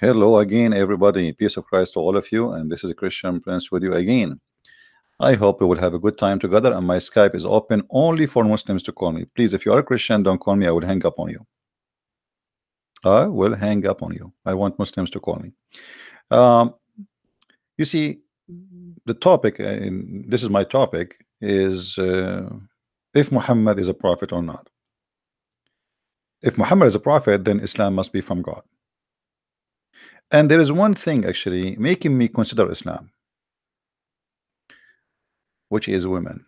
Hello again, everybody. Peace of Christ to all of you. And this is Christian Prince with you again. I hope we will have a good time together. And my Skype is open only for Muslims to call me. Please, if you are a Christian, don't call me. I will hang up on you. I will hang up on you. I want Muslims to call me. Um, you see, the topic, and this is my topic, is if Muhammad is a prophet or not. If Muhammad is a prophet, then Islam must be from God. And there is one thing actually making me consider Islam, which is women.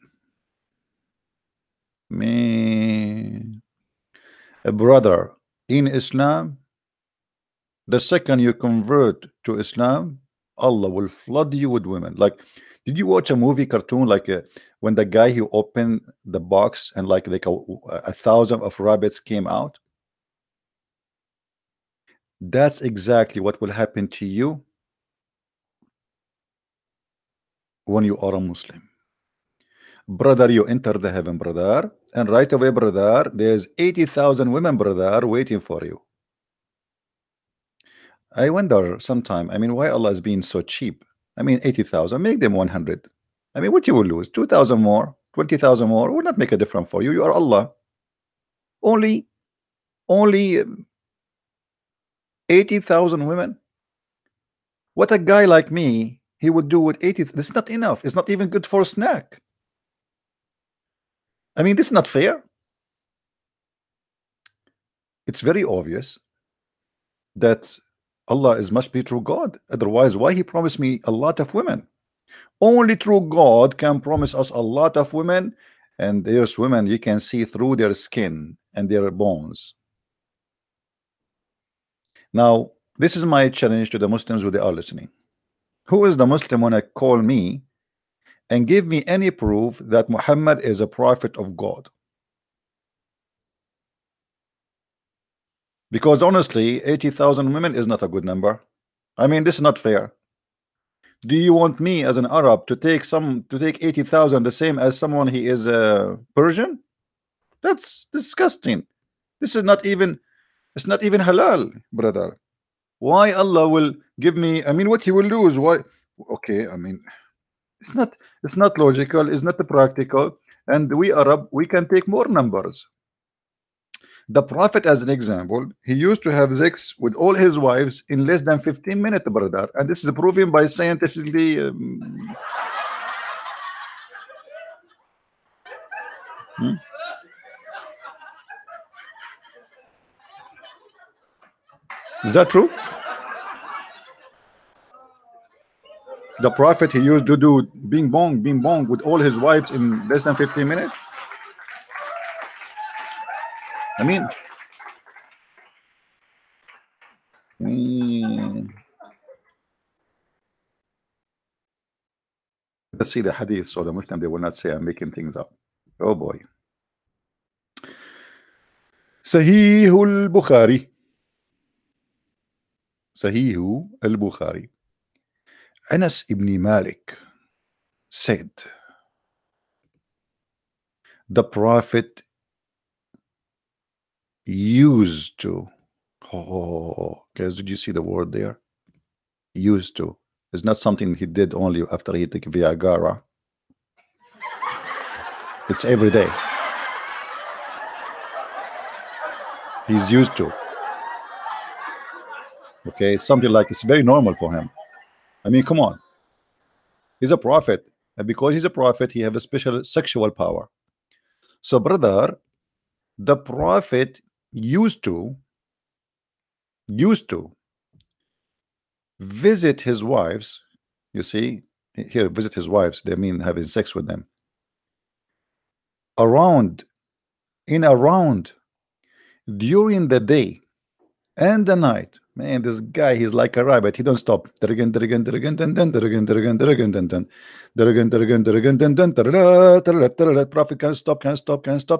Me, a brother in Islam, the second you convert to Islam, Allah will flood you with women. Like, did you watch a movie cartoon like when the guy who opened the box and like a thousand of rabbits came out? That's exactly what will happen to you when you are a Muslim. Brother, you enter the heaven, brother, and right away, brother, there's 80,000 women, brother, waiting for you. I wonder sometime, I mean, why Allah is being so cheap? I mean, 80,000, make them 100. I mean, what you will lose? 2,000 more, 20,000 more will not make a difference for you. You are Allah. Only 80,000 women. What a guy like me, he would do with 80. This is not enough. It's not even good for a snack. I mean, this is not fair. It's very obvious that Allah is must be true God. Otherwise, why he promised me a lot of women? Only true God can promise us a lot of women, and there's women you can see through their skin and their bones. Now, this is my challenge to the Muslims who they are listening. Who is the Muslim when I call me and give me any proof that Muhammad is a prophet of God? Because honestly, 80,000 women is not a good number. I mean, this is not fair. Do you want me as an Arab to take 80,000 the same as someone he is a Persian? That's disgusting. This is not even, it's not even halal, brother. Why Allah will give me, I mean, what he will lose? Why? Okay, I mean, it's not logical, it's not practical, and we Arab, we can take more numbers. The Prophet, as an example, he used to have sex with all his wives in less than 15 minutes, brother, and this is proven by scientifically. Is that true? The Prophet, he used to do bing bong with all his wives in less than 15 minutes. I mean, let's see the hadith so the Muslim they will not say I'm making things up. Oh boy. Sahih al-Bukhari. Sahih al-Bukhari. Anas ibn Malik said, the Prophet used to. Oh, guys, did you see the word there? Used to. It's not something he did only after he took Viagra. It's every day. He's used to. Okay, it's something like it's very normal for him. I mean, come on. He's a prophet, and because he's a prophet, he have a special sexual power. So, brother, the Prophet used to visit his wives. You see here, visit his wives, they mean having sex with them around during the day and the night. Man, this guy, he's like a rabbit. He don't stop. Prophet can't stop. Can't stop.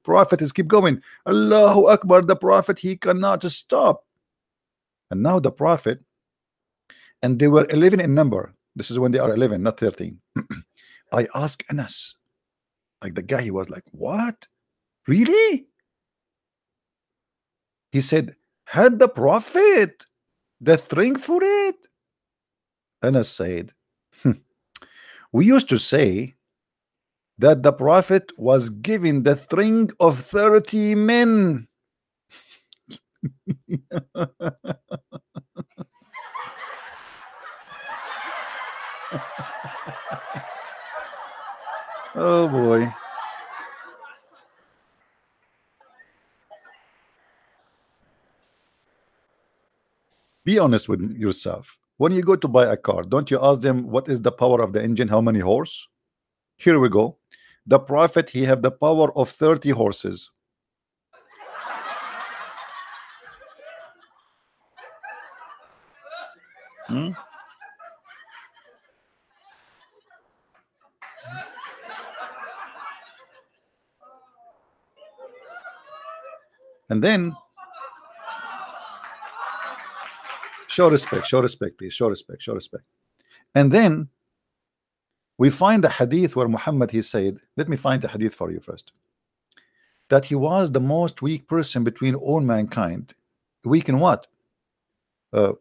Prophet is keep going. Allahu Akbar. The Prophet, he cannot stop. And now the Prophet, and they were 11 in number. This is when they are 11, not 13. I asked Anas, like the guy, he was like, what? Really? He said, had the Prophet the strength for it? Anas said, we used to say that the Prophet was given the strength of 30 men. Oh boy. Be honest with yourself. When you go to buy a car, don't you ask them what is the power of the engine, how many horse? Here we go. The Prophet, he have the power of 30 horses. Hmm? And then show respect, please, show respect, show respect. And then we find the hadith where Muhammad he said, let me find the hadith for you first, that he was the most weak person between all mankind. Weak in what? Uh,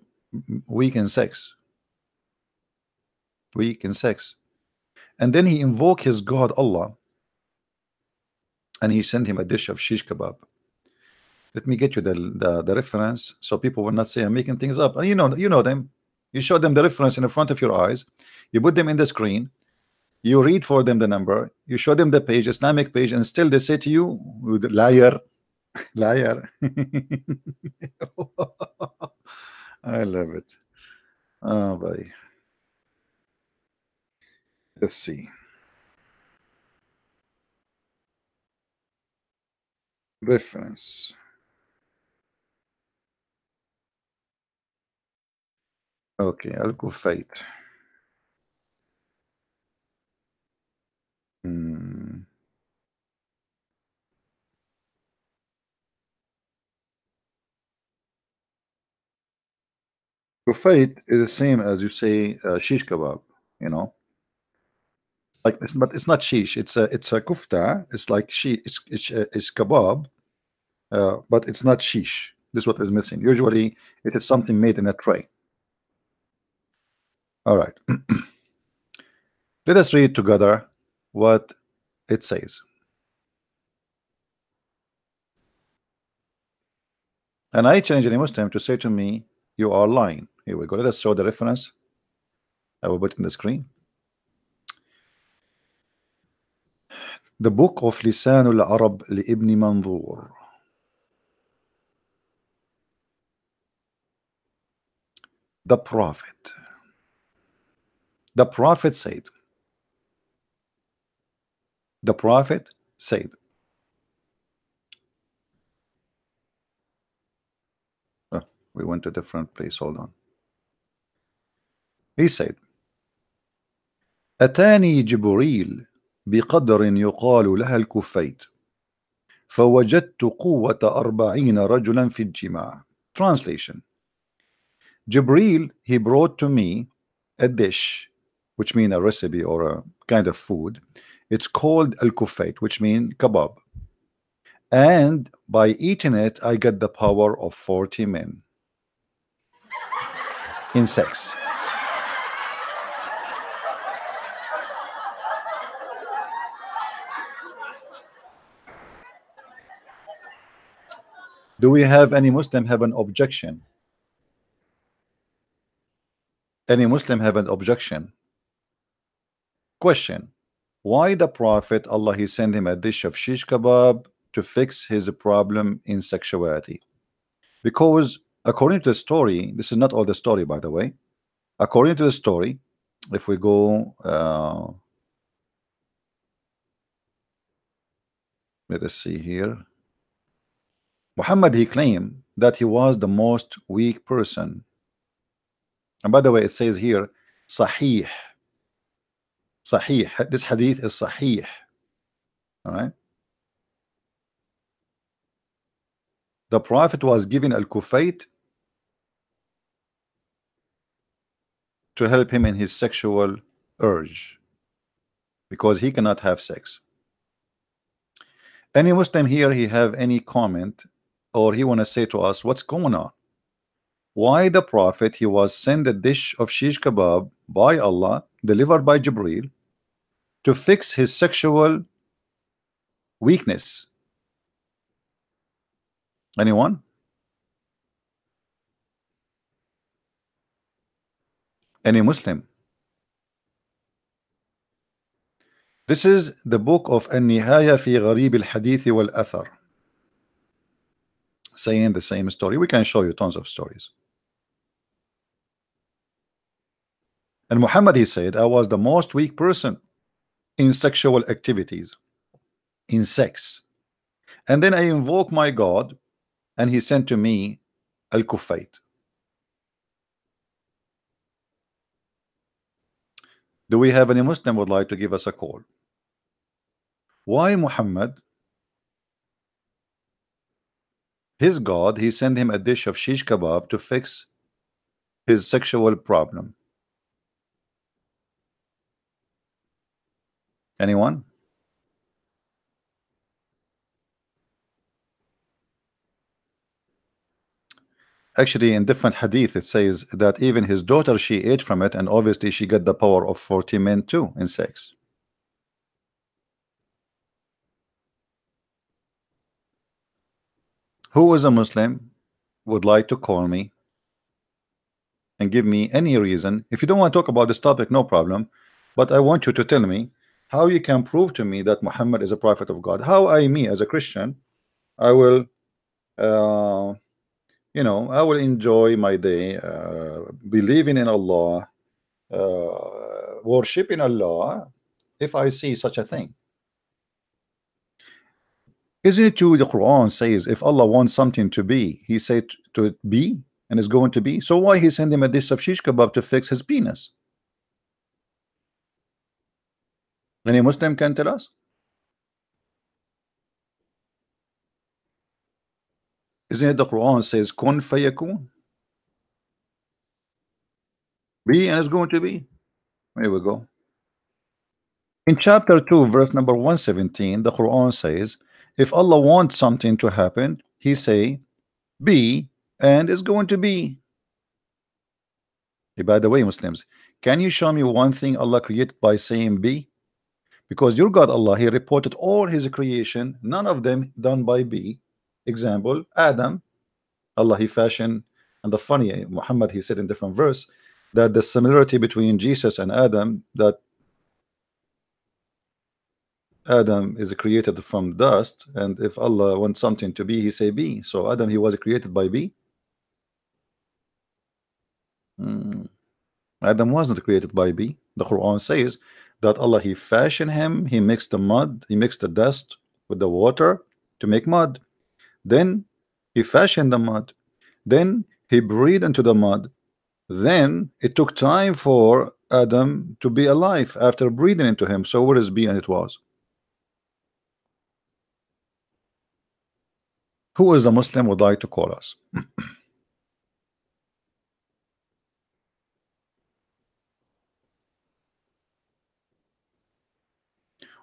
weak in sex. Weak in sex. And then he invoked his God Allah, and he sent him a dish of shish kebab. Let me get you the reference so people will not say I'm making things up. And you know them. You show them the reference in front of your eyes. You put them in the screen. You read for them the number. You show them the page, Islamic page, and still they say to you, liar, liar. I love it. Oh boy. Let's see. Reference. Okay, Al-Kufayt. Hmm. Kufayt is the same as you say shish kebab, you know. Like this, but it's not shish. It's a kufta. It's like she. It's kebab, but it's not shish. This is what is missing. Usually, it is something made in a tray. All right. Let us read together what it says. And I challenge any Muslim to say to me, "You are lying." Here we go. Let us show the reference. I will put it in the screen. The book of Lisan al-Arab لابن منظور. The Prophet. The Prophet said. The Prophet said. Oh, we went to a different place. Hold on. He said, أتاني جبريل بقدر يقال لها الكفيت فوجدت قوة 40 رجلا في الجماع. Translation. Jibril, he brought to me a dish, which means a recipe or a kind of food. It's called al-kufayt, which means kebab. And by eating it, I get the power of 40 men in sex. Do we have any Muslim have an objection? Any Muslim have an objection? Question. Why the Prophet, Allah, he sent him a dish of shish kebab to fix his problem in sexuality? Because according to the story, this is not all the story, by the way. According to the story, if we go, let us see here. Muhammad, he claimed that he was the most weak person. And by the way, it says here, Sahih. Sahih. This hadith is Sahih. All right. The Prophet was given al-Kufayt to help him in his sexual urge because he cannot have sex. Any Muslim here, he have any comment, or he want to say to us what's going on? Why the Prophet, he was sent a dish of shish kebab by Allah, delivered by Jibril, to fix his sexual weakness? Anyone? Any Muslim? This is the book of An-Nihaya fi Gharib al-Hadith wal-Athar, saying the same story. We can show you tons of stories. And Muhammad, he said, I was the most weak person in sexual activities, in sex. And then I invoke my God, and he sent to me al-Kufayt. Do we have any Muslim would like to give us a call? Why Muhammad, his God, he sent him a dish of shish kebab to fix his sexual problem? Anyone? Actually, in different hadith, it says that even his daughter, she ate from it, and obviously she got the power of 40 men too in sex. Who is a Muslim would like to call me and give me any reason? If you don't want to talk about this topic, no problem, but I want you to tell me how you can prove to me that Muhammad is a prophet of God. How me as a Christian, I will you know, I will enjoy my day, believing in Allah, worshiping Allah, if I see such a thing. Isn't it true the Quran says if Allah wants something to be, he said to it be, and it's going to be? So why he send him a dish of shish kebab to fix his penis? Any Muslim can tell us? Isn't it the Quran says kun fayakun? Be, and it's going to be. Here we go. In chapter 2, verse number 117, the Quran says, if Allah wants something to happen, he say, be, and it's going to be. Hey, by the way, Muslims, can you show me one thing Allah created by saying be? Because your God Allah, he reported all his creation, none of them done by be. Example, Adam, Allah he fashioned, and the funny, Muhammad he said in different verse, that the similarity between Jesus and Adam, that Adam is created from dust, and if Allah wants something to be, he say be. So Adam, he was created by be. Adam wasn't created by be. The Quran says that Allah he fashioned him, he mixed the mud, he mixed the dust with the water to make mud. Then he fashioned the mud, then he breathed into the mud. Then it took time for Adam to be alive after breathing into him. So where is be? And it was. Who is a Muslim would like to call us?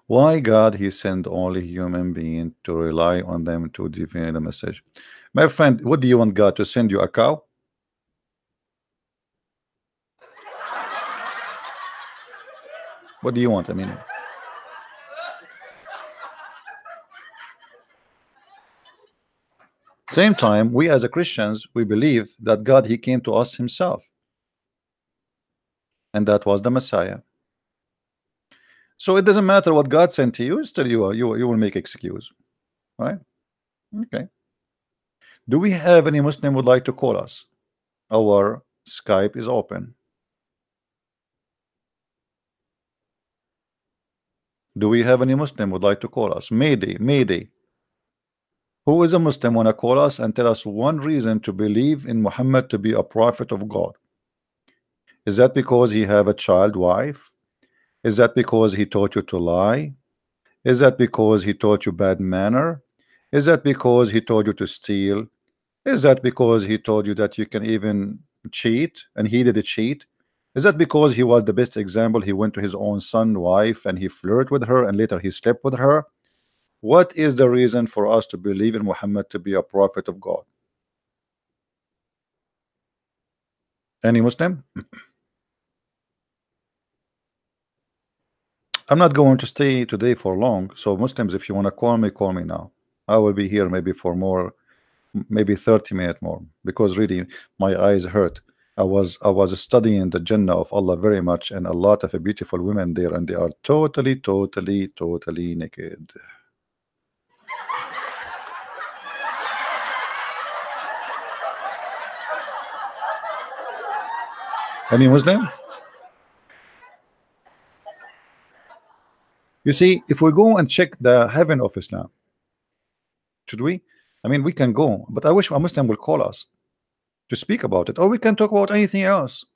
Why God he sent only human being to rely on them to defend the message? My friend, what do you want God to send you, a cow? What do you want? I mean, same time, we as a Christians, we believe that God he came to us himself, and that was the Messiah. So it doesn't matter what God sent to you, still you will make excuse, right? Okay. Do we have any Muslim would like to call us? Our Skype is open. Do we have any Muslim would like to call us? Mayday, Mayday. Who is a Muslim wanna call us and tell us one reason to believe in Muhammad to be a prophet of God? Is that because he have a child wife? Is that because he taught you to lie? Is that because he taught you bad manner? Is that because he told you to steal? Is that because he told you that you can even cheat and he did cheat? Is that because he was the best example? He went to his own son wife and he flirted with her and later he slept with her? What is the reason for us to believe in Muhammad to be a prophet of God? Any Muslim? I'm not going to stay today for long. So Muslims, if you want to call me now. I will be here maybe for more, maybe 30 minutes more, because really my eyes hurt. I was studying the Jannah of Allah very much, and a lot of beautiful women there, and they are totally naked. Any Muslim? You see, if we go and check the heaven of Islam, should we? I mean, we can go, but I wish a Muslim will call us to speak about it, or we can talk about anything else.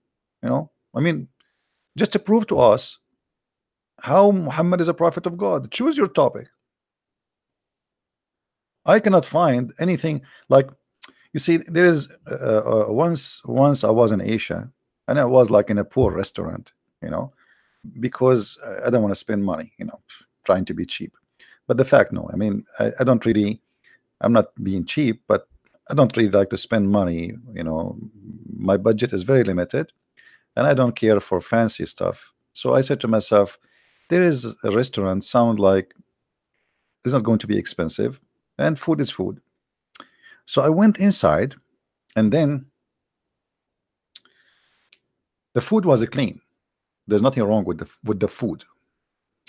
I mean, just to prove to us how Muhammad is a prophet of God. Choose your topic. I cannot find anything like, you see, there is once I was in Asia, and I was like in a poor restaurant, you know, because I don't want to spend money, trying to be cheap. But the fact, no, I mean, I don't really, I'm not being cheap, but I don't really like to spend money. My budget is very limited, and I don't care for fancy stuff. So I said to myself, there is a restaurant sound like it's not going to be expensive, and food is food. So I went inside, and then the food was clean. There's nothing wrong with the food.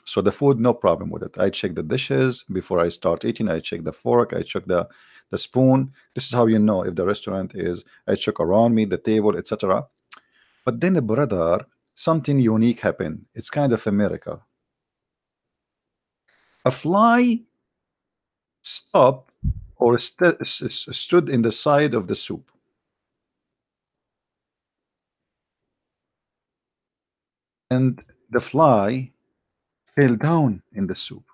So the food, no problem with it. I check the dishes before I start eating. I check the fork. I check the spoon. This is how you know if the restaurant is. I check around me, the table, etc. But then, brother, something unique happened. It's kind of a miracle. A fly stopped or stood in the side of the soup. And the fly fell down in the soup.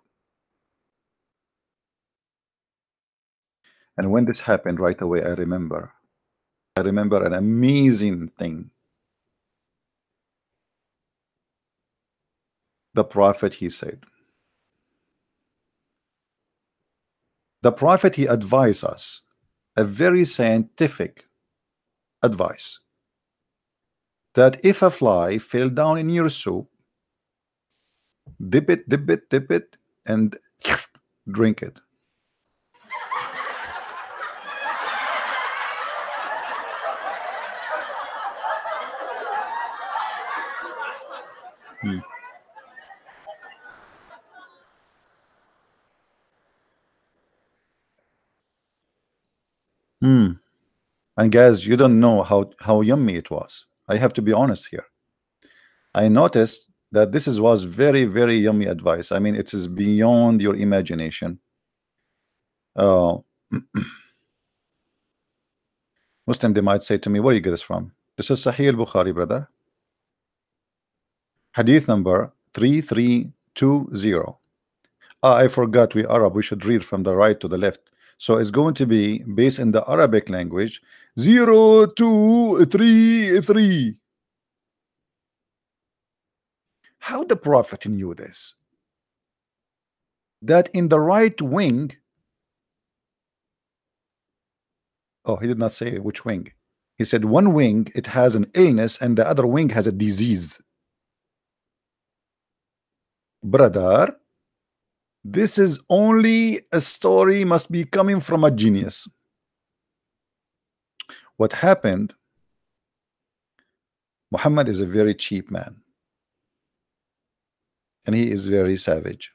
And when this happened, right away, I remember an amazing thing. The prophet, he said. The prophet, he advised us a very scientific advice that if a fly fell down in your soup, dip it, and drink it. Hmm. Hmm. And guys, you don't know how yummy it was. I have to be honest here. I noticed that was very yummy advice. I mean, it is beyond your imagination. Uh, Muslim, they might say to me, where you get this from? This is Sahih al-Bukhari, brother. Hadith number 3320. I forgot we Arab. We should read from the right to the left. So it's going to be based in the Arabic language 0233. How the Prophet knew this? That in the right wing, oh, he did not say which wing. He said one wing, it has an illness, and the other wing has a disease. Brother, this is only a story must be coming from a genius. What happened? Muhammad is a very cheap man, and he is very savage.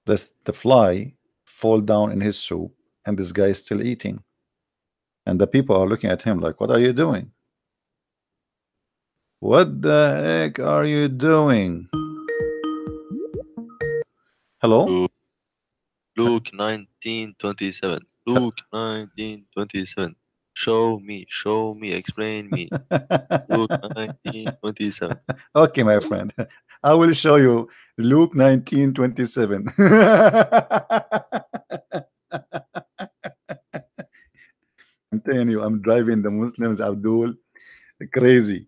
The fly fall down in his soup, and this guy is still eating, and the people are looking at him like, what are you doing? What the heck are you doing? Hello? Luke 19:27. Luke 19:27. Show me, explain me. Luke 19:27. Okay, my friend, I will show you Luke 19:27. I'm telling you, I'm driving the Muslims, Abdul, crazy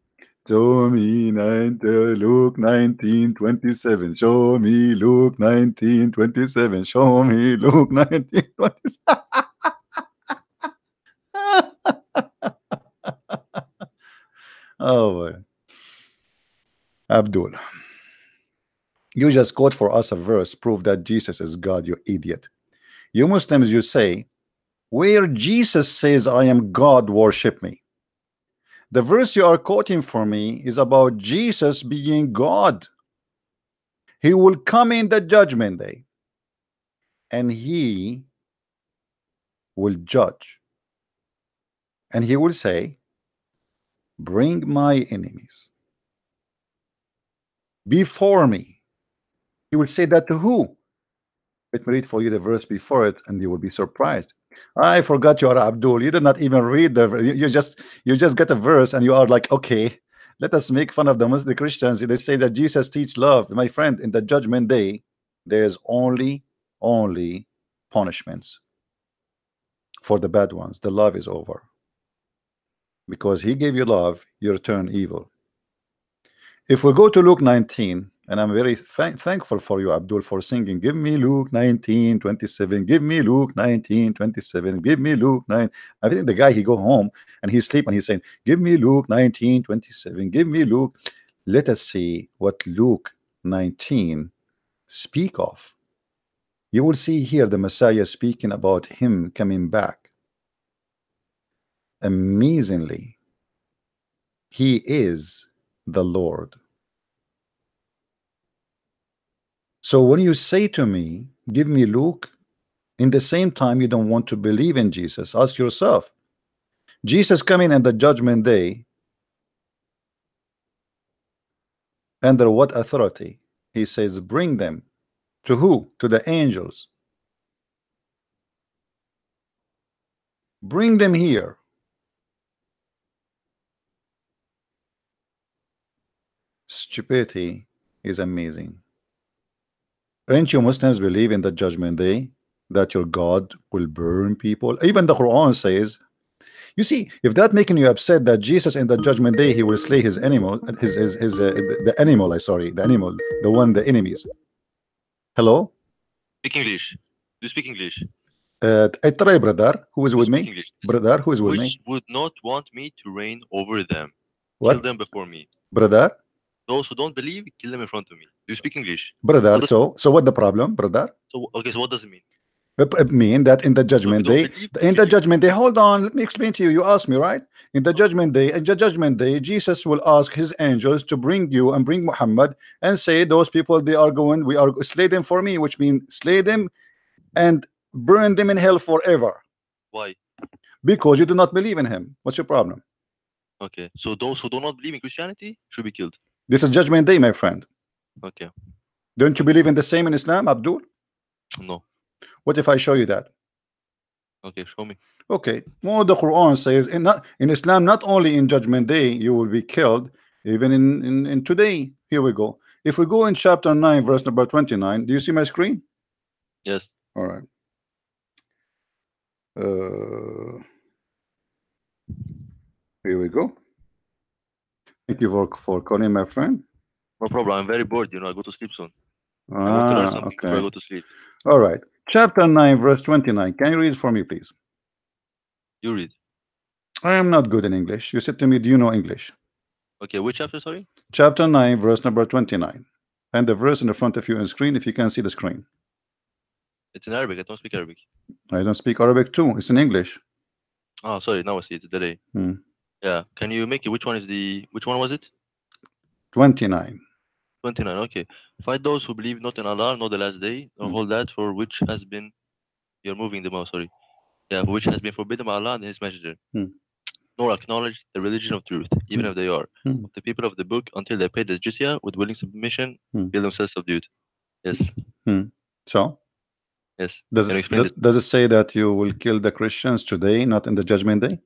Show me Luke 19:27. Show me Luke 19:27. Show me Luke 19:27. Oh boy. Abdul, you just quote for us a verse, prove that Jesus is God, you idiot. You Muslims, you say, where Jesus says, I am God, worship me. The verse you are quoting for me is about Jesus being God. He will come in the judgment day and he will judge. And he will say, bring my enemies before me. He will say that to who? Let me read for you the verse before it and you will be surprised. I forgot you are Abdul. You did not even read you just get a verse and you are like, okay, let us make fun of the Muslim Christians. They say that Jesus teach love. My friend, in the judgment day, there's only punishments for the bad ones. The love is over. Because he gave you love, you return evil. If we go to Luke 19, and I'm very thankful for you, Abdul, for singing, give me Luke 19:27, give me Luke 19:27, give me Luke 9. I think the guy, he go home and he sleep and he's saying, give me Luke 19:27, give me Luke. Let us see what Luke 19 speak of. You will see here the Messiah speaking about him coming back. Amazingly, he is the Lord. So when you say to me, give me Luke, in the same time you don't want to believe in Jesus, ask yourself, Jesus coming in the judgment day, under what authority? He says, bring them. To who? To the angels. Bring them here. Stupidity is amazing. Don't you Muslims believe in the judgment day that your God will burn people? Even the Quran says, you see, if that making you upset that Jesus in the judgment day he will slay his animal, the animal, the animal, the enemies. Hello? Speak English. Do you speak English? I try, brother. Who is Do you with speak me? English? Brother, who is with me? Which would not want me to reign over them. What? Kill them before me. Brother? Those who don't believe, kill them in front of me. Do you speak English? Brother, so what the problem, brother? So okay, so what does it mean? It mean that in the judgment day, hold on, let me explain to you. You asked me, right? In the judgment day, Jesus will ask his angels to bring you and bring Muhammad and say, those people, they are going, we are slay them for me, which means slay them and burn them in hell forever. Why? Because you do not believe in him. What's your problem? Okay, so those who do not believe in Christianity should be killed. This is judgment day, my friend. Okay. Don't you believe in the same in Islam, Abdul? No. What if I show you that? Okay, show me. Okay. Well, the Quran says in Islam, not only in judgment day you will be killed, even in today. Here we go. If we go in chapter 9, verse number 29, do you see my screen? Yes. All right. Here we go. Thank you for calling, my friend. No problem. I'm very bored. I go to sleep soon. I want to learn something before I go to sleep. All right. Chapter 9, verse 29. Can you read for me, please? You read. I am not good in English. You said to me, do you know English? Okay, which chapter, sorry? Chapter 9, verse number 29. And the verse in the front of you on screen, if you can see the screen. It's in Arabic. I don't speak Arabic. I don't speak Arabic too. It's in English. Oh, sorry. Now I see. It's a delay. Yeah. Can you make it? Which one was it? 29. 29. Okay. Fight those who believe not in Allah, nor the last day, nor hold that for which has been. You're moving the mouse. Sorry. Yeah, for which has been forbidden by Allah and His Messenger. Nor acknowledge the religion of truth, even if they are of the people of the book, until they pay the jizya with willing submission, feel themselves subdued. Yes. So? Yes. Does it say that you will kill the Christians today, not in the judgment day?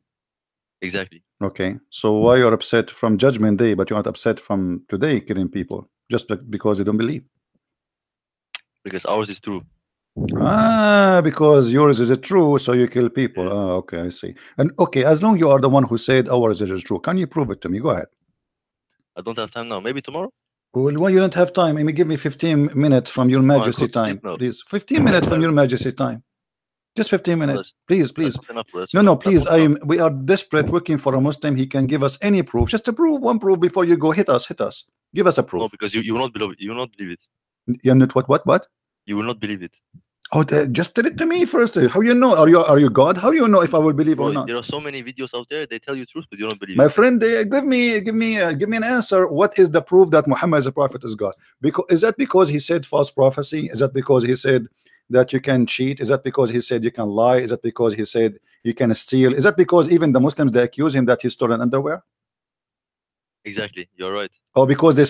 Exactly. Okay. So why you're upset from judgment day, but you're not upset from today killing people? Just because you don't believe? Because ours is true. Because yours is true, so you kill people. Okay, I see. And okay, as long you are the one who said ours is true, can you prove it to me? Go ahead. I don't have time now. Maybe tomorrow. Well, why you don't have time? I mean, give me 15 minutes from your Oh, I majesty go to sleep time, now. please. 15 minutes from your majesty time. Just 15 No, minutes, please, that's please. not enough, bro. That's No, not no, enough. please. We are desperate looking for a Muslim. He can give us any proof. Just a proof, one proof before you go. Hit us, hit us. Give us a No, proof. because you will not believe it. You will not believe it. You're not what? You will not believe it. Oh, just tell it to me first. How you know? Are you God? How you know if I will believe or Bro, not? there are so many videos out there. They tell you truth, but you don't believe My it. friend, give me an answer. What is the proof that Muhammad is a prophet is God? Because is that because he said false prophecy? Is that because he said that you can cheat? Is that because he said you can lie? Is that because he said you can steal? Is that because even the Muslims they accuse him that he stole an underwear? Exactly. You're right. Or because he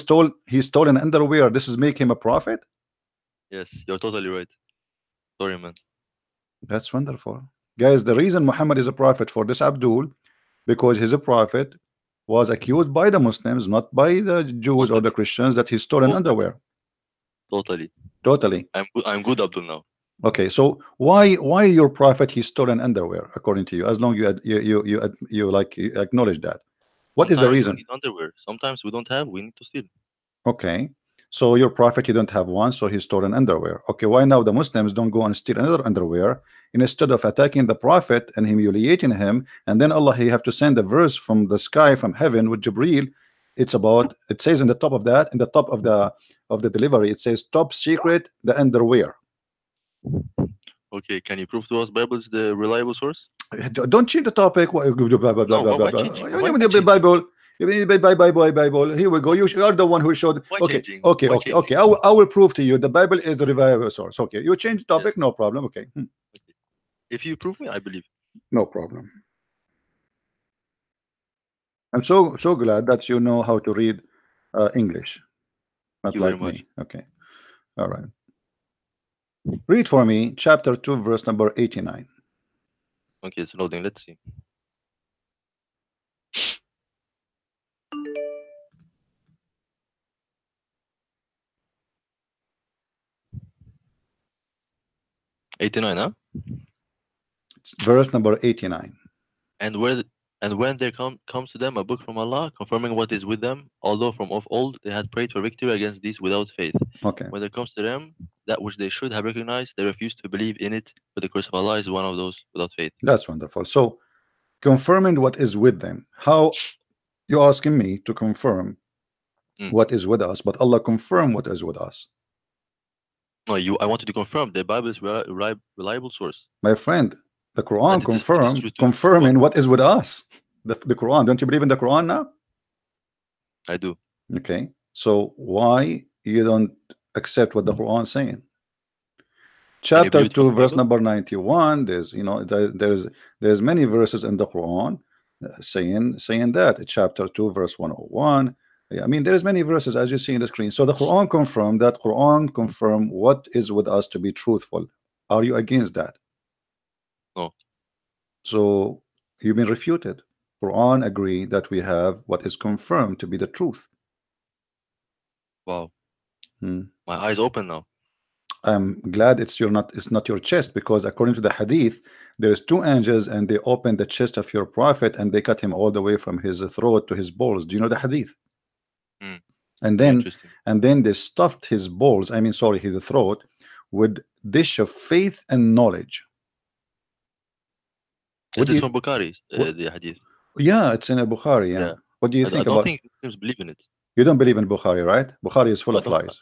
stole an underwear? This is make him a prophet? Yes, you're totally right. Sorry, man. That's wonderful, guys. The reason Muhammad is a prophet for this Abdul, because he's a prophet, was accused by the Muslims, not by the Jews or the Christians, that he stole an underwear. Totally. Totally. I'm good, Abdul, now. Okay, so why your prophet he stole an underwear according to you? As long you like you acknowledge that. What is the Sometimes we reason? need underwear. Sometimes we don't have. We need to steal. Okay, so your prophet you don't have one, so he stole an underwear. Okay, why now the Muslims don't go and steal another underwear, and instead of attacking the prophet and humiliating him, and then Allah he have to send a verse from the sky from heaven with Jibril. It says in the top of that, in the top of the delivery, it says top secret the underwear. Okay, can you prove to us Bible is the reliable source? Don't change the topic. No, why changing? Why changing? Bible. Here we go. You are the one who showed. Why Okay, changing? okay, Why okay, changing? okay. I will prove to you the Bible is the reliable source. Okay, you change the topic, Yes. no problem. Okay, If you prove me, I believe. no problem. I'm so glad that you know how to read English, Thank not you very like much. me. Okay, all right. Read for me chapter 2, verse number 89. Okay, it's loading. Let's see. '89, huh? Verse number 89. And when there comes to them a book from Allah, confirming what is with them, although from of old they had prayed for victory against these without faith. Okay, When there comes to them that which they should have recognized, they refuse to believe in it, but the curse of Allah is one of those without faith. that's wonderful. So confirming what is with them. How you asking me to confirm what is with us, but Allah confirm what is with us. No, I wanted to confirm the Bible is reliable source. My friend, the Quran It is true to confirming what is with us. The Quran, don't you believe in the Quran now? I do. Okay, so why you don't accept what the Quran is saying? Chapter 2, verse number 91. There's there's many verses in the Quran saying that. Chapter 2, verse 101. I mean, there's many verses as you see in the screen. So the Quran confirm what is with us to be truthful. Are you against that? No. So you've been refuted. Quran agree that we have what is confirmed to be the truth. Wow. My eyes open now. I'm glad it's not your chest, because according to the hadith, there's two angels and they opened the chest of your prophet and they cut him all the way from his throat to his balls. Do you know the hadith? And then they stuffed his balls, I mean sorry, his throat, with dish of faith and knowledge. It is from Bukhari, the hadith. Yeah, it's in a Bukhari. Yeah. What do you think about? I don't think Muslims believe in it. You don't believe in Bukhari, right? Bukhari is full of lies.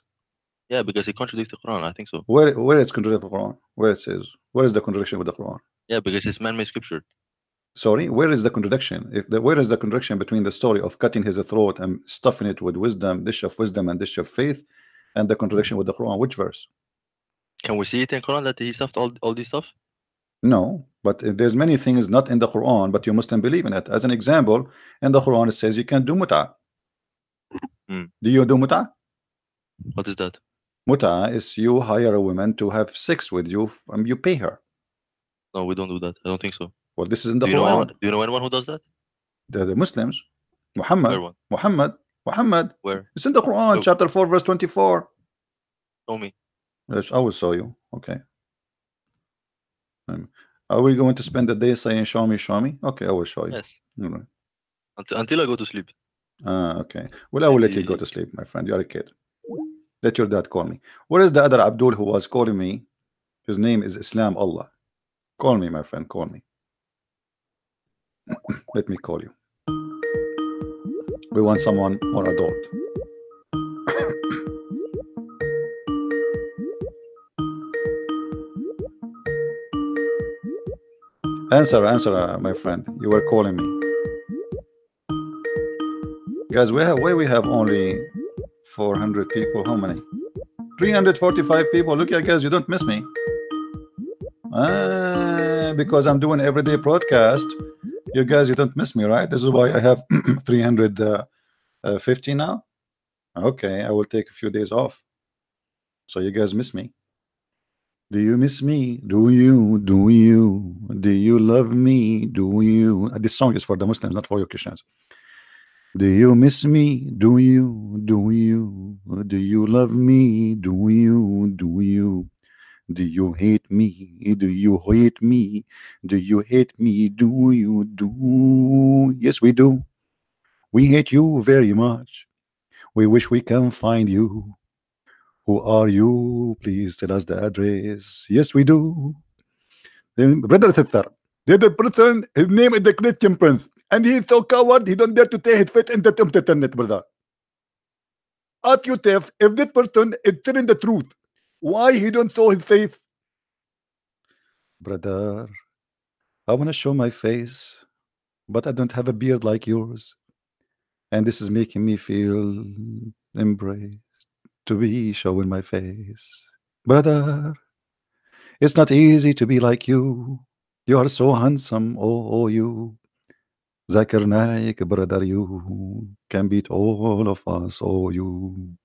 Yeah, because it contradicts the Quran. I think so. Where it's contradicts the Quran? Where it says? Where is the contradiction with the Quran? Yeah, because it's man-made scripture. Sorry, where is the contradiction? Where is the contradiction between the story of cutting his throat and stuffing it with wisdom, dish of wisdom and dish of faith, and the contradiction with the Quran? Which verse? Can we see it in Quran that he stuffed all this stuff? No, but there's many things not in the Quran, but you Muslim believe in it. As an example, in the Quran it says you can do mut'ah. Do you do mut'ah? What is that? Mut'ah is you hire a woman to have sex with you, and you pay her. No, we don't do that. I don't think so. Well, this is in the Quran. Do you know anyone who does that? The Muslims. Muhammad. Where? It's in the Quran, chapter 4, verse 24. Show me. Yes, I will show you. Okay. Are we going to spend the day saying show me? Okay, I will show you. Yes. Right. Until I go to sleep. Okay. Well, I will let you go Maybe to sleep, my friend. You are a kid. Let your dad call me. Where is the other Abdul who was calling me? His name is Islam Allah. Call me, my friend. Call me. Let me call you. We want someone more adult. Answer, answer, my friend. You were calling me. Guys, why we have only 400 people? How many? 345 people. Look, guys, you don't miss me. Because I'm doing everyday broadcast. You guys, you don't miss me, right? This is why I have 350 now. Okay, I will take a few days off. So you guys miss me. Do you miss me? Do you? Do you? Do you love me? Do you? This song is for the Muslims, not for you Christians. Do you miss me? Do you? Do you? Do you love me? Do you? Do you? Do you hate me? Do you hate me? Do you hate me? Do you? Do? Yes, we do. We hate you very much. We wish we can find you. Who are you? Please tell us the address. Yes, we do. Brother sister, the other person, his name is the Christian Prince, and he is so coward, he don't dare to take his faith in the internet, brother. Ask yourself, if this person is telling the truth, why he don't show his face? Brother, I want to show my face, but I don't have a beard like yours. And this is making me feel embraced to be showing my face. Brother, it's not easy to be like you. You are so handsome, oh you. Zakir Naik, brother, you can beat all of us, oh you.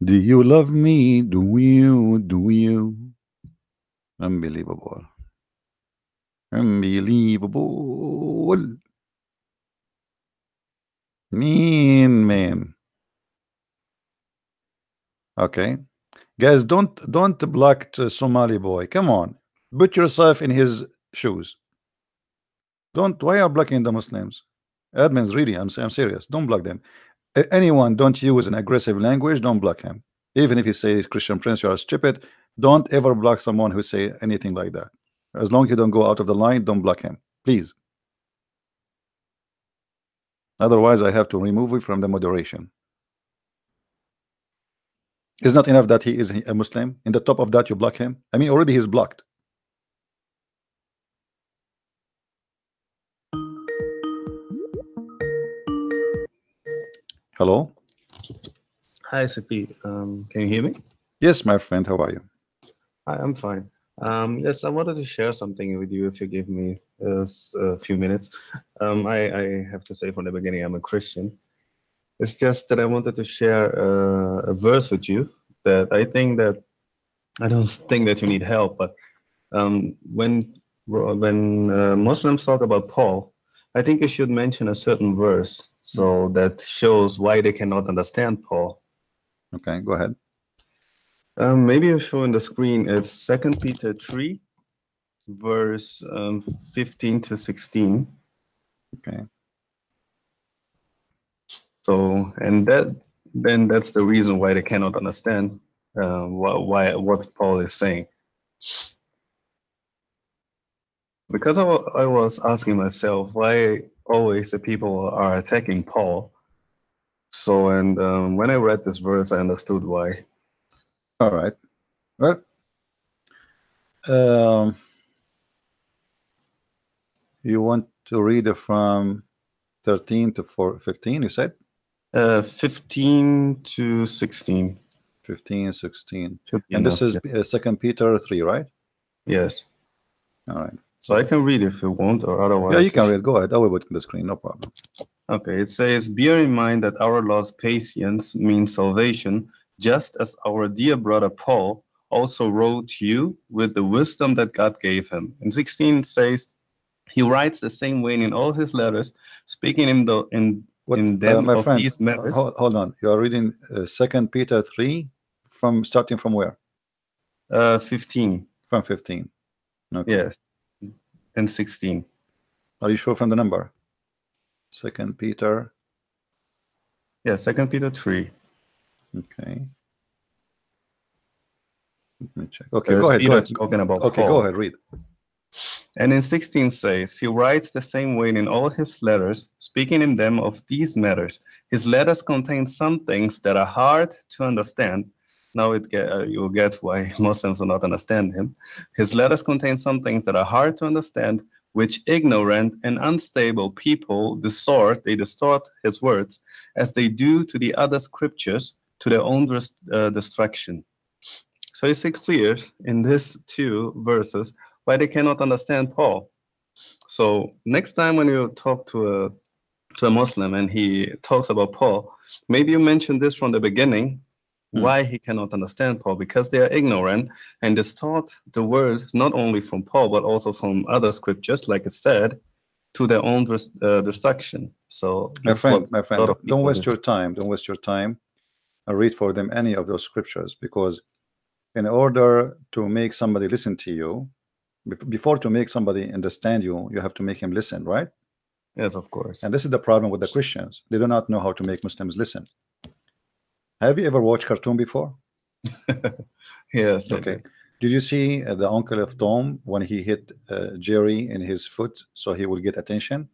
Do you love me? Do you? Do you? Unbelievable. Unbelievable. Mean man. Okay. Guys, don't block the Somali boy. Come on. Put yourself in his shoes. Don't, why are you blocking the Muslims? Admins, really, I'm serious. Don't block them. Anyone, don't use an aggressive language, don't block him. Even if he says, Christian Prince, you are stupid, don't ever block someone who say anything like that. As long as you don't go out of the line, don't block him, please. Otherwise, I have to remove you from the moderation. It's not enough that he is a Muslim. In the top of that, you block him. I mean, already he's blocked. Hello? Hi, Sipi. Can you hear me? Yes, my friend. How are you? Hi, I'm fine. Yes, I wanted to share something with you if you give me a few minutes. I have to say from the beginning, I'm a Christian. It's just that I wanted to share a verse with you that I don't think that you need help, but when Muslims talk about Paul, I think you should mention a certain verse so that shows why they cannot understand Paul. Okay, go ahead. Maybe I'll show on the screen. It's 2 Peter 3, verse 15 to 16. Okay. So, and that's the reason why they cannot understand what Paul is saying. Because I was asking myself why always the people are attacking Paul. So, and when I read this verse, I understood why. All right. Well, you want to read it from 13 to 15, you said? 15 to 16. 15, 16. Should be And enough, this is 2 Peter 3, right? yes. All right. So I can read if you want, or otherwise. Yeah, you can read. Go ahead. I will put it on the screen. No problem. Okay, it says, bear in mind that our Lord's patience means salvation, just as our dear brother Paul also wrote you with the wisdom that God gave him. In 16 says, he writes the same way in all his letters, speaking in them my of friend, these matters. hold on. You are reading 2 Peter 3 from starting from where? 15. From 15. Okay. Yes, and 16. Are you sure from the number? 2 Peter Yeah, 2 Peter 3. Okay. Let me check. Okay, There's go ahead. Peter Go ahead. talking about Okay, Paul. go ahead. Read. And in 16 says, he writes the same way in all his letters, speaking in them of these matters. His letters contain some things that are hard to understand. Now you'll get why Muslims do not understand him. His letters contain some things that are hard to understand, which ignorant and unstable people they distort his words, as they do to the other scriptures, to their own destruction. So it's clear in these two verses why they cannot understand Paul. So next time when you talk to a Muslim and he talks about Paul, maybe you mention this from the beginning, why he cannot understand Paul, because they are ignorant and distort the word not only from Paul but also from other scriptures, like it said, to their own destruction. So My friend, don't waste do. your time. Don't waste your time and read for them any of those scriptures, because in order to make somebody listen to you, before to make somebody understand you, you have to make him listen, right? Yes, of course. And this is the problem with the Christians. They do not know how to make Muslims listen. Have you ever watched cartoon before? Yes. Okay. Did you see the uncle of Tom when he hit Jerry in his foot so he will get attention?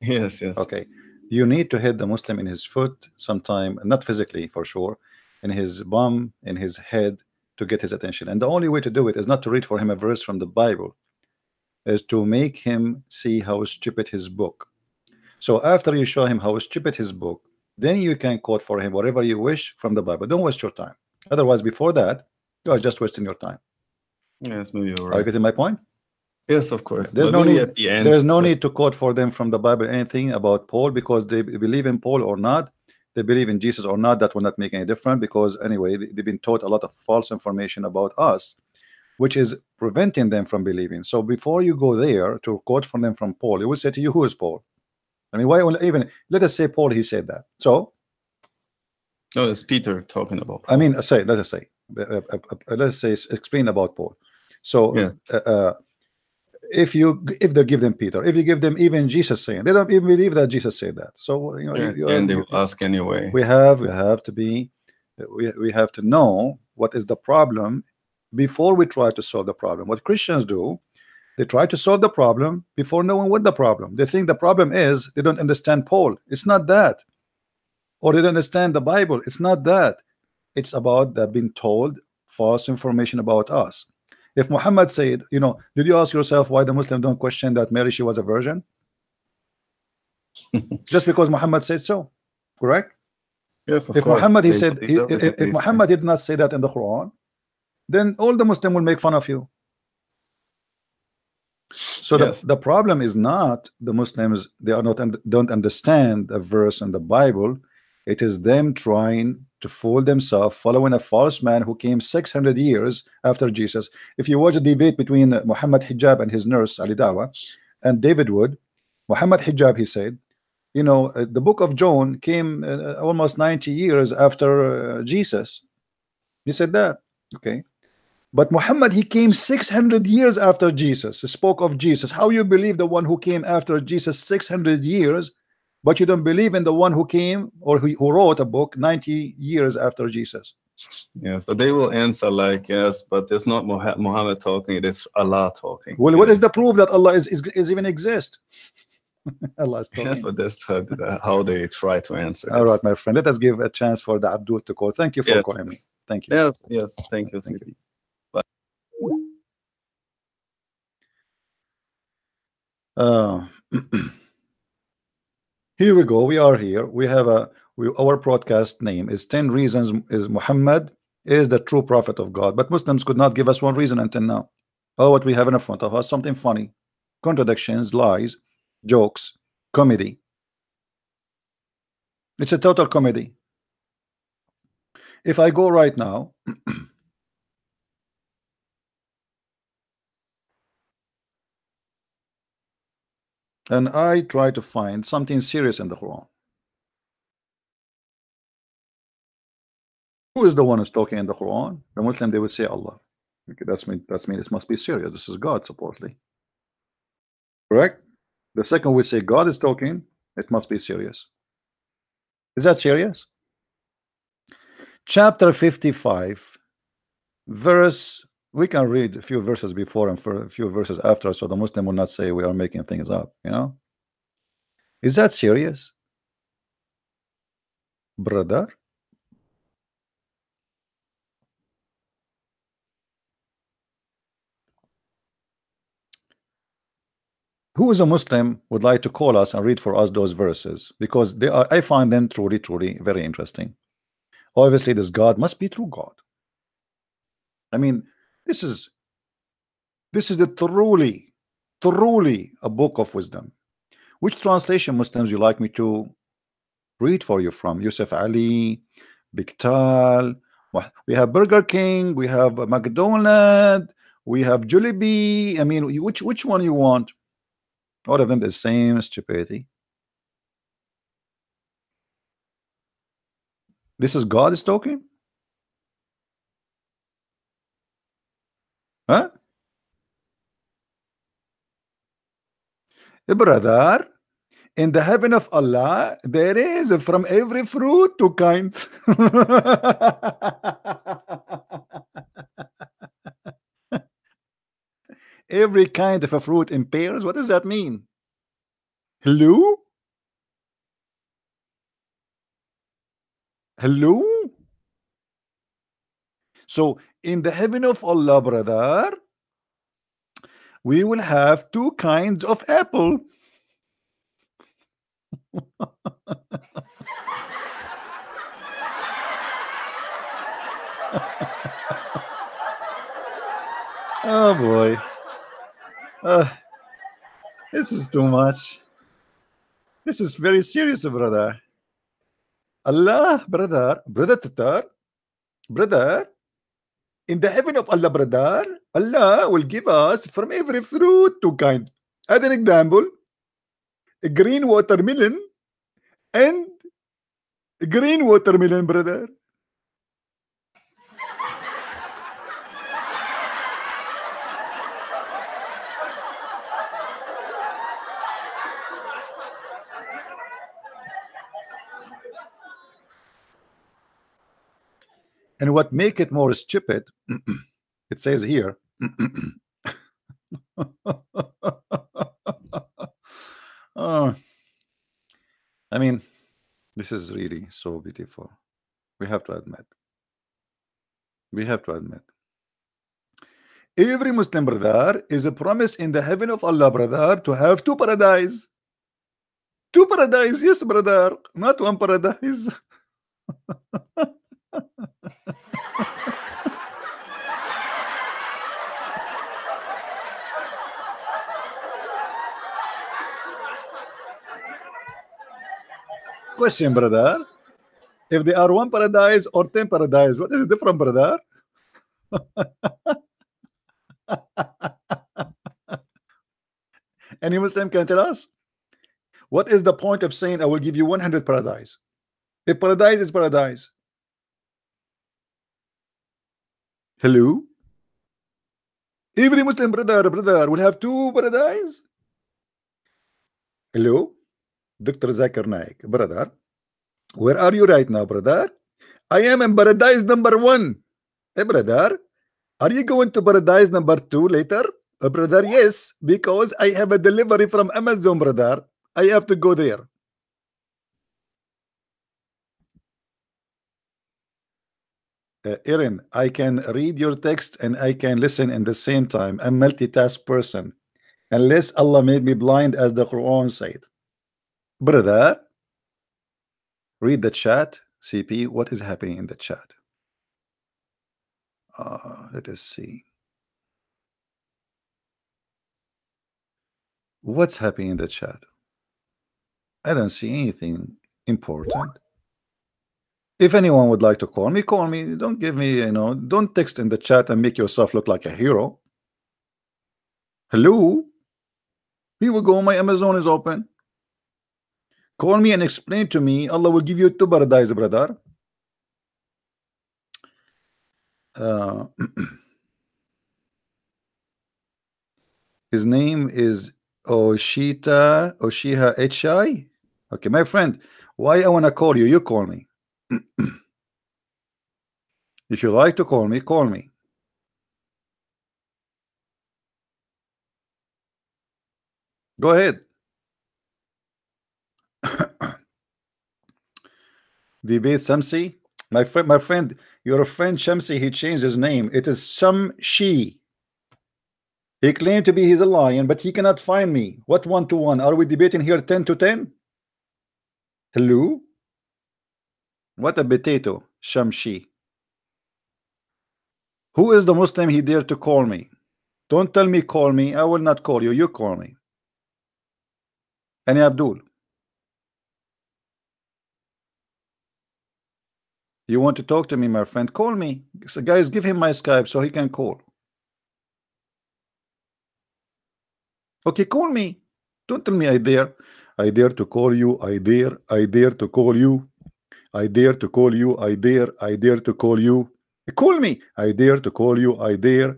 Yes, yes. Okay. You need to hit the Muslim in his foot sometime, not physically for sure, in his bum, in his head, to get his attention. And the only way to do it is not to read for him a verse from the Bible, is to make him see how stupid his book. So after you show him how stupid his book, then you can quote for him whatever you wish from the Bible. Don't waste your time. Otherwise, before that, you are just wasting your time. Yes, maybe you're Are you right. getting my point? Yes, of course. There's But no maybe need. at the end, There is no so- need to quote for them from the Bible anything about Paul, because they believe in Paul or not, they believe in Jesus or not. That will not make any difference, because anyway, they've been taught a lot of false information about us, which is preventing them from believing. So before you go there to quote from them from Paul, he will say to you, who is Paul? I mean, why even let us say Paul, he said that. So No, it's Peter talking about Paul. I mean, let us say explain about Paul. So Yeah. if they give them Peter, if you give them even Jesus saying, they don't even believe that Jesus said that. So you know, and they will ask anyway. We have to be, we have to know what is the problem before we try to solve the problem. What Christians do, they try to solve the problem before knowing what the problem. They think the problem is they don't understand Paul. It's not that. Or they don't understand the Bible. It's not that. It's about that being told false information about us. If Muhammad said, you know, did you ask yourself why the Muslims don't question that Mary, she was a virgin? Just because Muhammad said so, correct? Yes, of if course. Muhammad he said, if Muhammad did not say that in the Quran, then all the Muslims will make fun of you. So the problem is not the Muslims, they are not don't understand a verse in the Bible. It is them trying to fool themselves, following a false man who came 600 years after Jesus. If you watch a debate between Muhammad Hijab and his nurse Ali Dawa and David Wood, Muhammad Hijab, he said, you know, the book of John came almost 90 years after Jesus. He said that, okay. But Muhammad, he came 600 years after Jesus, spoke of Jesus. How you believe the one who came after Jesus 600 years, but you don't believe in the one who came or who wrote a book 90 years after Jesus? Yes, but they will answer like, yes, but it's not Muhammad talking, it is Allah talking. Well, what is the proof that Allah is even exist? Allah is talking. Yes, but that's how they try to answer this. All right, my friend, let us give a chance for the Abdul to call. Thank you for calling me. Thank you. Yes, thank you. Thank you. Here we go. We are here. We have our broadcast name is 10 reasons is Muhammad is the true prophet of God. But Muslims could not give us one reason until now. Oh, what we have in front of us, something funny, contradictions, lies, jokes, comedy. It's a total comedy. If I go right now and I try to find something serious in the Quran, who is the one who's talking in the Quran? The Muslim, they would say Allah. Okay, that's mean this must be serious. This is God, supposedly. Correct? The second would say God is talking, it must be serious. Is that serious? Chapter 55, verse, we can read a few verses before and for a few verses after, so the Muslim will not say we are making things up, you know? Is that serious, brother? Who is a Muslim would like to call us and read for us those verses, because they are, I find them truly very interesting. Obviously this God must be true God. I mean, this is a truly a book of wisdom. Which translation, Muslims, you like me to read for you from? Yusuf Ali, Biktal, we have Burger King, we have McDonald's, we have Jollibee. I mean, which one you want? All of them the same stupidity. This is God is talking? Huh? Brother, in the heaven of Allah, there is from every fruit two kinds. Every kind of a fruit in pairs. What does that mean? Hello? Hello? So in the heaven of Allah, brother, we will have two kinds of apple. Oh boy. This is too much. This is very serious, brother. Allah, brother, Tatar, brother, in the heaven of Allah, brother, Allah will give us from every fruit two kind. As an example, a green watermelon and a green watermelon, brother. And what make it more stupid, it says here, I mean, this is really so beautiful. We have to admit. We have to admit. Every Muslim brother is a promise in the heaven of Allah, brother, to have two paradise. Two paradise, yes, brother, not one paradise. Question, brother. If they are one paradise or 10 paradise, what is the difference, brother? Any Muslim can tell us? What is the point of saying I will give you 100 paradise? If paradise is paradise. Hello? Every Muslim brother will have two paradise? Hello? Dr. Zakir Naik, brother. Where are you right now, brother? I am in paradise number 1. Hey, brother, are you going to paradise number 2 later? Brother, yes, because I have a delivery from Amazon, brother. I have to go there. Aaron, I can read your text and I can listen in the same time. I'm a multitask person. Unless Allah made me blind, as the Quran said. Brother, read the chat. CP, what is happening in the chat? Let us see. What's happening in the chat? I don't see anything important. If anyone would like to call me, call me. Don't give me, don't text in the chat and make yourself look like a hero. Hello? Here we go. My Amazon is open. Call me and explain to me. Allah will give you two paradise, brother. His name is Oshiha Hi. Okay, my friend, Why I want to call you? You call me. If you like to call me, call me. Go ahead. Debate Shamsi. My friend, your friend Shamsi, he changed his name. It is Shamshi. He claimed to be he's a lion, but he cannot find me. What 1-to-1? Are we debating here 10-10? Hello? What a potato, Shamshi. Who is the Muslim he dared to call me? Don't tell me call me. I will not call you. You call me. Any Abdul. You want to talk to me, my friend? Call me. So guys, give him my Skype so he can call. Okay, call me. Don't tell me I dare. I dare to call you. I dare to call you. I dare to call you. I dare to call you. Call me. I dare to call you. I dare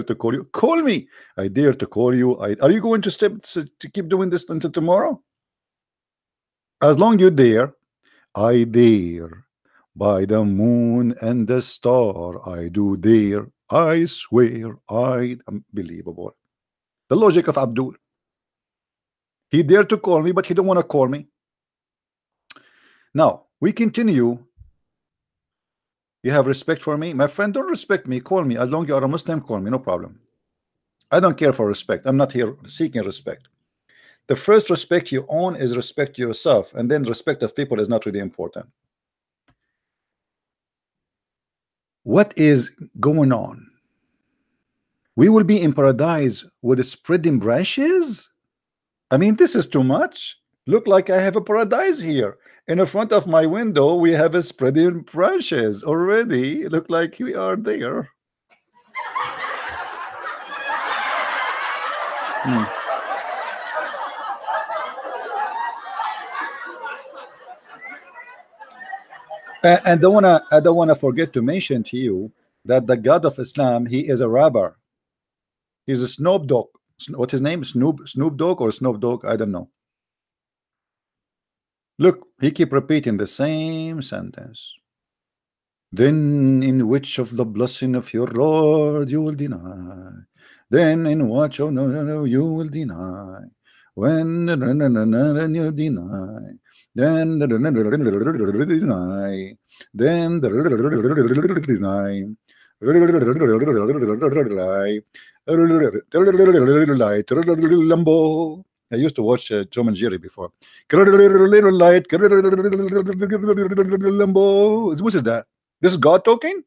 to call you. Call me. I dare to call you. Are you going to keep doing this until tomorrow? As long you dare, I dare. By the moon and the star, I do dare. I swear, unbelievable. The logic of Abdul. He dared to call me, but he don't want to call me. Now we continue. You have respect for me, my friend. Don't respect me. Call me. As long you are a Muslim, call me. No problem. I don't care for respect. I'm not here seeking respect. The first respect you own is respect yourself, and then respect of people is not really important. What is going on? We will be in paradise with spreading branches? I mean, this is too much. Look like I have a paradise here. In the front of my window, we have a spreading branches already. Look like we are there. And I don't wanna forget to mention to you that the God of Islam, he is a rapper. He's a Snoop Dogg. What's his name? Snoop Dogg or Snoop Dogg? I don't know. Look, he keep repeating the same sentence. Then in which of the blessing of your Lord you will deny? Then in what no you will deny? When you deny, then deny, then deny. I used to watch Tom and Jerry before. Little light, Lambo. What is that? This is God talking?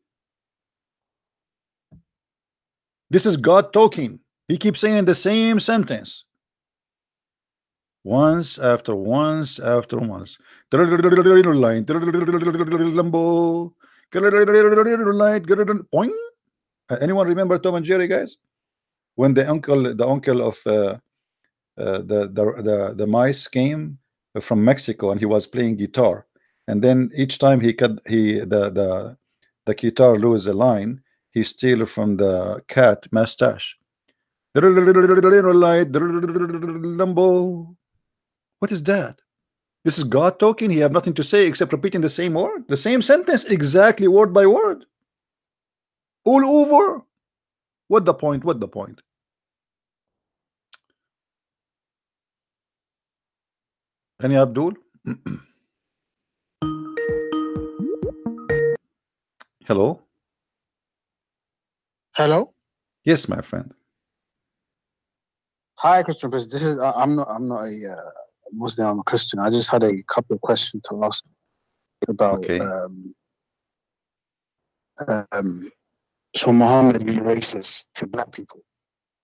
This is God talking. He keeps saying the same sentence. Once after once after once. Line. Lambo. Light. Point. Anyone remember Tom and Jerry, guys? When the uncle of the mice came from Mexico and he was playing guitar, and then each time the guitar lose a line, he steal from the cat mustache. Lambo. What is that? This is God talking. He have nothing to say except repeating the same word, the same sentence, exactly word by word, all over. What the point? What the point? Any Abdul? Hello. Hello. Yes, my friend. Hi, Christian. This is I'm not a Muslim. I'm a Christian. I just had a couple of questions to ask about. Okay. So Muhammad be racist to black people.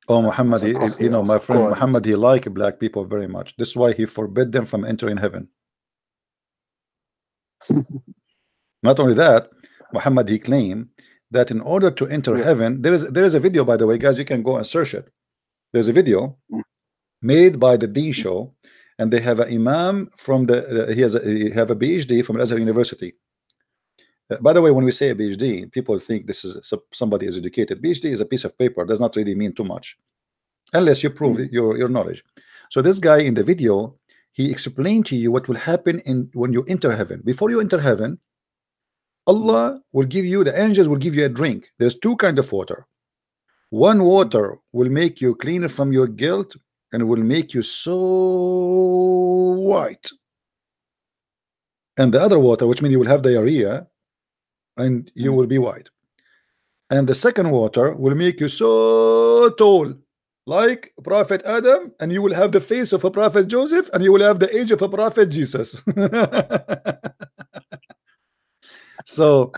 Oh, Muhammad, you know, my friend Muhammad, he liked black people very much. This is why he forbid them from entering heaven. Not only that, Muhammad, he claimed that in order to enter heaven, there is a video, by the way, guys, you can go and search it. There's a video made by the D Show, and they have an imam from he have a PhD from Azhar University. By the way, when we say a PhD, people think this is somebody is educated. PhD is a piece of paper, does not really mean too much unless you prove your knowledge. So this guy in the video, he explained to you what will happen when you enter heaven. Before you enter heaven, Allah will give you, the angels will give you a drink. There's two kinds of water. One water will make you cleaner from your guilt and will make you so white. And the other water, which means you will have diarrhea and you will be white. And the second water will make you so tall, like Prophet Adam, and you will have the face of a Prophet Joseph, and you will have the age of a Prophet Jesus. So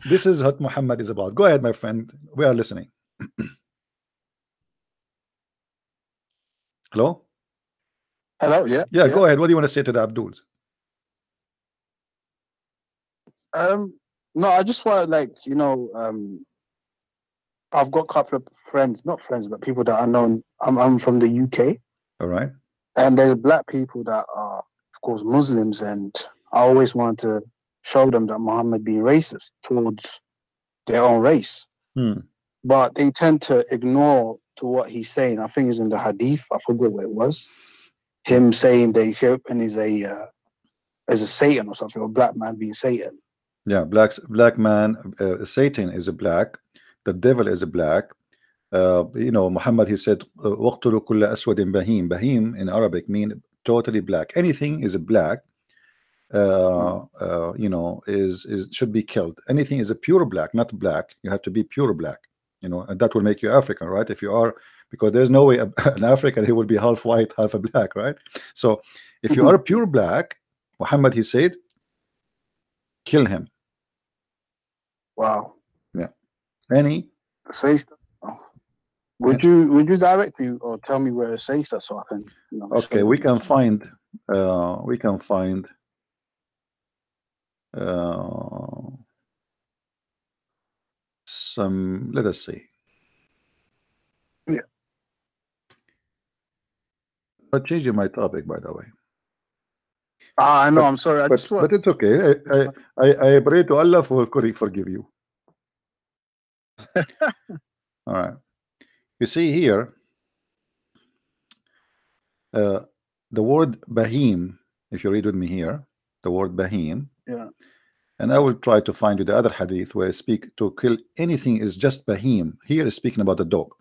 this is what Muhammad is about. Go ahead, my friend. We are listening. Hello? Hello, yeah. Yeah, go ahead. What do you want to say to the Abduls? No, I just want, like, you know, I've got a couple of friends, not friends, but people that are known. I'm from the UK. All right. And there's black people that are, of course, Muslims, and I always want to show them that Muhammad being racist towards their own race. But they tend to ignore to what he's saying. I think it's in the hadith. I forget what it was. Him saying the Ethiopian is a Satan or something, or black man being Satan. Yeah, black man, Satan is a black, the devil is a black. You know, Muhammad, he said, "Waqtulu kulla aswadin bahim." Bahim in Arabic mean totally black. Anything is a black, you know, is should be killed. Anything is a pure black, not black. You have to be pure black, you know, and that will make you African, right? If you are, because there's no way an African, he will be half white, half a black, right? So if you are pure black, Muhammad, he said, kill him. Wow. Yeah. Any says that. Would you direct me or tell me where it says that so I can, you know? Okay, we can find some, let us see. Yeah. I'm changing my topic, by the way. I know, I'm sorry. But it's okay. I pray to Allah for forgive you. All right. You see here, the word Bahim, if you read with me here, the word Bahim. Yeah. And I will try to find you the other hadith where I speak to kill anything is just Bahim. Here is speaking about the dog.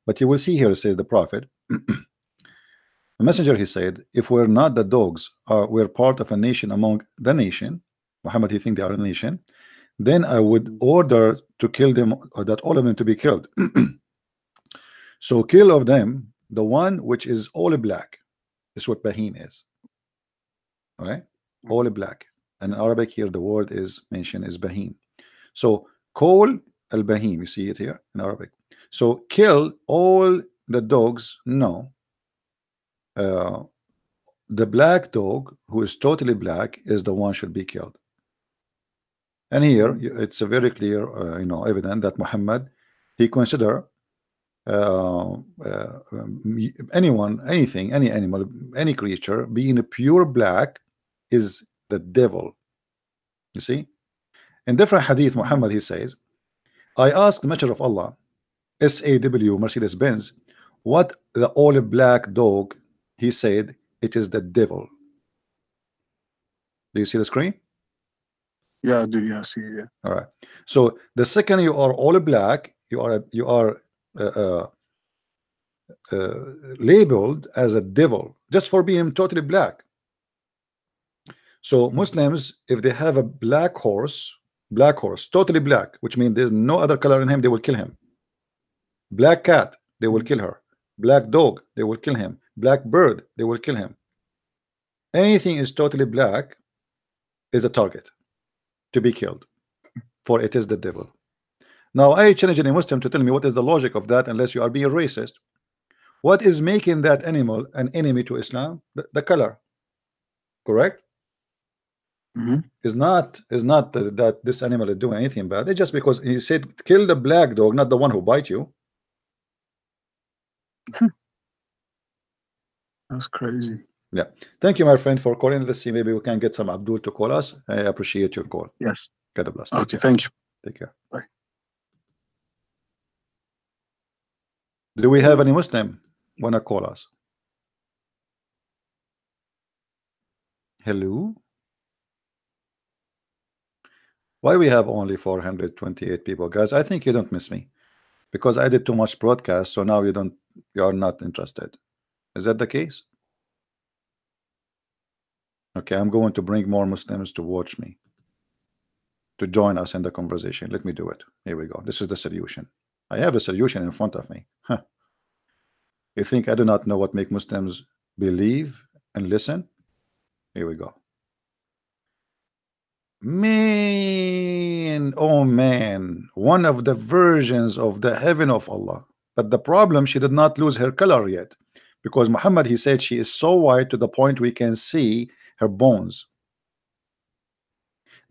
But you will see here, says the Prophet, the messenger, he said, if we're not the dogs, we're part of a nation among the nation, Muhammad, he think they are a nation, then I would order to kill them, or that all of them to be killed. So kill of them, the one which is all black. This is what Bahim is. All right? All black. And in Arabic here, the word is mentioned is Bahim. So call al-Bahim, you see it here in Arabic. So kill all the dogs, no. The black dog, who is totally black, is the one should be killed. And here it's a very clear, you know, evident that Muhammad, he consider anyone, anything, any animal, any creature being a pure black is the devil. You see, in different hadith, Muhammad, he says, I asked the Messenger of Allah, SAW Mercedes-Benz, what the all black dog? He said, it is the devil. Do you see the screen? Yeah, I do. Yeah, I see it. Yeah. All right. So the second you are all black, you are labeled as a devil just for being totally black. So Muslims, if they have a black horse, totally black, which means there's no other color in him, they will kill him. Black cat, they will kill her. Black dog, they will kill him. Black bird, they will kill him. Anything is totally black is a target to be killed, for it is the devil. Now I challenge any Muslim to tell me what is the logic of that, unless you are being racist. What is making that animal an enemy to Islam? The color, correct? Is not that this animal is doing anything bad. It's just because he said kill the black dog, not the one who bite you. That's crazy. Yeah. Thank you, my friend, for calling. Let's see, maybe we can get some Abdul to call us. I appreciate your call. Yes. God bless. Okay, thank you. Take care. Bye. Do we have any Muslim wanna call us? Hello? Why we have only 428 people? Guys, I think you don't miss me because I did too much broadcast, so now you are not interested. Is that the case? Okay, I'm going to bring more Muslims to watch me, to join us in the conversation. Let me do it. Here we go. This is the solution. I have a solution in front of me. Huh. You think I do not know what make Muslims believe and listen? Here we go. Man, oh man, one of the versions of the heaven of Allah. But the problem, she did not lose her color yet, because Muhammad, he said she is so white to the point we can see her bones.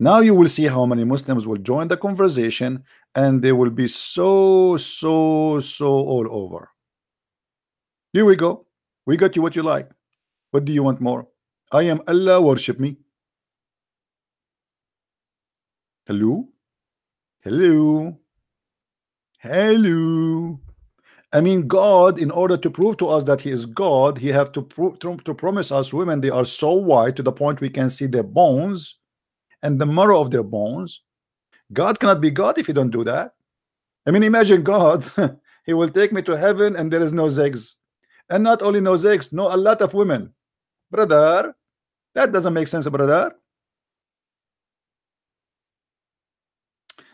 Now you will see how many Muslims will join the conversation, and they will be so all over. Here we go. We got you what you like. What do you want more? I am Allah, worship me. Hello? Hello? Hello? I mean, God, in order to prove to us that he is God, he have to promise us women they are so white to the point we can see their bones and the marrow of their bones. God cannot be God if you don't do that. I mean, imagine God, he will take me to heaven and there is no zigs. And not only no zigs, no, a lot of women. Brother, that doesn't make sense, brother.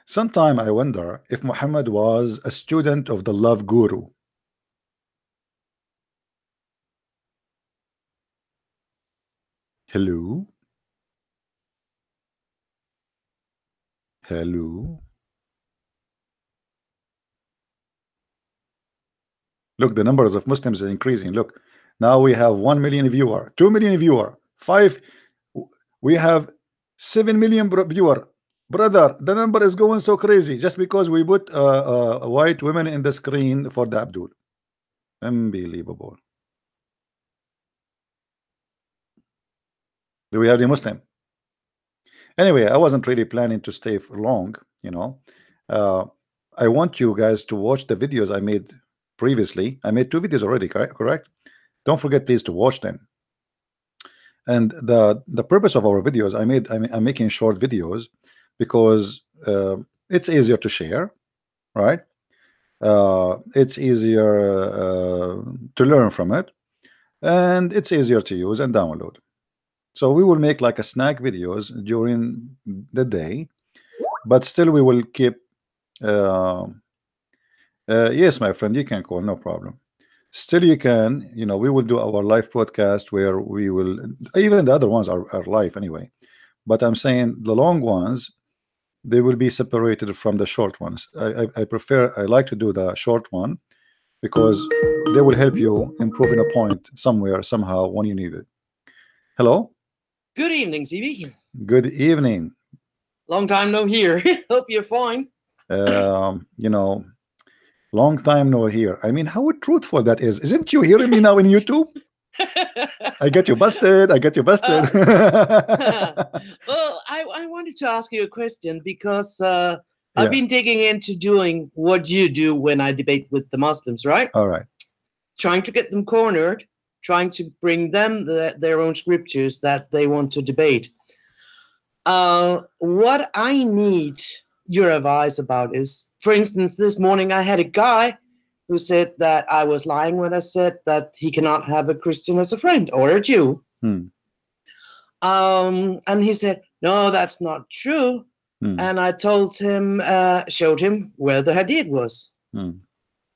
Sometime I wonder if Muhammad was a student of the love guru. Hello? Hello? Look, the numbers of Muslims are increasing. Look, now we have 1 million viewer, 2 million viewer, 5. We have 7 million viewer. Brother, the number is going so crazy just because we put white women in the screen for the Abdul. Unbelievable. Do we have the Muslim? Anyway, I wasn't really planning to stay for long, you know. I want you guys to watch the videos I made previously. I made 2 videos already, correct? Don't forget, please, to watch them. And the purpose of our videos, I'm making short videos because it's easier to share, right? It's easier to learn from it, and it's easier to use and download. So we will make like a snack videos during the day, but still we will keep yes, my friend, you can call, no problem. Still you can, you know, we will do our live broadcast where we will, even the other ones are live anyway, but I'm saying the long ones, they will be separated from the short ones. I like to do the short one because they will help you improving a point somewhere, somehow, when you need it. Hello? Good evening, CB. Good evening. Long time no hear. Hope you're fine. You know, long time no hear. I mean, how truthful that is. Isn't you hearing me now in YouTube? I get you busted. I get you busted. Well, I wanted to ask you a question because I've been digging into doing what you do when I debate with the Muslims, right? All right. Trying to get them cornered, trying to bring them their own scriptures that they want to debate. What I need your advice about is, for instance, this morning I had a guy who said that I was lying when I said that he cannot have a Christian as a friend or a Jew. And he said, no, that's not true. And I told him, showed him where the hadith was. The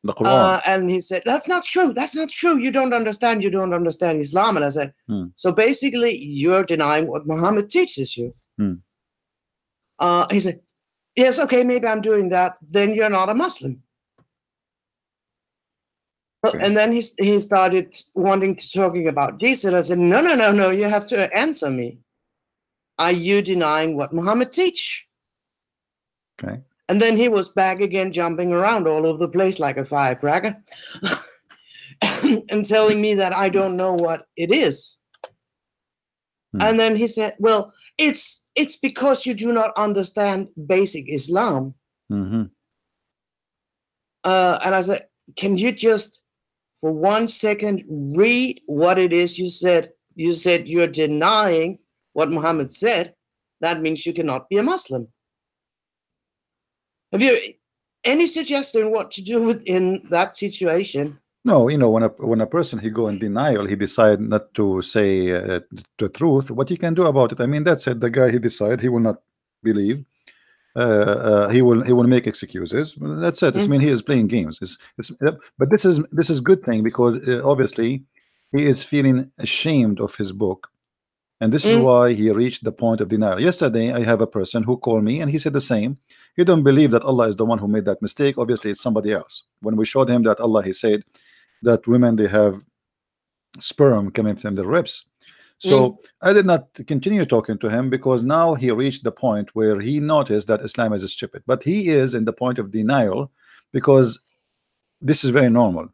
Quran. And he said, that's not true. That's not true. You don't understand. You don't understand Islam. And I said, so basically you're denying what Muhammad teaches you. He said, yes, okay, maybe I'm doing that. Then you're not a Muslim. Okay. And then he started wanting to talking about Jesus. I said, no, you have to answer me. Are you denying what Muhammad teach? Okay. And then he was back again, jumping around all over the place like a firecracker and telling me that I don't know what it is. And then he said, well, it's because you do not understand basic Islam. And I said, can you just for 1 second read what it is you said? You said you're denying what Muhammad said, that means you cannot be a Muslim. Have you any suggestion what to do in that situation? No, you know, when a person he go in denial, he decide not to say the truth. What he can do about it? I mean, that's it. The guy he decide he will not believe. He will make excuses. That's it. I mean, he is playing games. But this is good thing because obviously he is feeling ashamed of his book, and this is why he reached the point of denial. Yesterday, I have a person who called me and he said the same. He don't believe that Allah is the one who made that mistake. Obviously, it's somebody else. When we showed him that Allah, he said that women they have sperm coming from the ribs. So I did not continue talking to him because now he reached the point where he noticed that Islam is stupid. But he is in the point of denial because this is very normal.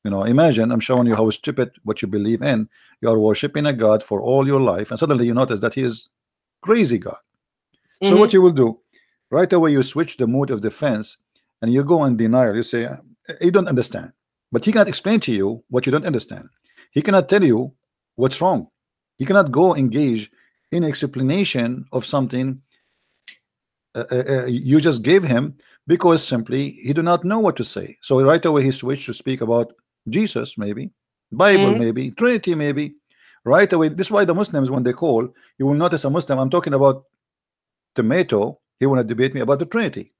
You know, imagine I'm showing you how stupid what you believe in. You are worshiping a God for all your life, and suddenly you notice that he is crazy God. So what you will do right away, you switch the mood of defense and you go in denial. You say you don't understand, but he cannot explain to you what you don't understand. He cannot tell you what's wrong. He cannot go engage in explanation of something you just gave him because simply he do not know what to say. So right away he switched to speak about Jesus, maybe Bible, maybe Trinity, maybe right away. This is why the Muslims, when they call, you will notice a Muslim, I'm talking about tomato, he want to debate me about the Trinity.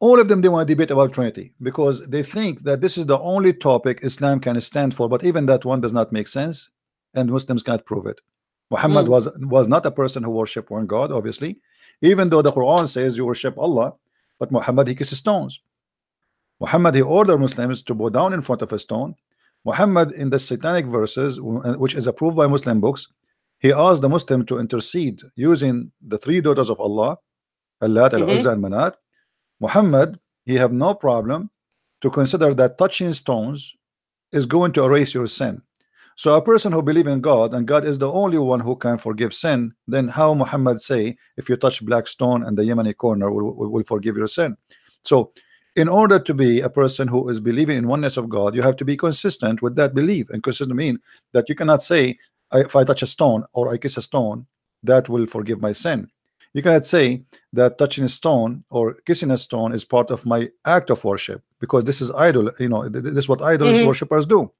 All of them, they want to debate about Trinity because they think that this is the only topic Islam can stand for, but even that one does not make sense and Muslims cannot prove it. Muhammad was not a person who worshiped one God, obviously, even though the Quran says you worship Allah, but Muhammad, he kisses stones. Muhammad, he ordered Muslims to bow down in front of a stone. Muhammad, in the satanic verses, which is approved by Muslim books, he asked the Muslim to intercede using the three daughters of Allah, Allat, Al-Uzza, and Manat. Muhammad, he have no problem to consider that touching stones is going to erase your sin. So a person who believes in God and God is the only one who can forgive sin, then how Muhammad say if you touch black stone and the Yemeni corner will forgive your sin? So in order to be a person who is believing in oneness of God, you have to be consistent with that belief. And consistent mean that you cannot say if I touch a stone or I kiss a stone that will forgive my sin. You cannot say that touching a stone or kissing a stone is part of my act of worship because this is idol. You know, this is what idols worshippers do.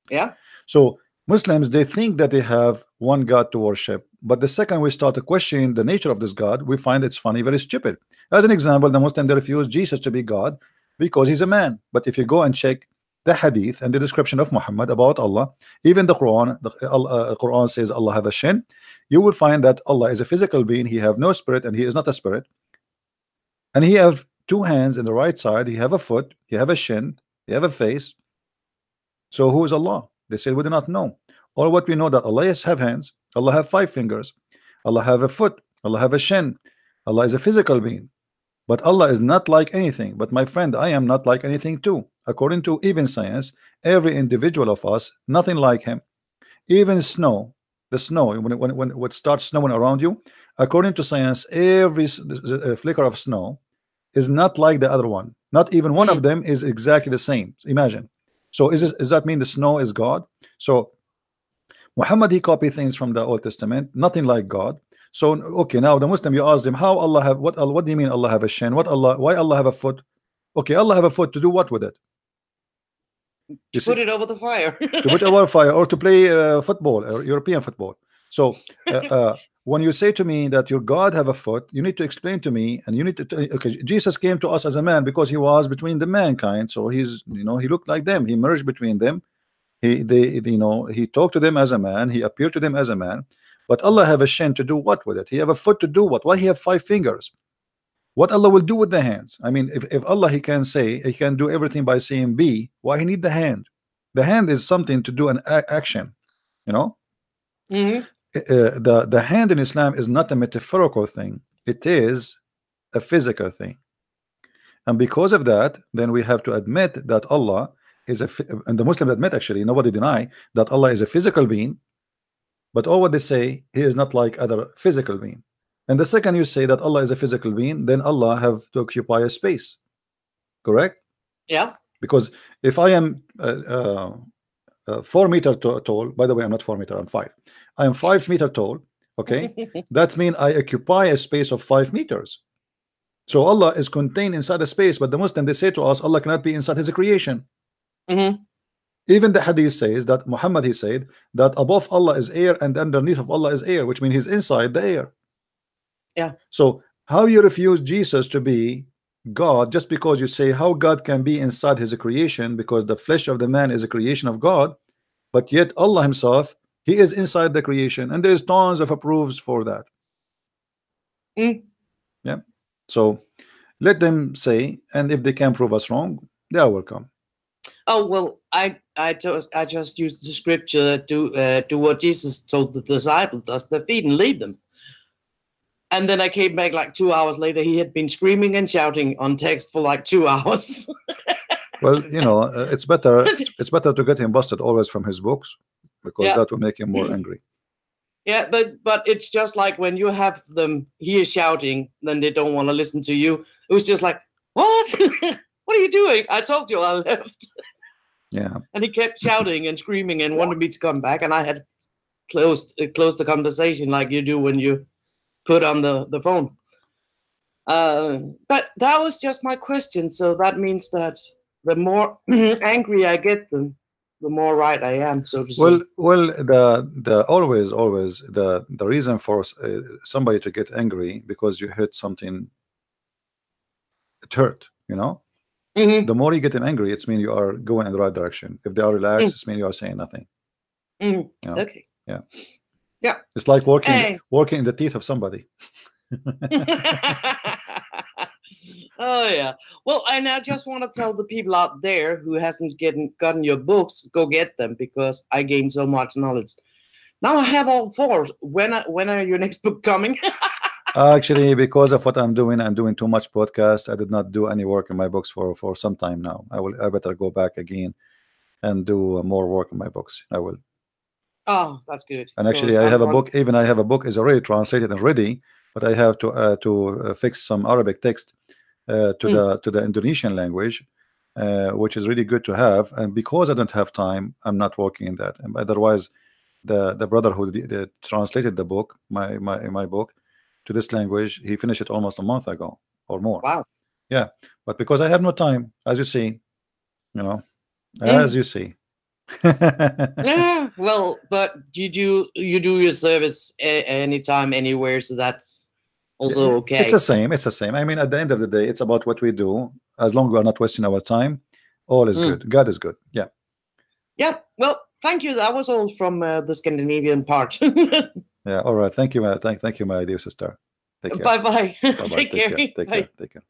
Yeah. So Muslims, they think that they have one God to worship, but the second we start to question the nature of this God, we find it's funny, very stupid. As an example, the Muslim, they refuse Jesus to be God because he's a man. But if you go and check the hadith and the description of Muhammad about Allah, even the Quran, Quran says Allah have a shin, you will find that Allah is a physical being, he have no spirit and he is not a spirit, and he have two hands in the right side, he have a foot, he have a shin, he have a face. So who is Allah? They say we do not know. All what we know that Allah is have hands, Allah have 5 fingers, Allah have a foot, Allah have a shin, Allah is a physical being. But Allah is not like anything. But my friend, I am not like anything too. According to even science, every individual of us, nothing like him. Even snow, the snow, when it starts snowing around you, according to science, every flicker of snow is not like the other one. Not even one of them is exactly the same. Imagine. So does that mean the snow is God? So Muhammad, he copied things from the Old Testament, nothing like God. So okay, now the Muslim, you asked him how Allah have what do you mean Allah have a shin? Why Allah have a foot? Okay, Allah have a foot to do what with it? To put it over the fire. To put it over fire or to play football or European football. So when you say to me that your God have a foot, you need to explain to me, and you need to okay, Jesus came to us as a man because he was between the mankind, so he's, you know, he looked like them, he merged between them, he talked to them as a man, he appeared to them as a man. But Allah have a shin to do what with it? He have a foot to do what? Why he have 5 fingers? What Allah will do with the hands? I mean, if Allah, he can say he can do everything by saying be, why he need the hand? The hand is something to do an action, you know. The hand in Islam is not a metaphorical thing, it is a physical thing. And because of that, then we have to admit that Allah is and the Muslims admit, actually nobody deny that Allah is a physical being. But all what they say, he is not like other physical being. And the second you say that Allah is a physical being, then Allah have to occupy a space. Correct? Yeah. Because if I am 4 meter tall. By the way, I'm not 4 meter, I'm 5. I am 5 meter tall. Okay, that means I occupy a space of 5 meters. So Allah is contained inside a space, but the Muslim, they say to us, Allah cannot be inside his creation. Even the hadith says that Muhammad, he said that above Allah is air and underneath of Allah is air, which means he's inside the air. Yeah. So how you refuse Jesus to be God just because you say how God can be inside his creation, because the flesh of the man is a creation of God, but yet Allah himself, he is inside the creation, and there's tons of proofs for that. Yeah. So let them say, and if they can prove us wrong, they are welcome. Oh well, I just used the scripture to do what Jesus told the disciples: dust their feet and leave them. And then I came back like 2 hours later. He had been screaming and shouting on text for like 2 hours. Well, you know, it's better to get him busted always from his books, because that will make him more angry. Yeah, but it's just like when you have them here shouting, then they don't want to listen to you. It was just like, what? What are you doing? I told you I left. Yeah. And he kept shouting and screaming and wanted me to come back, and I had closed the conversation like you do when you put on the phone. But that was just my question. So that means that the more angry I get them, the more right I am, so to say. Well, the always the reason for somebody to get angry because you hit something, it hurt, you know. The more you get them angry, it's mean you are going in the right direction. If they are relaxed, it's mean you are saying nothing. You know? Okay. Yeah. Yeah. It's like working in the teeth of somebody. Oh yeah. Well, and I just want to tell the people out there who hasn't gotten your books, go get them, because I gained so much knowledge. Now I have all four. When are your next book coming? Actually, because of what I'm doing too much podcast. I did not do any work in my books for some time now. I better go back again and do more work in my books. I will. Oh, that's good. And actually, I have a book. Even I have a book is already translated and ready, but I have to fix some Arabic text to the Indonesian language, which is really good to have. And because I don't have time, I'm not working in that. And otherwise, the brother who translated the book, my book, to this language, he finished it almost a month ago or more. Wow. Yeah, but because I have no time, as you see, you know, as you see. Yeah, well, but you do your service anytime, anywhere, so that's also okay. It's the same. It's the same. I mean, at the end of the day, it's about what we do. As long as we are not wasting our time, all is good. God is good. Yeah. Yeah. Well, thank you. That was all from the Scandinavian part. Yeah. All right. Thank you, thank you, my dear sister. Take care. Bye bye. Bye-bye. Take care. Take care. Take care.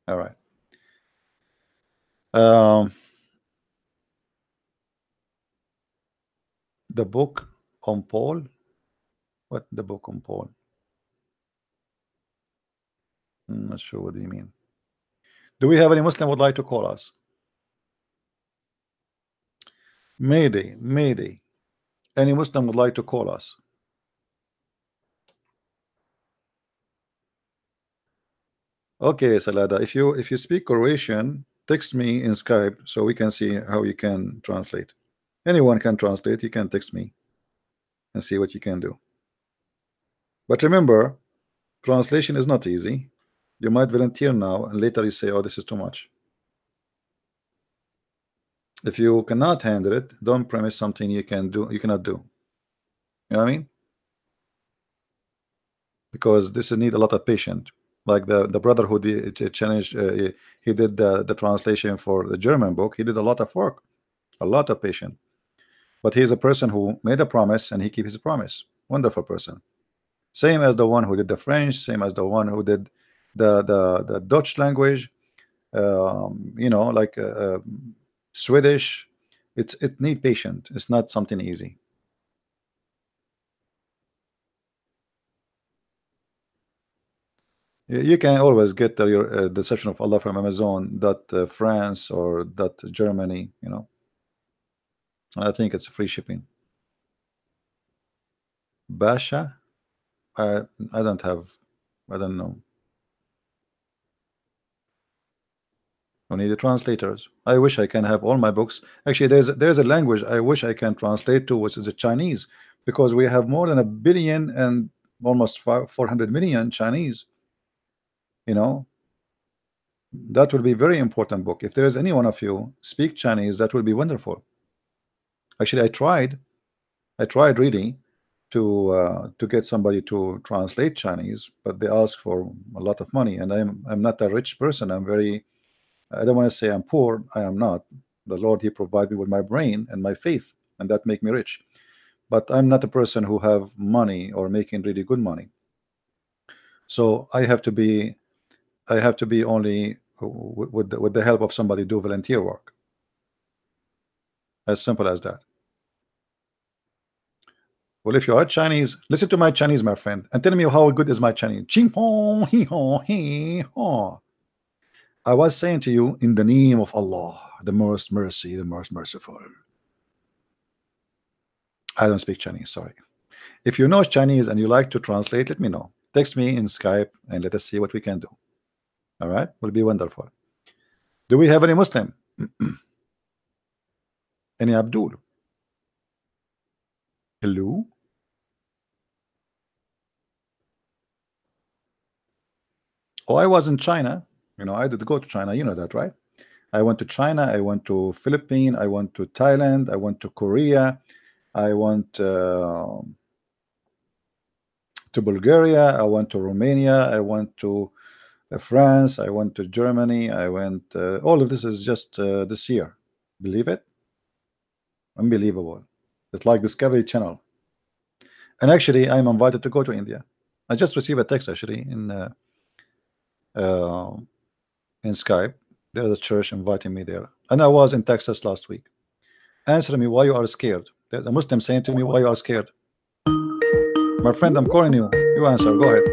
All right. The book on Paul. What the book on Paul? I'm not sure what do you mean. Do we have any Muslim would like to call us? Mayday. Any Muslim would like to call us? Okay, Salada. If you speak Croatian, text me in Skype so we can see how you can translate. Anyone can translate. You can text me and see what you can do. But remember, translation is not easy. You might volunteer now and later you say, oh, this is too much. If you cannot handle it, don't promise something you cannot do. You know what I mean? Because this need a lot of patience. Like the brother who did challenge, he did the translation for the German book. He did a lot of work, a lot of patience. But he's a person who made a promise and he keeps his promise. Wonderful person. Same as the one who did the French. Same as the one who did the Dutch language. You know, like Swedish. It need patience. It's not something easy. You can always get your Deception of Allah from Amazon .France or .Germany, you know. I think it's free shipping. Basha, I don't know. We need the translators. I wish I can have all my books. Actually, there's a language I wish I can translate to, which is the Chinese, because we have more than 1 billion and almost 400 million Chinese. You know, that will be very important book. If there is any one of you speak Chinese, that will be wonderful. Actually, I tried really to get somebody to translate Chinese, but they ask for a lot of money, and I'm not a rich person. I don't want to say I'm poor. I am not. The Lord, He provided me with my brain and my faith, and that make me rich. But I'm not a person who have money or making really good money. So I have to be only with the help of somebody do volunteer work. As simple as that. Well, if you are Chinese, listen to my Chinese, my friend, and tell me how good is my Chinese. Ching pong, hee haw, hee haw. I was saying to you, in the name of Allah, the most mercy, the most merciful. I don't speak Chinese, sorry. If you know Chinese and you like to translate, let me know. Text me in Skype and let us see what we can do. All right, will be wonderful. Do we have any Muslim? Any Abdul? Hello? Oh, I was in China. You know, I did go to China. You know that, right? I went to China. I went to Philippines. I went to Thailand. I went to Korea. I went to Bulgaria. I went to Romania. I went to France. I went to Germany. I went. All of this is just this year. Believe it? Unbelievable. It's like Discovery Channel. And actually, I'm invited to go to India. I just received a text actually in Skype. There is a church inviting me there, and I was in Texas last week. Answer me why you are scared. There's a Muslim saying to me why you are scared. My friend, I'm calling you. You answer. Go ahead.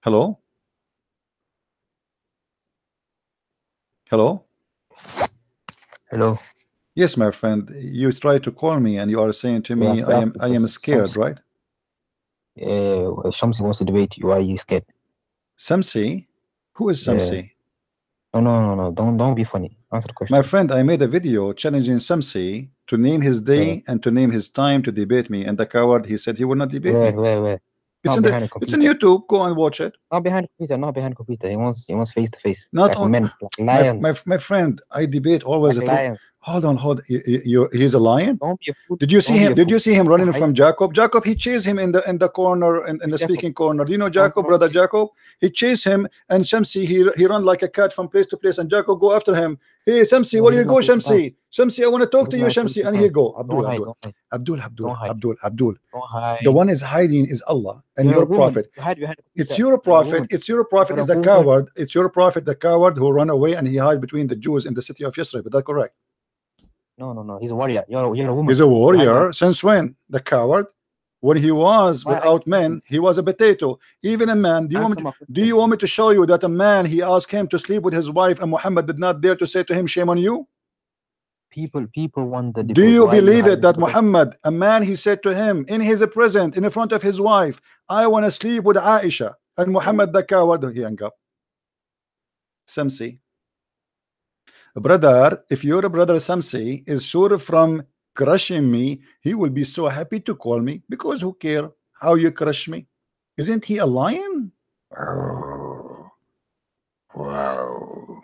Hello? Hello? Hello. Yes, my friend. You try to call me and you are saying to me, I am scared, right? Shamsi wants to debate you. Why are you scared? Samsi? Who is Samsi? No. Don't be funny. Answer the question. My friend, I made a video challenging Samsi to name his day and to name his time to debate me, and the coward, he said he will not debate me. Where? It's Not in behind the it's in computer. YouTube. Go and watch it. Not behind the computer. He wants face to face. Not Like on men, like lions. my friend. I debate always. Like lions. Hold on. He's a lion. Don't be a fool. Did you see him? Did you see him running Don't from Jacob? Jacob, he chased him in the corner, in the speaking corner. Do you know Jacob, brother Jacob? He chased him, and Shamsi, he run like a cat from place to place, and Jacob go after him. Hey, Shamsi, where you go, Shamsi? Shamsi, I want to talk to you, Shamsi. And here go, Abdul. The one is hiding is Allah and your prophet. It's your prophet. It's your prophet is a coward. It's your prophet, the coward who ran away and he hid between the Jews in the city of Yisrael. Is that correct? No. He's a warrior. You're a woman. He's a warrior. Since when? The coward. When he was without men, he was a potato. Even a man. Do you want me to show you that a man, he asked him to sleep with his wife, and Muhammad did not dare to say to him, shame on you? People want the. Do you believe it that Muhammad, a man, he said to him in his presence, in front of his wife, I want to sleep with Aisha, and Muhammad the coward, he hung up. Samsi, brother, if your brother Samsi is sure from crushing me, he will be so happy to call me, because who care how you crush me? Isn't he a lion? Wow.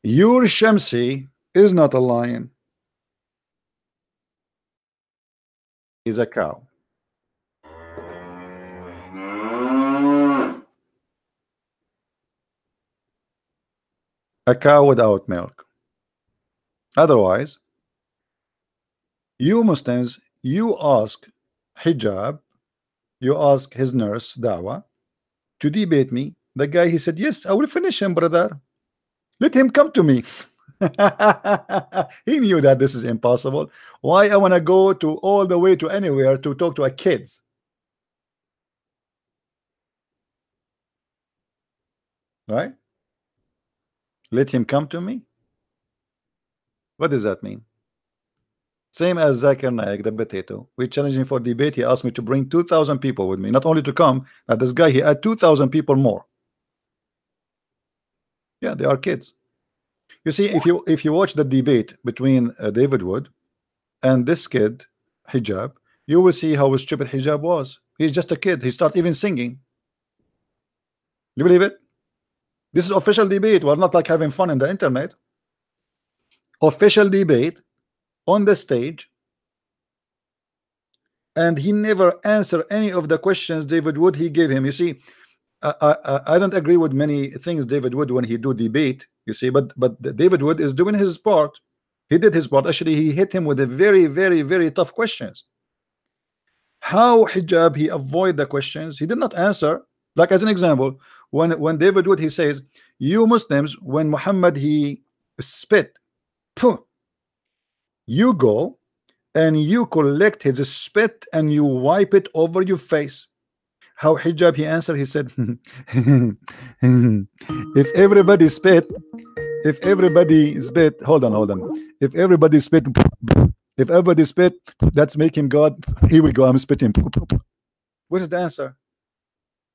Your Shamsi is not a lion. He's a cow. A cow without milk. Otherwise, you Muslims, you ask hijab, you ask his nurse Dawa to debate me. The guy, he said, yes, I will finish him, brother. Let him come to me. He knew that this is impossible. Why I want to go to all the way to anywhere to talk to a kids? Right? Let him come to me. What does that mean? Same as Zakir Naik, the potato. We challenged him for debate. He asked me to bring 2,000 people with me. Not only to come, this guy, he had 2,000 people more. Yeah, they are kids. You see, if you watch the debate between David Wood and this kid, Hijab, you will see how stupid Hijab was. He's just a kid. He started even singing. You believe it? This is official debate. We're not like having fun in the internet. Official debate on the stage, and he never answered any of the questions David Wood he gave him. You see, I don't agree with many things David Wood when he do debate. You see, but David Wood is doing his part. He did his part. Actually, he hit him with a very, very, very tough questions. How Hijab he avoid the questions? He did not answer. Like as an example, when David Wood he says, "You Muslims, when Muhammad he spit, you go and you collect his spit and you wipe it over your face." How Hijab he answered? He said, "If everybody spit, hold on. If everybody spit, that's making God. Here we go. I'm spitting. What is the answer?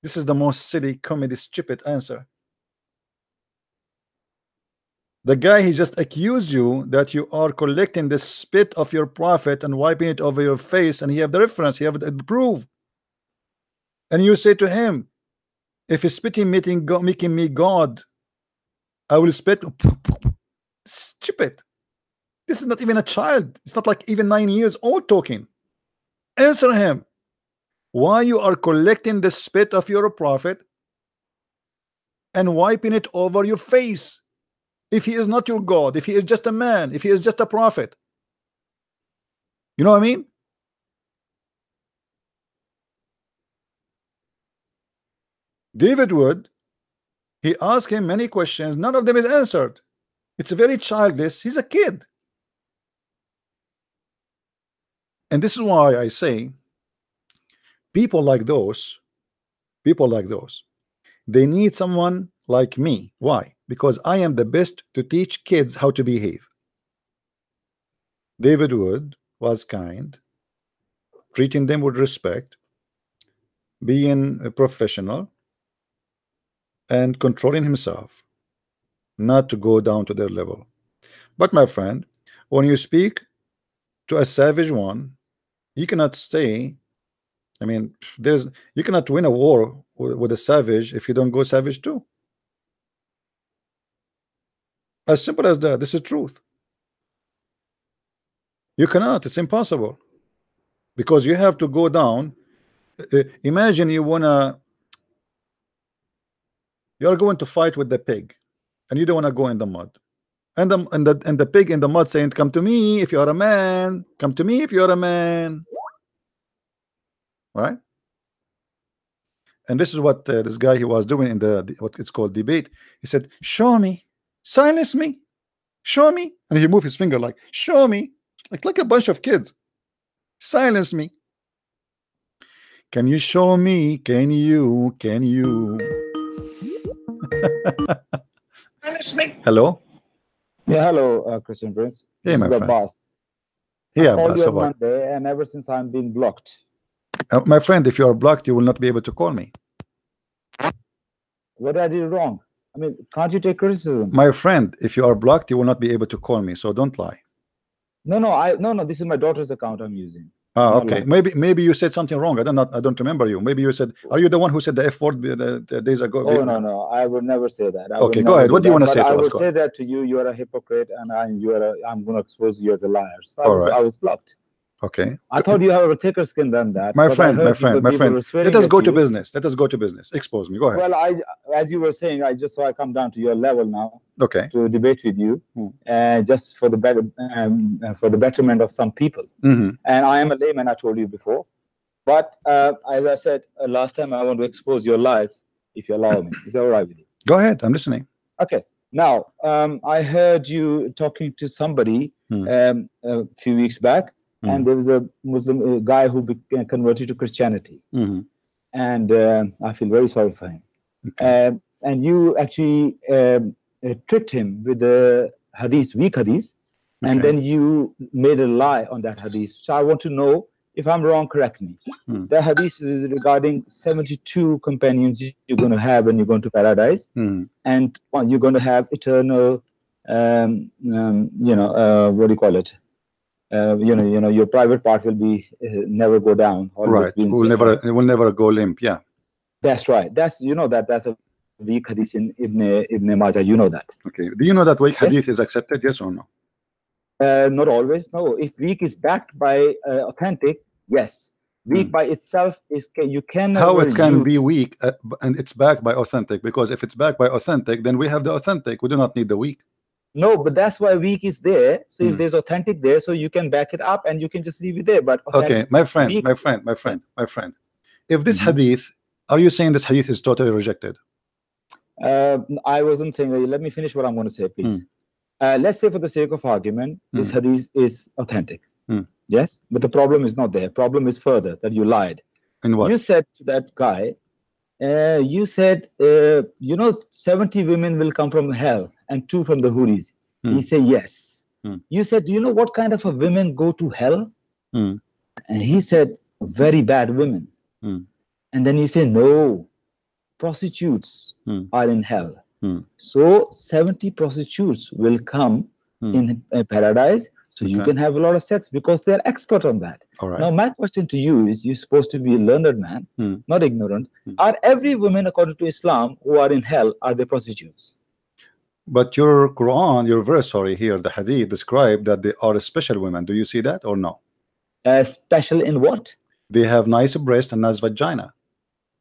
This is the most silly, comedy, stupid answer. The guy he just accused you that you are collecting the spit of your prophet and wiping it over your face, and he have the reference, he have the proof. And you say to him, if he's spitting making me God, I will spit. Stupid. This is not even a child. It's not like even 9 years old talking. Answer him. Why you are collecting the spit of your prophet and wiping it over your face? If he is not your God, if he is just a man, if he is just a prophet. You know what I mean? David Wood, he asked him many questions, none of them is answered. It's very childish. He's a kid. And this is why I say people like those, they need someone like me. Why? Because I am the best to teach kids how to behave. David Wood was kind, treating them with respect, being a professional, and controlling himself, not to go down to their level. But my friend, when you speak to a savage one, you cannot stay. I mean, you cannot win a war with a savage if you don't go savage too. As simple as that. This is truth. You cannot. It's impossible. Because you have to go down. Imagine you're going to fight with the pig, and you don't want to go in the mud. And the pig in the mud saying, "Come to me if you are a man. Come to me if you are a man." Right? And this is what this guy he was doing in the what it's called debate. He said, "Show me, silence me, show me," and he moved his finger like, "Show me," like a bunch of kids. Silence me. Can you show me? Can you? Hello. Yeah, hello, Christian Prince. Hey, my friend. Abbas. Hey, I called Abbas. you on Monday, and ever since I'm being blocked. My friend, if you are blocked, you will not be able to call me. What did I do wrong? I mean, can't you take criticism? My friend, if you are blocked, you will not be able to call me. So don't lie. No. This is my daughter's account I'm using. Okay. Maybe you said something wrong. I don't remember you. Maybe you said, are you the one who said the F word the days ago? Oh no. I would never say that. Okay, go ahead. What do you want to say to us? I would say that to you. You are a hypocrite, and I'm going to expose you as a liar. So I was blocked. Okay. I thought you have a thicker skin than that. My friend. Let us go to business. Expose me. Go ahead. Well, as you were saying, I come down to your level now. Okay. To debate with you, just for the betterment of some people. Mm-hmm. And I am a layman. I told you before, but as I said last time, I want to expose your lies. If you allow me, is that all right with you? Go ahead. I'm listening. Okay. Now, I heard you talking to somebody a few weeks back. And there was a Muslim guy who converted to Christianity, and I feel very sorry for him. Okay. And you actually tricked him with the weak hadith, and then you made a lie on that hadith. So I want to know, if I'm wrong, correct me. The hadith is regarding 72 companions you're going to have when you're going to paradise, and you're going to have eternal, what do you call it? Your private part will be never go down. Right. It will never go limp. Yeah. That's right. That's a weak hadith in Ibn Majah. You know that. Okay. Do you know that weak hadith is accepted? Yes or no? Not always. No. If weak is backed by authentic, yes. Weak by itself is you can. How it can be weak and it's backed by authentic? Because if it's backed by authentic, then we have the authentic. We do not need the weak. No, but that's why weak is there. So if there's authentic there, so you can back it up and you can just leave it there. But okay, my friend. If this hadith, are you saying this hadith is totally rejected? I wasn't saying that. Let me finish what I'm going to say, please. Let's say, for the sake of argument, this hadith is authentic. Yes, but the problem is not there. Problem is further, that you lied. In what? You said to that guy, you said, 70 women will come from hell and 2 from the Houris. He said, yes. You said, do you know what kind of a women go to hell? And he said, very bad women. And then you say, no, prostitutes are in hell. So 70 prostitutes will come in paradise, so you can have a lot of sex because they're expert on that. Now my question to you is, you're supposed to be a learned man, not ignorant. Are every woman, according to Islam, who are in hell, are they prostitutes? But your Quran, your verse, here, the hadith describe that they are special women. Do you see that or no? Special in what? They have nice breast and nice vagina.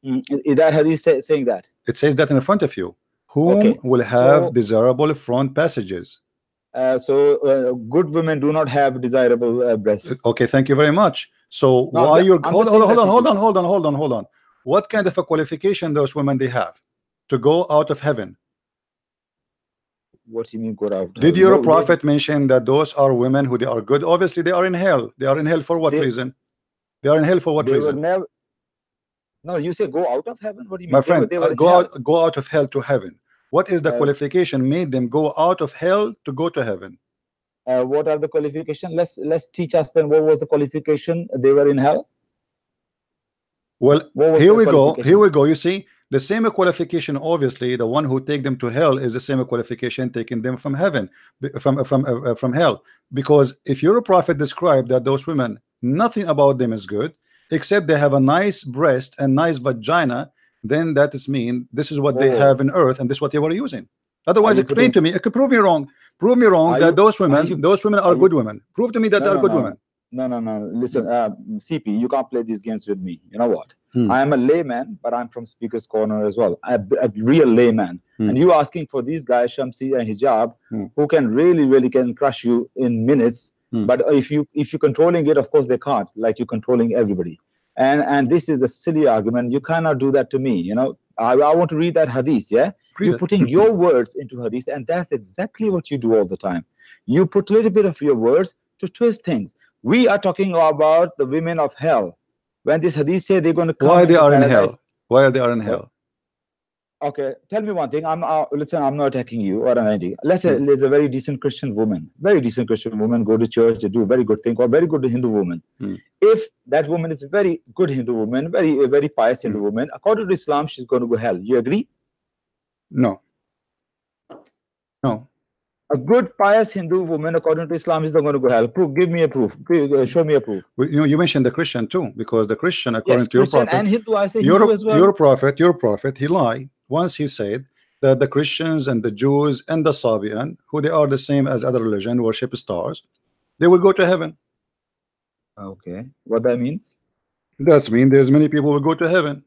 Is that hadith saying that? It says that in front of you. Whom will have desirable front passages. So good women do not have desirable breasts. Okay, thank you very much. So why you're hold on. What kind of a qualification those women they have to go out of heaven? What do you mean go out? Did your prophet mention that those are women who they are good? Obviously they are in hell. They are in hell for what reason? They are in hell for what reason? No, you say go out of heaven. What do you mean? My friend, go out of hell to heaven. What is the qualification made them go out of hell to go to heaven? What are the qualifications? Let's teach us then. What was the qualification? They were in hell. Well, here we go. You see, the same qualification. Obviously, the one who take them to hell is the same qualification taking them from heaven, from hell. Because if your prophet described that those women, nothing about them is good, except they have a nice breast and nice vagina, then that is mean this is what they have in earth, and this is what they were using. Otherwise, explain to me. It could prove me wrong. Prove me wrong that those women are good women. Prove to me that they are good women. No. Listen, CP, you can't play these games with me. You know what? I am a layman, but I'm from Speaker's Corner as well. A real layman. And you asking for these guys, Shamsi and Hijab, who can really can crush you in minutes. But if you're controlling it, of course they can't. Like you're controlling everybody. And this is a silly argument. You cannot do that to me. I want to read that hadith. Yeah, you're putting your words into hadith, and that's exactly what you do all the time. You put a little bit of your words to twist things. We are talking about the women of hell. When this hadith say they're going to come, why they are in hell? Why are they in hell? Okay, tell me one thing. Listen, I'm not attacking you or anything. Let's say there's a very decent Christian woman, go to church, they do a very good thing, or very good Hindu woman. If that woman is a very good Hindu woman, very pious Hindu woman, according to Islam, she's going to go hell. You agree? No. A good pious Hindu woman, according to Islam, is not going to go hell. Proof. Give me a proof. Show me a proof. Well, you mentioned the Christian too, because the Christian, according to your prophet, and Hindu, I say Hindu as well. Your prophet, he lied. Once he said that the Christians and the Jews and the Sabian, who they are the same as other religion, worship stars, they will go to heaven. Okay, what that means? That means there's many people will go to heaven.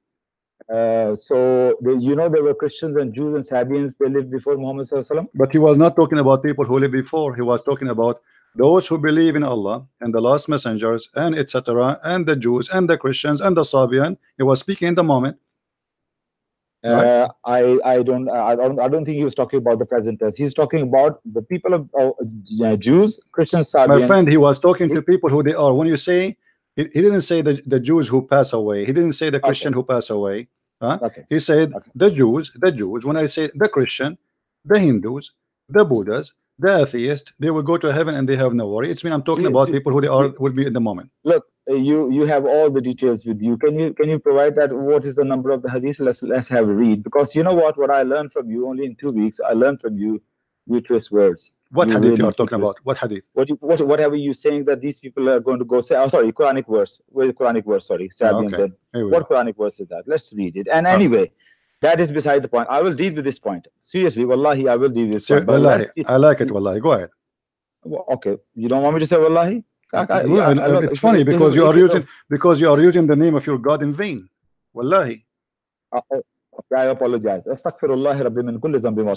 So there were Christians and Jews and Sabians. They lived before Muhammad Sallallahu Alaihi Wasallam. But he was not talking about people who lived before. He was talking about those who believe in Allah and the last messengers and etc. and the Jews and the Christians and the Sabian. He was speaking in the moment. Right? I don't think he was talking about the present tense. He's talking about the people of Jews, Christians, Sabians. My friend, he was talking to people who they are. When you say he didn't say the Jews who pass away. He didn't say the Christian who pass away. He said the Jews. When I say the Christian, the Hindus, the Buddhas, the atheist, they will go to heaven and they have no worry. It's mean I'm talking about people who they are will be in the moment. Look, you have all the details with you. Can you provide that? What is the number of the hadith? Let's have a read, because you know what I learned from you only in 2 weeks. I learned from you. You twist words. What hadith you are talking about? What hadith? Whatever you saying that these people are going to go say? Oh, sorry, Quranic verse. Where's the Quranic verse? Sorry, Sabian said. What Quranic verse is that? Let's read it. And anyway, that is beside the point. I will deal with this point. Seriously, wallahi, I will deal with this point. Wallahi, I like it. Wallahi, go ahead. Okay, you don't want me to say wallahi? It's funny because you are using the name of your God in vain. Wallahi. I apologize.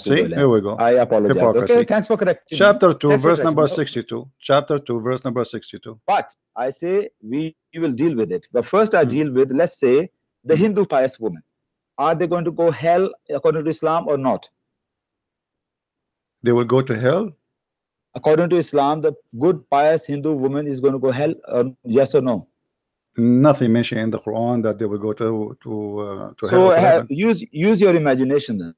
See, here we go. I apologize. Hypocrisy. Okay, thanks for correcting. Chapter 2, verse number 62. Chapter 2, verse number 62. But I say we will deal with it. But first I deal with, let's say, the Hindu pious woman. Are they going to go hell according to Islam or not? They will go to hell? According to Islam, the good pious Hindu woman is going to go hell, yes or no? Nothing mentioned in the Quran that they will go to so hell. Use your imagination then.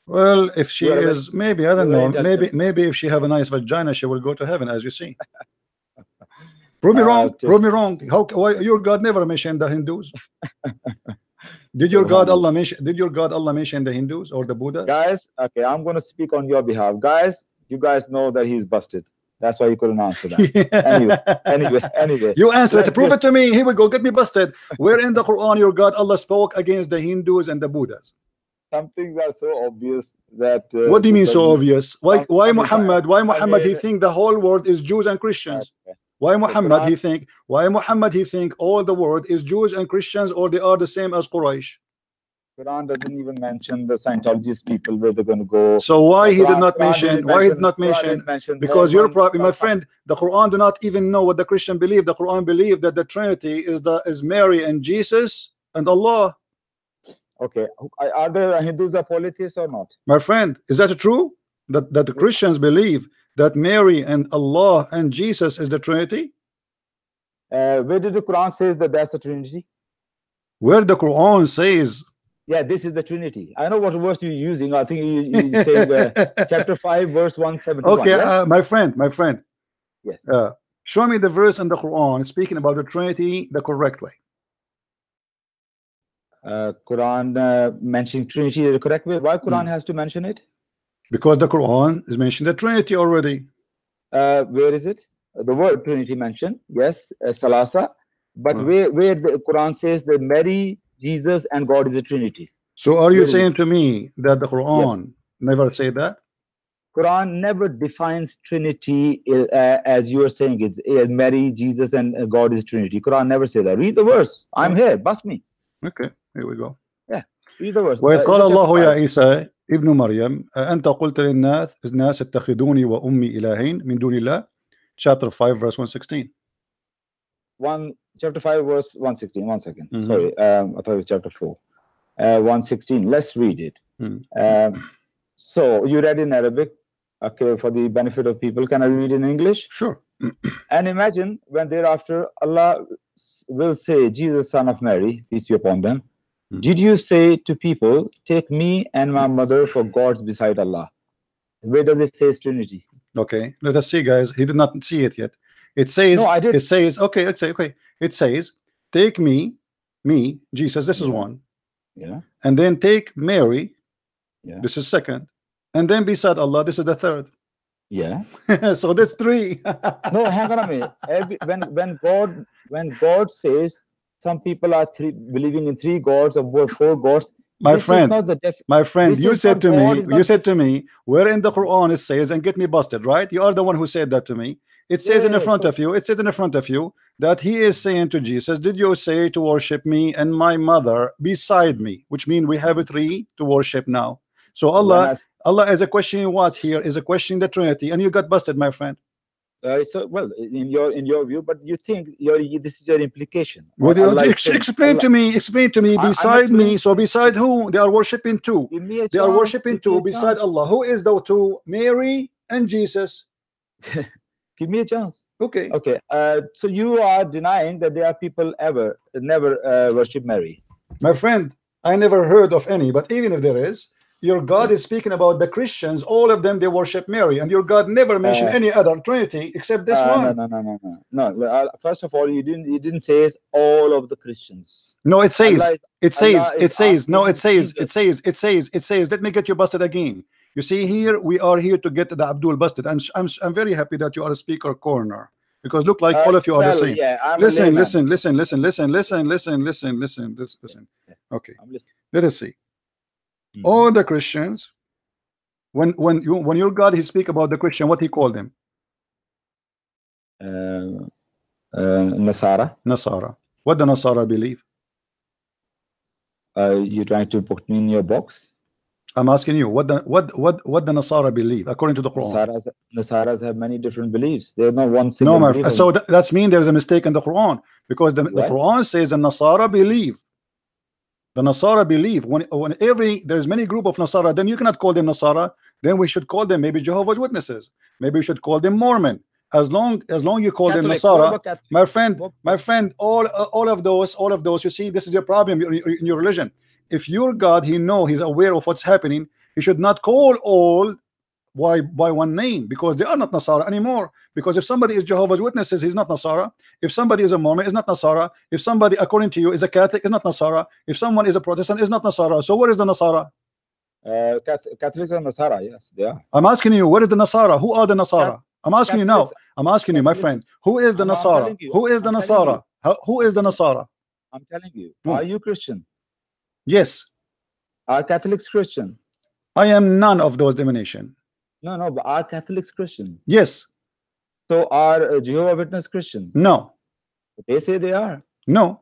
Well, if she is, maybe I don't know, maybe if she have a nice vagina, she will go to heaven, as you see. Prove me wrong. Prove me wrong. Why your God never mentioned the Hindus? Did your God Allah mention? Did your God Allah mention the Hindus or the Buddhas? Guys, okay, I'm going to speak on your behalf, guys. You guys know that he's busted. That's why you couldn't answer that. Anyway. You answer it. Prove it to me. Here we go. Get me busted. Where in the Quran your God Allah spoke against the Hindus and the Buddhas? Some things are so obvious that. What do you mean so obvious? Why Muhammad? Why Muhammad? He think the whole world is Jews and Christians. Why Muhammad? He think. Why Muhammad? He think all the world is Jews and Christians, or they are the same as Quraysh. Quran doesn't even mention the Scientologist people where they're going to go. So why he did not mention? Why he did not mention? Because you're probably, my friend, the Quran do not even know what the Christian believe. The Quran believe that the Trinity is Mary and Jesus and Allah. Okay, are the Hindus are polytheists or not? My friend, is that true? That the Christians believe that Mary and Allah and Jesus is the Trinity? Where did the Quran says that that's the Trinity? Where the Quran says. Yeah, this is the Trinity. I know what verse you're using. I think you say chapter 5, verse 171. Okay, yes? my friend. Yes. Show me the verse in the Quran speaking about the Trinity the correct way. Quran mentioning Trinity the correct way. Why Quran has to mention it? Because the Quran is mentioned the Trinity already. Where is it? The word Trinity mentioned. Yes, Salasa. But where the Quran says that Mary, Jesus and God is a Trinity. So are you saying to me that the Quran never say that? Quran never defines Trinity as you are saying it. Mary, Jesus and God is Trinity. Quran never say that. Read the verse. I'm here. Bust me. Okay, here we go. Yeah, read the verse. وإذ قال الله يا عيسى ابن مريم أنت قلت للناس اتخذوني وأمي إلهين من دون الله. Chapter 5 verse 116. Chapter 5 verse 116. 1 second. Sorry, I thought it was chapter 4. 116. Let's read it. So you read in Arabic. Okay, for the benefit of people, can I read in English? Sure. And imagine when thereafter Allah will say, Jesus, son of Mary, peace be upon them, did you say to people, take me and my mother for gods beside Allah? Where does it say Trinity? Okay, let us see, guys. He did not see it yet. It says, no, I did. It says, okay, it says, take me, Jesus, this is one. Yeah. And then take Mary, this is second. And then beside Allah, this is the third. Yeah. So that's three. No, hang on a minute. When God says some people are believing in 3 gods or 4 gods, my friend, you said to me, where in the Quran it says, and get me busted, right? You are the one who said that to me. It says in front of you, that he is saying to Jesus, did you say to worship me and my mother beside me? Which means we have 3 to worship now. So Allah is a question what here is a question the Trinity, and you got busted, my friend. So well, in your view, but you think this is your implication. What explain to me beside me. So beside who? They are worshiping 2. They are worshiping 2 beside Allah. Who is the 2? Mary and Jesus. Give me a chance. Okay. So you are denying that there are people never worship Mary. My friend, I never heard of any, but even if there is, your God is speaking about the Christians, all of them they worship Mary, and your God never mentioned any other Trinity except this one. No. First of all, you didn't say all of the Christians. No, it says, it says, let me get you busted again. You see here, we are here to get the Abdul busted. I'm very happy that you are a speaker corner, because look like all of you are the same. Yeah, listen. Okay, let us see. All the Christians, when your God he speak about the Christian, what he called them? Nasara. What the Nasara believe? You trying to put me in your box? I'm asking you what the Nasara believe according to the Quran. Nasaras have many different beliefs. They're not one single. No, so that's mean there's a mistake in the Quran, because the Quran says the Nasara believe. The Nasara believe. When there's many group of Nasara, then you cannot call them Nasara. Then we should call them maybe Jehovah's Witnesses. Maybe we should call them Mormon. As long you call them Nasara, my friend, all of those. You see, this is your problem in your religion. If your God, he's aware of what's happening, he should not call all by one name, because they are not Nasara anymore. Because if somebody is Jehovah's Witnesses, he's not Nasara. If somebody is a Mormon, is not Nasara. If somebody, according to you, is a Catholic, is not Nasara. If someone is a Protestant, is not Nasara. So where is the Nasara? Catholics are Nasara. Yes, they are. I'm asking you, where is the Nasara? Who are the Nasara? I'm asking you now. I'm asking you, my friend, who is the Nasara? Who is the Nasara? Who is the Nasara? I'm telling you. Are you Christian? Yes. Are Catholics Christian? I am none of those denominations. No, but are Catholics Christian? Yes. So are Jehovah's Witness Christian? No. They say they are. No.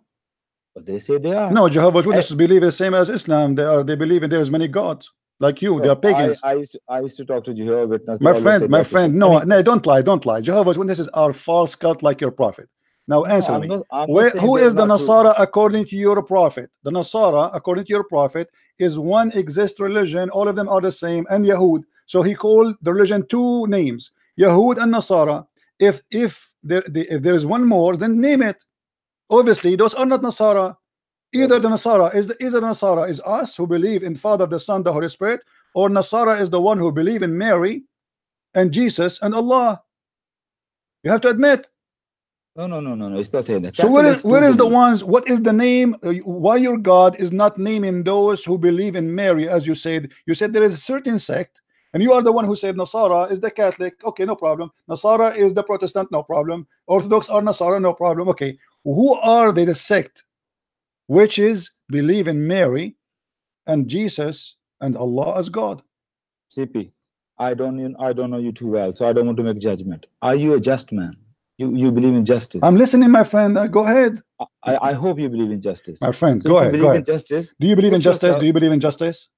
But they say they are. No, Jehovah's Witnesses believe the same as Islam. They believe in there's many gods. Like you, they are pagans. I used to talk to Jehovah's Witnesses. My friend, no, don't lie. Jehovah's Witnesses are false cult like your prophet. Now answer me. Who is the Nasara according to your prophet? The Nasara, according to your prophet, is one exist religion. All of them are the same, and Yahud. So he called the religion two names, Yahud and Nasara. If there is one more, then name it. Obviously, those are not Nasara. Either the Nasara is us who believe in Father, the Son, the Holy Spirit, or Nasara is the one who believe in Mary and Jesus and Allah. You have to admit. No. It's not saying that. So where is the ones? What is the name? Why your God is not naming those who believe in Mary, as you said? You said there is a certain sect, and you are the one who said Nasara is the Catholic. Okay, no problem. Nasara is the Protestant. No problem. Orthodox are Nasara. No problem. Okay, who are they? The sect which is believe in Mary and Jesus and Allah as God. CP, I don't know you too well, so I don't want to make judgment. Are you a just man? You believe in justice? I'm listening, my friend. Go ahead. I hope you believe in justice. My friend, so go ahead. In justice, do you believe in justice? Do you believe in justice?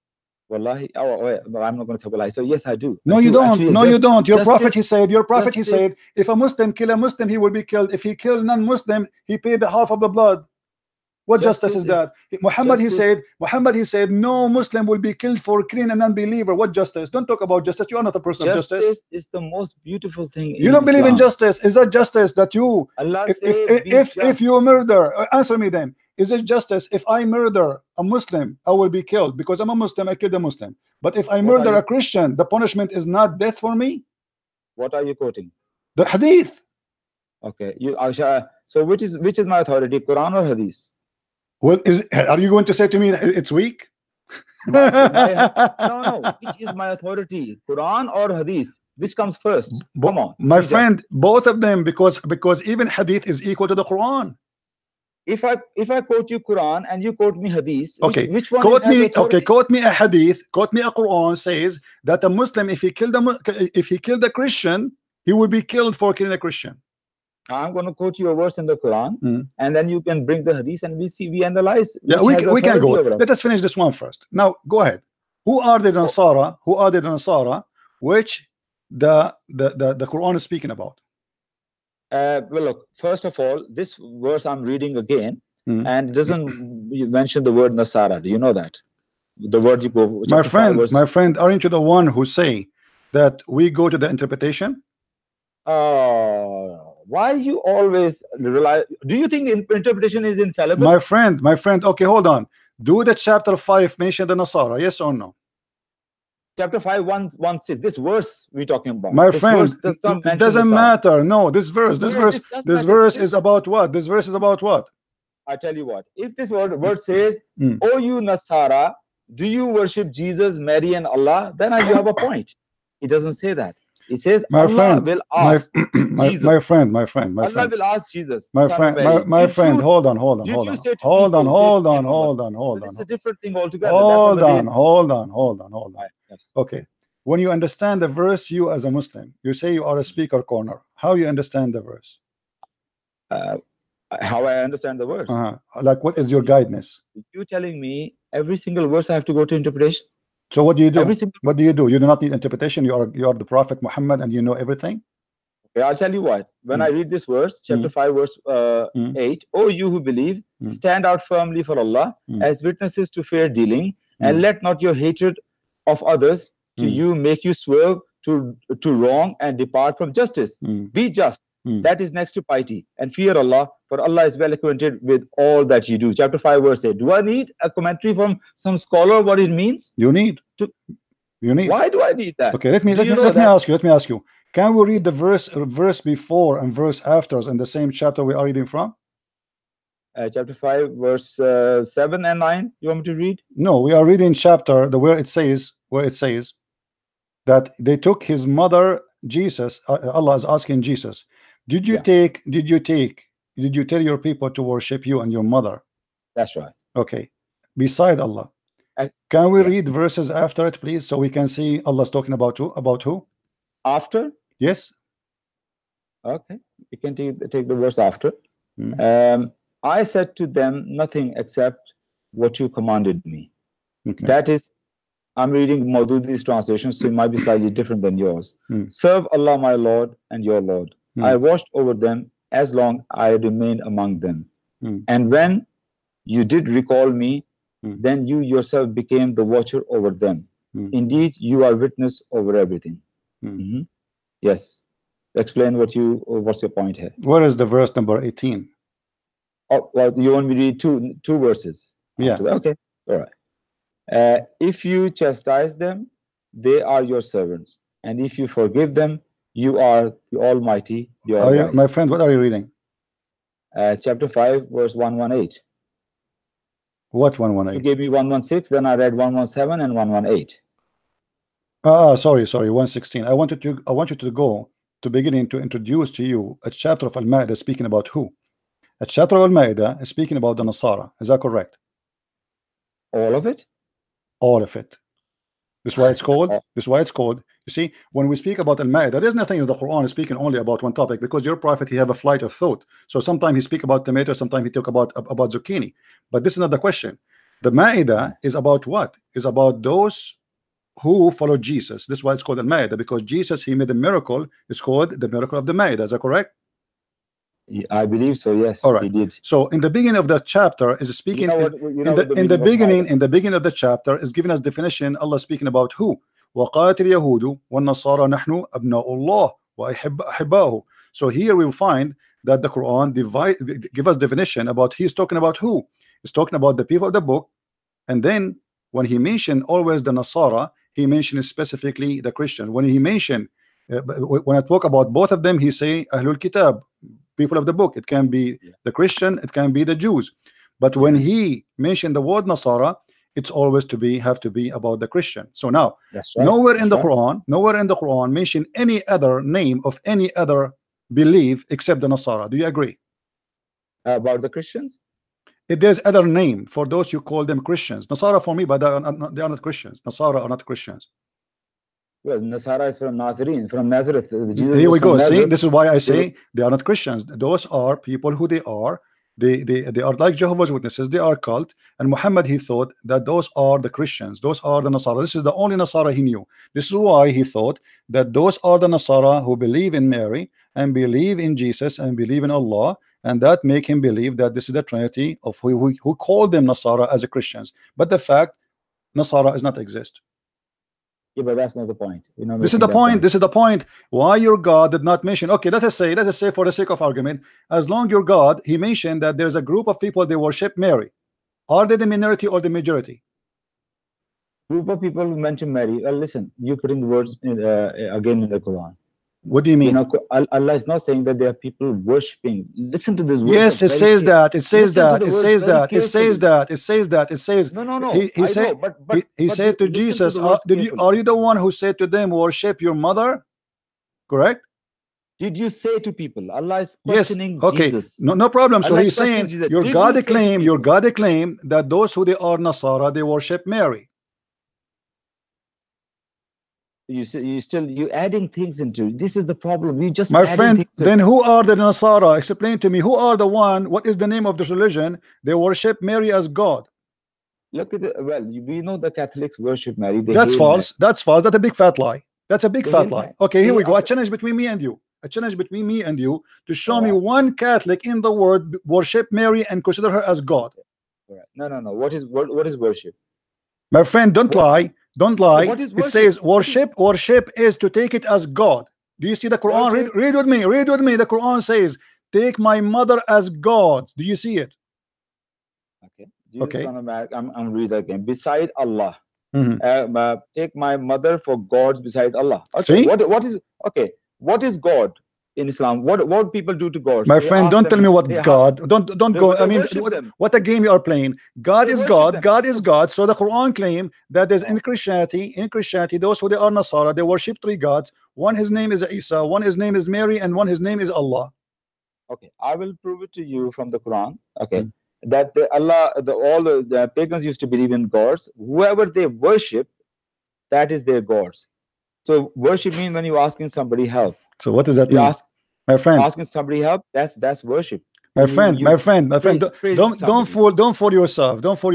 Wallahi, I'm not going to say wallahi. So yes, I do. No, you don't. No, you don't. Your prophet, he said. Your prophet, he said. If a Muslim kill a Muslim, he will be killed. If he kill non-Muslim, he paid the half of the blood. What justice is that? Muhammad he said no Muslim will be killed for killing a non-believer. What justice? Don't talk about justice. You are not a person of justice. Justice is the most beautiful thing. You don't believe in justice. Is that justice that you if you murder? Answer me then. Is it justice if I murder a Muslim, I will be killed because I'm a Muslim, I killed a Muslim. But if I murder a Christian, the punishment is not death for me? What are you quoting? The hadith. Okay. So which is my authority, Quran or hadith? Well, are you going to say to me it's weak? No. Which is my authority, Quran or Hadith? Which comes first? Come on, my friend. Both of them, because even Hadith is equal to the Quran. If I quote you Quran and you quote me Hadith, okay, which one? Quote me. Okay, quote me a Hadith. Quote me a Quran says that a Muslim, if he killed a Christian, he will be killed for killing a Christian. I'm going to quote you a verse in the Quran, and then you can bring the hadith, and we analyze. Yeah, we can go. Let us finish this one first. Now, go ahead. Who are the Nasara? Who are the Nasara? Which the Quran is speaking about? Well, look. First of all, this verse I'm reading again, and it doesn't mention the word Nasara. Do you know that? The word you go. My friend, aren't you the one who say that we go to the interpretation? Why you always rely? Do you think interpretation is infallible? My friend. Okay, hold on. Do the chapter 5 mention the Nasara? Yes or no? chapter 5, 1:16. This verse we're talking about. My this friend, it doesn't matter. No, this verse is about what? This verse is about what? I tell you what. If this word says, "Oh, you Nasara, do you worship Jesus, Mary, and Allah?" Then you have a point. It doesn't say that. It says my Allah friend, will ask Jesus. my friend, Allah will ask Jesus. My friend, my friend, hold on. This is a different thing altogether. Hold on. Yes. Okay. When you understand the verse, you as a Muslim, you say you are a speaker corner. How you understand the verse? How I understand the verse. Like, what is your guidance? You telling me every single verse I have to go to interpretation? So what do you do? What do? You do not need interpretation. You are the Prophet Muhammad and you know everything. Okay, I'll tell you what. When I read this verse, chapter 5, verse 8, "O you who believe, stand out firmly for Allah as witnesses to fair dealing, and let not your hatred of others to you make you swerve to wrong and depart from justice. Be just. That is next to piety, and fear Allah, for Allah is well acquainted with all that you do." Chapter 5, verse 8. Do I need a commentary from some scholar what it means? You need. Why do I need that? Okay, let me ask you. Can we read the verse before and verse after in the same chapter we are reading from? Chapter 5, verse 7 and 9. You want me to read? No, we are reading chapter where it says that they took his mother Jesus. Allah is asking Jesus, did you tell your people to worship you and your mother? That's right. Okay. Beside Allah, can we read verses after it, please, so we can see Allah's talking about who? After? Yes. Okay. You can take the verse after. I said to them nothing except what you commanded me. Okay. That is, I'm reading Maududi's translation, so it might be slightly different than yours. Serve Allah, my Lord, and your Lord. I watched over them as long I remained among them. And when you did recall me, then you yourself became the watcher over them. Indeed, you are witness over everything. Yes. Explain what's your point here. Where is the verse number 18? Oh, well, you want me to read two verses? Yeah. Okay. All right. If you chastise them, they are your servants, and if you forgive them, you are the Almighty. My friend, what are you reading? Chapter 5, verse 118. What 118? You gave me 116, then I read 117 and 118. Sorry, 116. I want you to go to beginning to introduce to you a chapter of Al-Ma'idah speaking about who? A chapter of Al-Ma'idah is speaking about the Nasara. Is that correct? All of it? All of it. This is why it's called. This is why it's called. You see, when we speak about Al-Ma'idah, there's nothing in the Quran is speaking only about one topic, because your prophet, he have a flight of thought. So sometimes he speak about tomato, sometimes he talk about zucchini. But this is not the question. The Ma'idah is about what? Is about those who follow Jesus. This is why it's called Al-Ma'idah, because Jesus, he made a miracle. It's called the miracle of the Ma'idah. Is that correct? I believe so. Yes. All right. He did. So in the beginning of the chapter is speaking. In the beginning of the chapter is giving us definition. Allah speaking about who? وَقَالَتِ الْيَهُودُ وَالنَّصَارَى نَحْنُ أَبْنَاءُ اللَّهِ وَأَحِبَّاؤُهُ. So here we will find that the Quran give us definition about he's talking about who. He's talking about the people of the book, and then when he mentioned always the Nasara, he mentioned specifically the Christian. When he mentioned when I talk about both of them, he say Ahlul Kitab, people of the book. It can be the Christian, it can be the Jews. But when he mentioned the word Nasara, it's always have to be about the Christian. So now, nowhere in the Quran mention any other name of any other belief except the Nasara. Do you agree? About the Christians? If there's other name for those you call them Christians, Nasara for me, but they are not Christians. Nasara are not Christians. Well, Nasara is from Nazarene, from Nazareth. Here we go. See, this is why I say they are not Christians. Those are people who they are. They are like Jehovah's Witnesses. They are cult. And Muhammad, he thought that those are the Christians. Those are the Nasara. This is the only Nasara he knew. This is why he thought that those are the Nasara who believe in Mary and believe in Jesus and believe in Allah. And that make him believe that this is the Trinity of who called them Nasara as a Christians. But the fact, Nasara does not exist. Yeah, but that's not the point. This is the point. This is the point. Why your God did not mention? Okay, let us say for the sake of argument, as long your God, he mentioned that there's a group of people they worship Mary. Are they the minority or the majority? Group of people who mention Mary. Listen, you putting the words again in the Quran. What do you mean? You know, Allah is not saying that there are people worshipping. Listen to this. Yes, it says that. It says that. It says that. It says that. It says that. It says. No. He said. He said to Jesus, "Are you the one who said to them, worship your mother?" Correct. Did you say to people? Allah is questioning yes. Okay. Jesus. No problem. So Allah he's saying your God claim. Your God claim that those who they are Nasara, they worship Mary. You adding things into this is the problem. You just my friend. Then who are the Nasara? Explain to me. Who are the one? What is the name of this religion? They worship Mary as God. Look at it. Well, we know the Catholics worship Mary. That's false. That's false. That's a big fat lie. That's a big fat lie. Okay, here we go. A challenge between me and you. A challenge between me and you to show me one Catholic in the world worship Mary and consider her as God. No. What is worship? My friend, don't lie. Don't lie. It says worship. Worship is to take it as God. Do you see the Quran? Read with me. Read with me. The Quran says, "Take my mother as God." Do you see it? Okay. Okay. I'm read again. Beside Allah, take my mother for gods beside Allah. Okay. See? What is okay? What is God in Islam? What people do to God? My friend, don't tell me what is God. Don't go. I mean, what a game you are playing. God is God. God is God. So the Quran claim that there's in Christianity, those who they are Nasara, they worship three gods. One his name is Isa, one his name is Mary, and one his name is Allah. Okay, I will prove it to you from the Quran. Okay, that all the pagans used to believe in gods. Whoever they worship, that is their gods. So worship means when you're asking somebody help. So what does that mean? My friend, asking somebody help, that's worship. My friend, don't fool yourself. Don't fool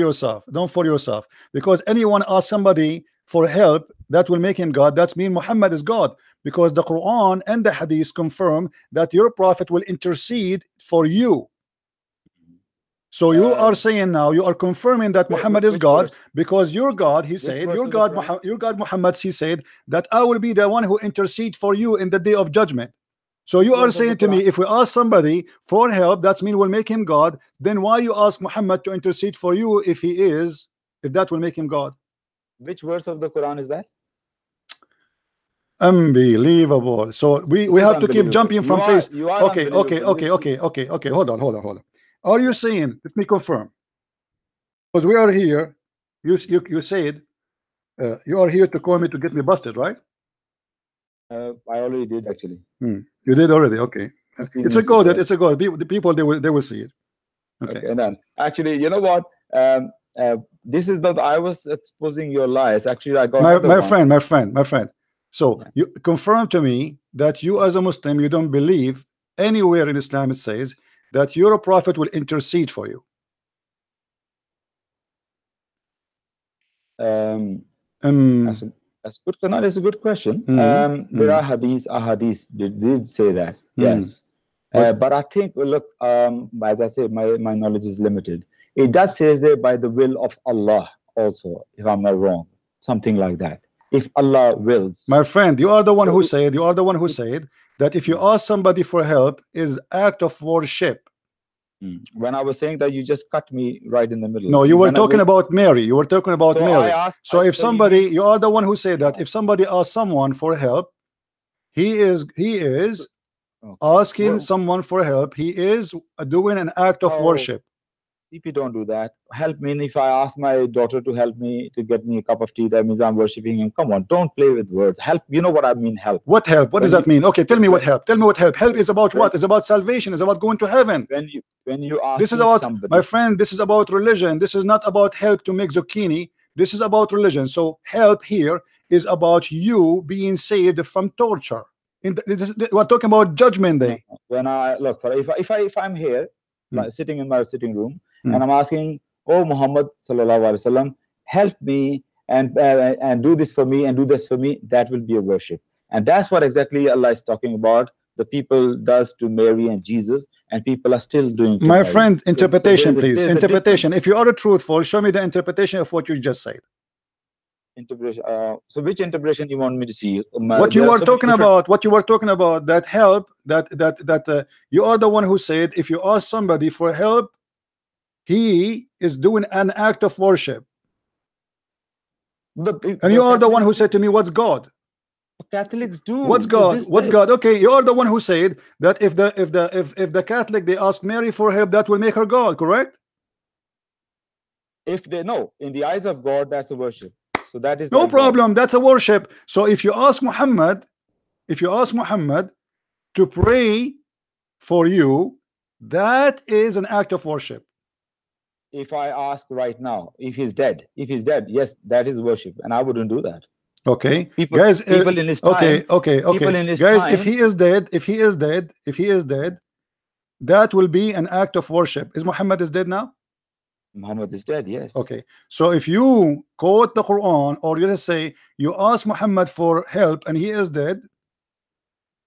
yourself. Because anyone asks somebody for help, that will make him God. That's mean Muhammad is God. Because the Quran and the Hadith confirm that your prophet will intercede for you. So you are saying now, you are confirming that Muhammad is God, because your God, he said, your God Muhammad, he said that I will be the one who intercede for you in the day of judgment. So you are saying to me, if we ask somebody for help, that's mean we'll make him God. Then why you ask Muhammad to intercede for you if that will make him God? Which verse of the Quran is that? Unbelievable. So we have to keep jumping from place. Okay. Hold on. Are you saying, let me confirm, because we are here, you said you are here to call me to get me busted, right? I already did, actually. You did already. Okay. It's a go. The people, they will see it. Okay. And then actually, you know what? This is not, I was exposing your lies. Actually, I got my friend. So you confirm to me that you as a Muslim, you don't believe anywhere in Islam it says that your prophet will intercede for you. That's good. That's a good question. There are ahadith did say that. Yes. But I think, look, as I said, my knowledge is limited. It does say there by the will of Allah also, if I'm not wrong, something like that. If Allah wills. My friend, you are the one who said that if you ask somebody for help is act of worship. When I was saying that, you just cut me right in the middle. No, you were talking about Mary. You were talking about Mary. So if somebody, you are the one who said that if somebody asks someone for help, he is asking someone for help. He is doing an act of worship. CP, don't do that. Help me. If I ask my daughter to help me to get me a cup of tea, that means I'm worshiping him. Come on, don't play with words. Help. You know what I mean? Help. What help? What does that mean? Okay, tell me what help. Tell me what help. Help is about what? It's about salvation. It's about going to heaven. When you ask this is about somebody, my friend. This is about religion. This is not about help to make zucchini. This is about religion. So help here is about you being saved from torture. We're talking about Judgment Day. When I look for if I'm here, like sitting in my sitting room. And I'm asking, oh Muhammad sallallahu alaihi wasallam, help me and do this for me and do this for me. That will be a worship, and that's what exactly Allah is talking about. The people does to Mary and Jesus, and people are still doing. My friend, interpretation, please. Interpretation. If you are truthful, show me the interpretation of what you just said. Interpretation. So which interpretation you want me to see? What you were talking about. What you were talking about. That help. That you are the one who said if you ask somebody for help, he is doing an act of worship. And you are the one who said to me, what's God? Catholics do. What's God? What's God? Okay, you are the one who said that if the Catholic they ask Mary for help, that will make her God, correct? If they know, in the eyes of God, that's a worship. So that is no problem. God. That's a worship. So if you ask Muhammad, to pray for you, that is an act of worship. If I ask right now, if he's dead, yes, that is worship, and I wouldn't do that. Okay, people, guys. People in his time. Okay. Guys, time, if he is dead, that will be an act of worship. Is Muhammad is dead now? Muhammad is dead. Yes. Okay. So if you quote the Quran, or you just say you ask Muhammad for help and he is dead,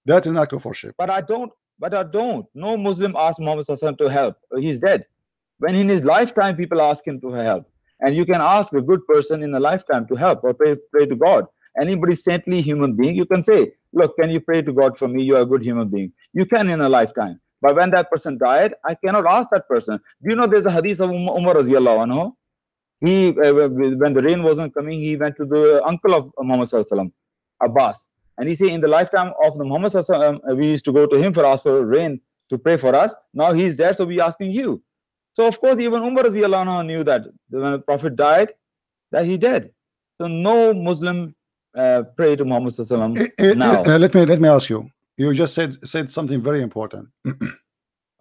that is an act of worship. But I don't. No Muslim asks Muhammad to help. He's dead. When in his lifetime people ask him to help, and you can ask a good person in a lifetime to help or pray to God. Anybody saintly human being, you can say, look, can you pray to God for me? You are a good human being. You can in a lifetime. But when that person died, I cannot ask that person. Do you know there's a hadith of Umar radiallahu anhu? He, when the rain wasn't coming, he went to the uncle of Muhammad sallallahu alaihi wasallam, Abbas. And he said, in the lifetime of the Muhammad sallallahu alaihi wasallam, we used to go to him ask for rain to pray for us. Now he's dead, so we're asking you. So of course, even Umar radiallahu anhu knew that when the Prophet died, that he dead. So no Muslim pray to Muhammad sallallahu alaihi wasallam now. Let me ask you. You just said something very important.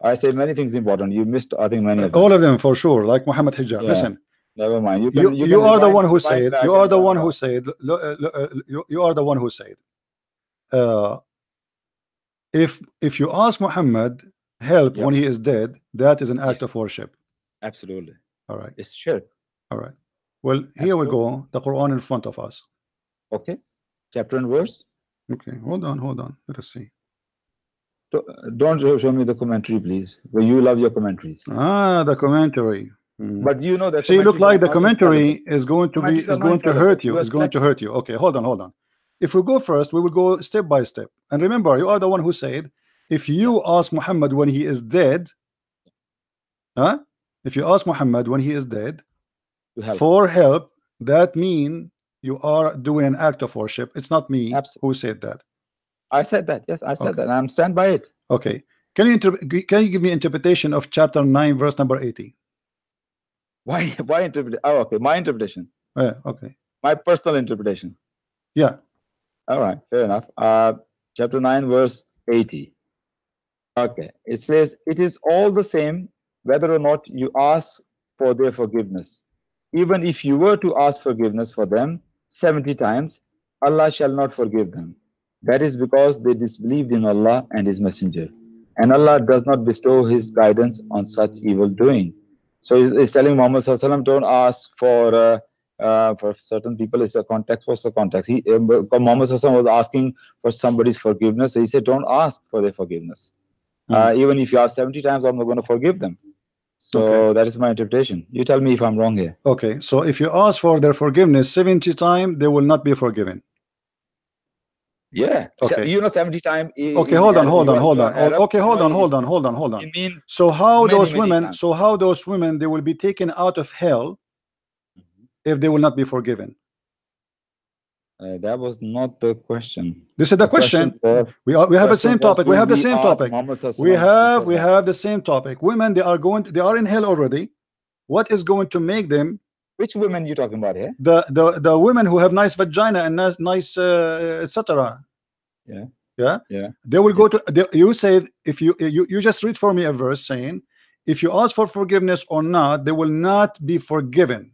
I said many things important. You missed, I think, many of them. All of them for sure. Like Muhammad Hijab. Yeah. Listen. Never mind. You are the one who said. You are the one who said. You are the one who said. If you ask Muhammad help when he is dead, that is an act of worship. Absolutely. All right. It's shirk. All right. Well, here we go. The Quran in front of us. Okay. Chapter and verse. Okay. Hold on. Let us see. Don't show me the commentary, please. Well, you love your commentaries. The commentary. But you know that. See, look like the commentary is going to hurt you. It's going to hurt you. Okay, hold on. If we go first, we will go step by step. And remember, you are the one who said, if you ask Muhammad when he is dead, if you ask Muhammad when he is dead for help, that means you are doing an act of worship. It's not me who said that. I said that. Yes, I said that. I'm stand by it. Okay. Can you give me interpretation of chapter 9, verse number 80? Why interpret? Oh, okay. My interpretation. Yeah, okay. My personal interpretation. Yeah. All right. Fair enough. Chapter 9, verse 80. Okay. It says, it is all the same whether or not you ask for their forgiveness. Even if you were to ask forgiveness for them 70 times, Allah shall not forgive them. That is because they disbelieved in Allah and His Messenger. And Allah does not bestow His guidance on such evil doing. So he's telling Muhammad sallallahu alaihi wasallam, don't ask for certain people. It's a context. What's the context? Muhammad sallallahu alaihi wasallam was asking for somebody's forgiveness. So he said, don't ask for their forgiveness. Even if you ask 70 times, I'm not going to forgive them. So that is my interpretation. You tell me if I'm wrong here. Okay. So if you ask for their forgiveness 70 times, they will not be forgiven. Yeah. Okay. You know, 70 times. Okay, hold on. Okay, hold on. You mean so how those women they will be taken out of hell if they will not be forgiven? That was not the question. This is the question. We have the same topic. We have the same topic. We have the same topic. Women, they are in hell already. What is going to make them? Which women you talking about here? The women who have nice vagina and nice etc. Yeah. They will go to. You said if you just read for me a verse saying if you ask for forgiveness or not, they will not be forgiven.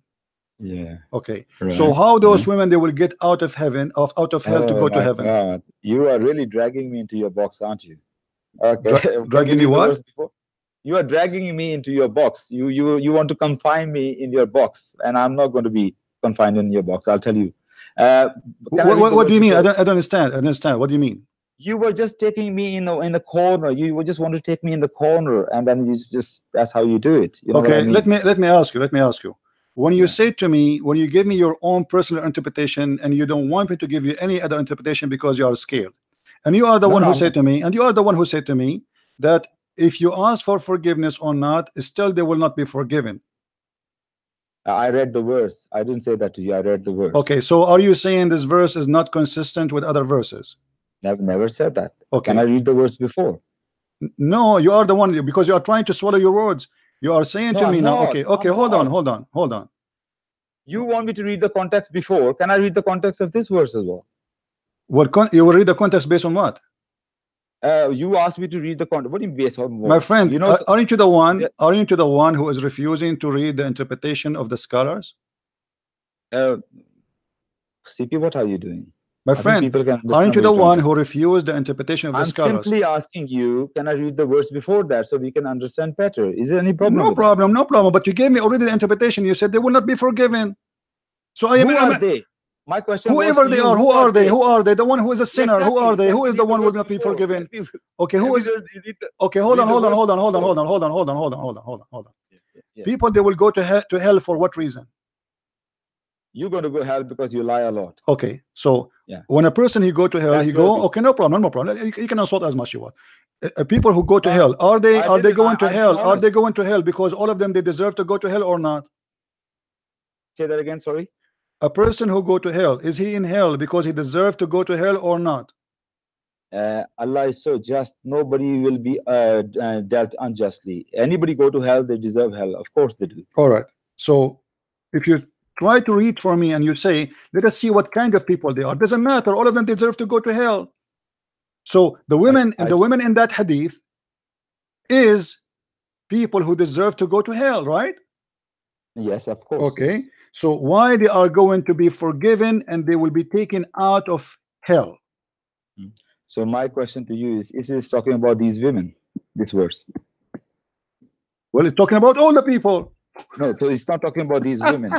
Yeah. Okay. Right. So how those women they will get out of heaven, out of hell to go to heaven? God. You are really dragging me into your box, aren't you? Okay. Dragging me what? You are dragging me into your box. You want to confine me in your box, and I'm not going to be confined in your box. I'll tell you. What do you mean? I don't understand. What do you mean? You were just taking me in the corner. You just want to take me in the corner, and then you just that's how you do it. You know okay. I mean? Let me ask you. When you say to me, when you give me your own personal interpretation, and you don't want me to give you any other interpretation because you are scared, and you are the one who said to me, that if you ask for forgiveness or not, still they will not be forgiven. I read the verse. I didn't say that to you. I read the verse. Okay, so are you saying this verse is not consistent with other verses? Never said that. Okay. Can I read the verse before? No, you are the one, because you are trying to swallow your words. You are saying to me now, okay, hold on. You want me to read the context before? Can I read the context of this verse as well? You will read the context based on what? You asked me to read the context. What do you based on? My friend, aren't you the one? Aren't you the one who is refusing to read the interpretation of the scholars? CP, what are you doing? My friend, aren't you the one who refused the interpretation of the scholars? I'm simply asking you, can I read the verse before that so we can understand better? Is there any problem? No problem, no problem. But you gave me already the interpretation. You said they will not be forgiven. So I am. Who are they? My question. Whoever they are, who are they? Who are they? The one who is a sinner. Exactly. Who are they? Who is the one who will not be forgiven? Okay, who is? Okay, hold on. People, they will go to hell for what reason? You're going to go to hell because you lie a lot. Okay, so when a person he go to hell, he go. Okay, no problem. You can insult as much as you want. People who go to hell, are they going to hell? Are they going to hell because all of them they deserve to go to hell or not? Say that again. Sorry. A person who go to hell, is he in hell because he deserves to go to hell or not? Allah is so just. Nobody will be dealt unjustly. Anybody go to hell, they deserve hell. Of course they do. All right. So if you try to read for me and you say, let us see what kind of people they are, doesn't matter. All of them deserve to go to hell. So the women and the women in that hadith is people who deserve to go to hell, right? Yes, of course. Okay. So why they are going to be forgiven and they will be taken out of hell? So my question to you is it talking about these women, this verse? Well, it's talking about all the people. No, so it's not talking about these women,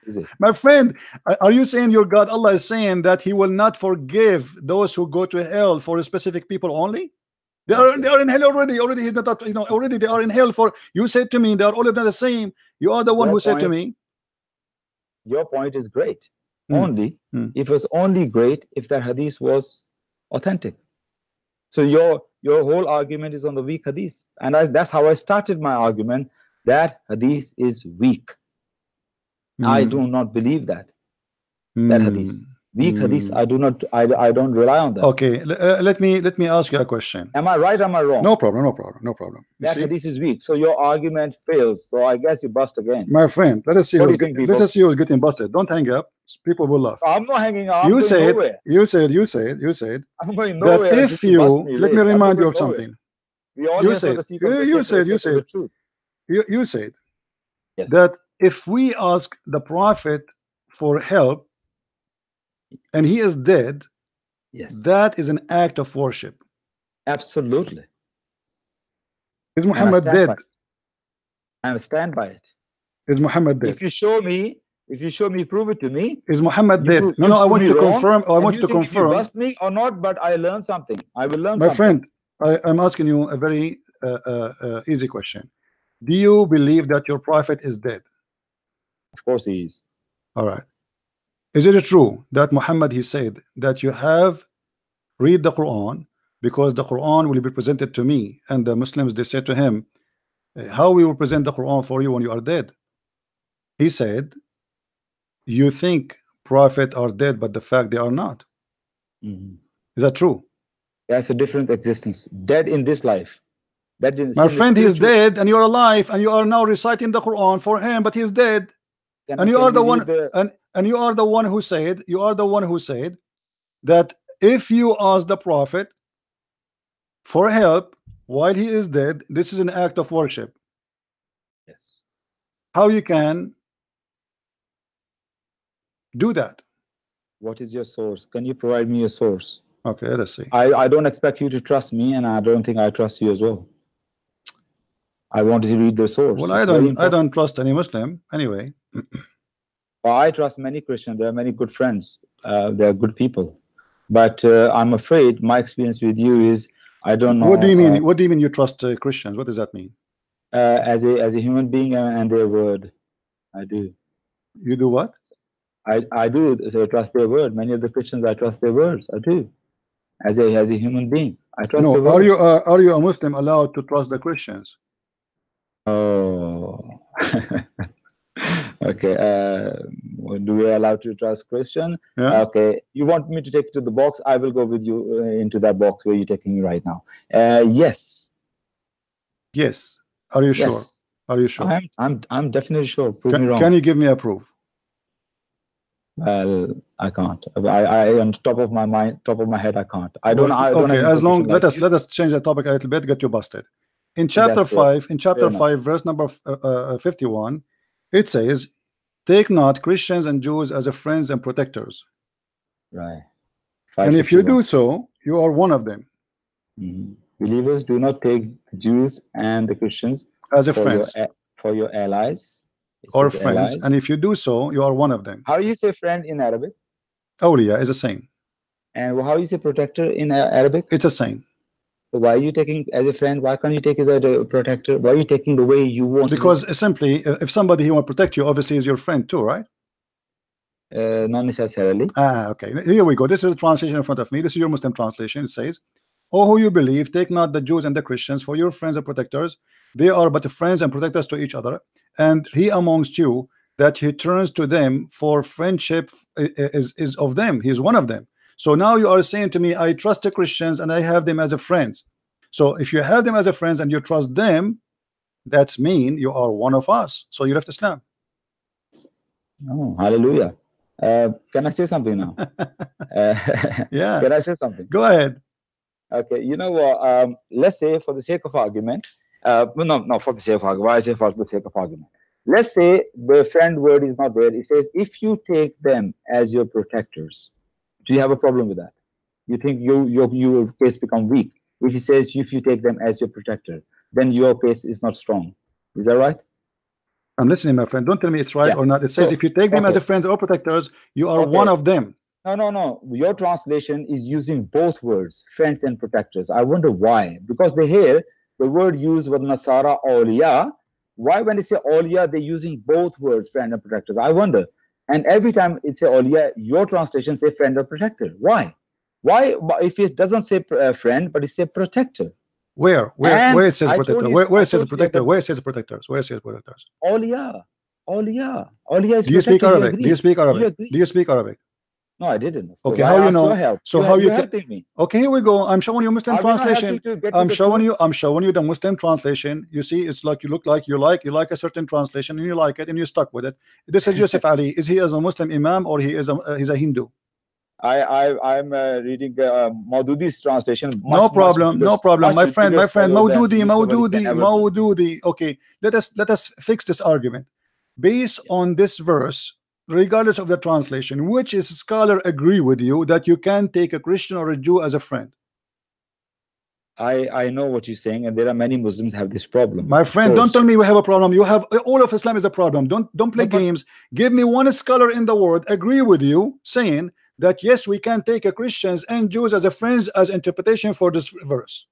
is it? My friend, are you saying your God Allah is saying that he will not forgive those who go to hell for specific people only? They are in hell already. Already they are in hell for. You said to me they are all of them the same. You are the one who said to me. Your point is great. Only it was only great if the hadith was authentic. So your whole argument is on the weak hadith, and that's how I started my argument. That hadith is weak. I do not believe that. That hadith. Weak hadith, I don't rely on that. Okay, let me ask you a question. Am I right? Am I wrong? No problem. That hadith is weak, so your argument fails. So I guess you bust again. My friend, let us see who's getting busted. Don't hang up. People will laugh. I'm not hanging up. You said I'm going nowhere. That if you let me remind you of something. You said that if we ask the Prophet for help and he is dead, that is an act of worship. Absolutely. Is Muhammad dead? I stand by it. Is Muhammad dead? If you show me, prove it to me. Is Muhammad dead? No, I want you to confirm. I want you to confirm. You bust me or not, but I learned something. I will learn something. My friend, I'm asking you a very easy question. Do you believe that your prophet is dead? Of course he is. All right. Is it true that Muhammad he said that you have read the Quran because the Quran will be presented to me, and the Muslims they said to him, how we will present the Quran for you when you are dead? He said, you think prophet are dead, but the fact they are not. Is that true? That's a different existence. Dead in this life. My friend, he is dead and you are alive and you are now reciting the Quran for him, but he is dead. And you are the one and you are the one who said that if you ask the prophet for help while he is dead, this is an act of worship. Yes. How you can do that? What is your source? Can you provide me a source? Okay, let's see. I don't expect you to trust me, and I don't think I trust you as well. I wanted to read the source. Well, I don't trust any Muslim anyway. Well, I trust many Christians. There are many good friends. They are good people. But I'm afraid my experience with you is I don't know. What do you mean? What do you mean you trust Christians? What does that mean? As a human being and their word, I do. You do what? I do trust their word. Many of the Christians, I trust their words. I do. As a human being, I trust. No, are you a Muslim allowed to trust the Christians? Oh, okay. Okay. Do we allow to trust Christian? Yeah. Okay. You want me to take you to the box? I will go with you into that box where you're taking me right now. Yes. Yes. Are you sure? Yes. Are you sure? I'm definitely sure. Prove me wrong. Can you give me a proof? Well, I can't. I on top of my mind, top of my head, I can't. I don't. Well, I don't okay. have As long information like let us change the topic a little bit. Get you busted. In chapter That's fair. 5, in chapter Fair 5, verse number 51, it says, "Take not Christians and Jews as a friends and protectors." Right. And if you 551. do so, you are one of them Believers, do not take the Jews and the Christians as a for friends for your allies. It or says friends. allies. And if you do so, you are one of them. How you say friend in Arabic? Awliya is the same. And how you say protector in Arabic? It's the same. So why are you taking as a friend? Why can't you take it as a protector? Why are you taking the way you want? Because simply, if somebody who want to protect you, obviously is your friend too, right? Not necessarily. Okay. Here we go. This is a translation in front of me. This is your Muslim translation. It says, "O who you believe, take not the Jews and the Christians for your friends and protectors. They are but friends and protectors to each other. And he amongst you that he turns to them for friendship is of them. He is one of them." So now you are saying to me, I trust the Christians and I have them as a friends. So if you have them as a friends and you trust them, that's mean you are one of us. So you left Islam. Oh, hallelujah. Can I say something now? Yeah. Can I say something? Go ahead. Okay. You know what? Let's say for the sake of argument, no, for the sake of argument. Why I say for the sake of argument? Let's say the friend word is not there. It says, if you take them as your protectors, do you have a problem with that? You think your case become weak if he says if you take them as your protector, then your case is not strong. Is that right? I'm listening, my friend. Don't tell me it's right or not. It says if you take them as a friends or protectors, you are one of them. No. Your translation is using both words, friends and protectors. I wonder why. Because they hear the word used with Nasara awliya. Why when they say awliya, they're using both words, friend and protectors? I wonder. And every time it's a awliya, your translation say friend or protector. Why? Why if it doesn't say friend, but it say protector? Where it says protector? Where it says protector? Where it says protectors? Where it says protectors? Awliya is. Do you speak Arabic? Do you speak Arabic? Do you speak Arabic? No, I didn't. Okay, how you know? So how you helping me? Okay, here we go. I'm showing you Muslim translation. I'm showing you the Muslim translation. You see, it's like you look like you like a certain translation and you like it and you're stuck with it. This is Yusuf Ali. Is he as a Muslim Imam or he's a Hindu? I'm reading Maududi's translation. No problem. My friend, Maududi. Okay, let us fix this argument based on this verse. Regardless of the translation, which is scholar agree with you that you can take a Christian or a Jew as a friend? I know what you're saying, and there are many Muslims have this problem. My friend, don't tell me we have a problem. You have all of Islam is a problem. Don't play games. Give me one scholar in the world agree with you saying that yes, we can take a Christians and Jews as a friends as interpretation for this verse.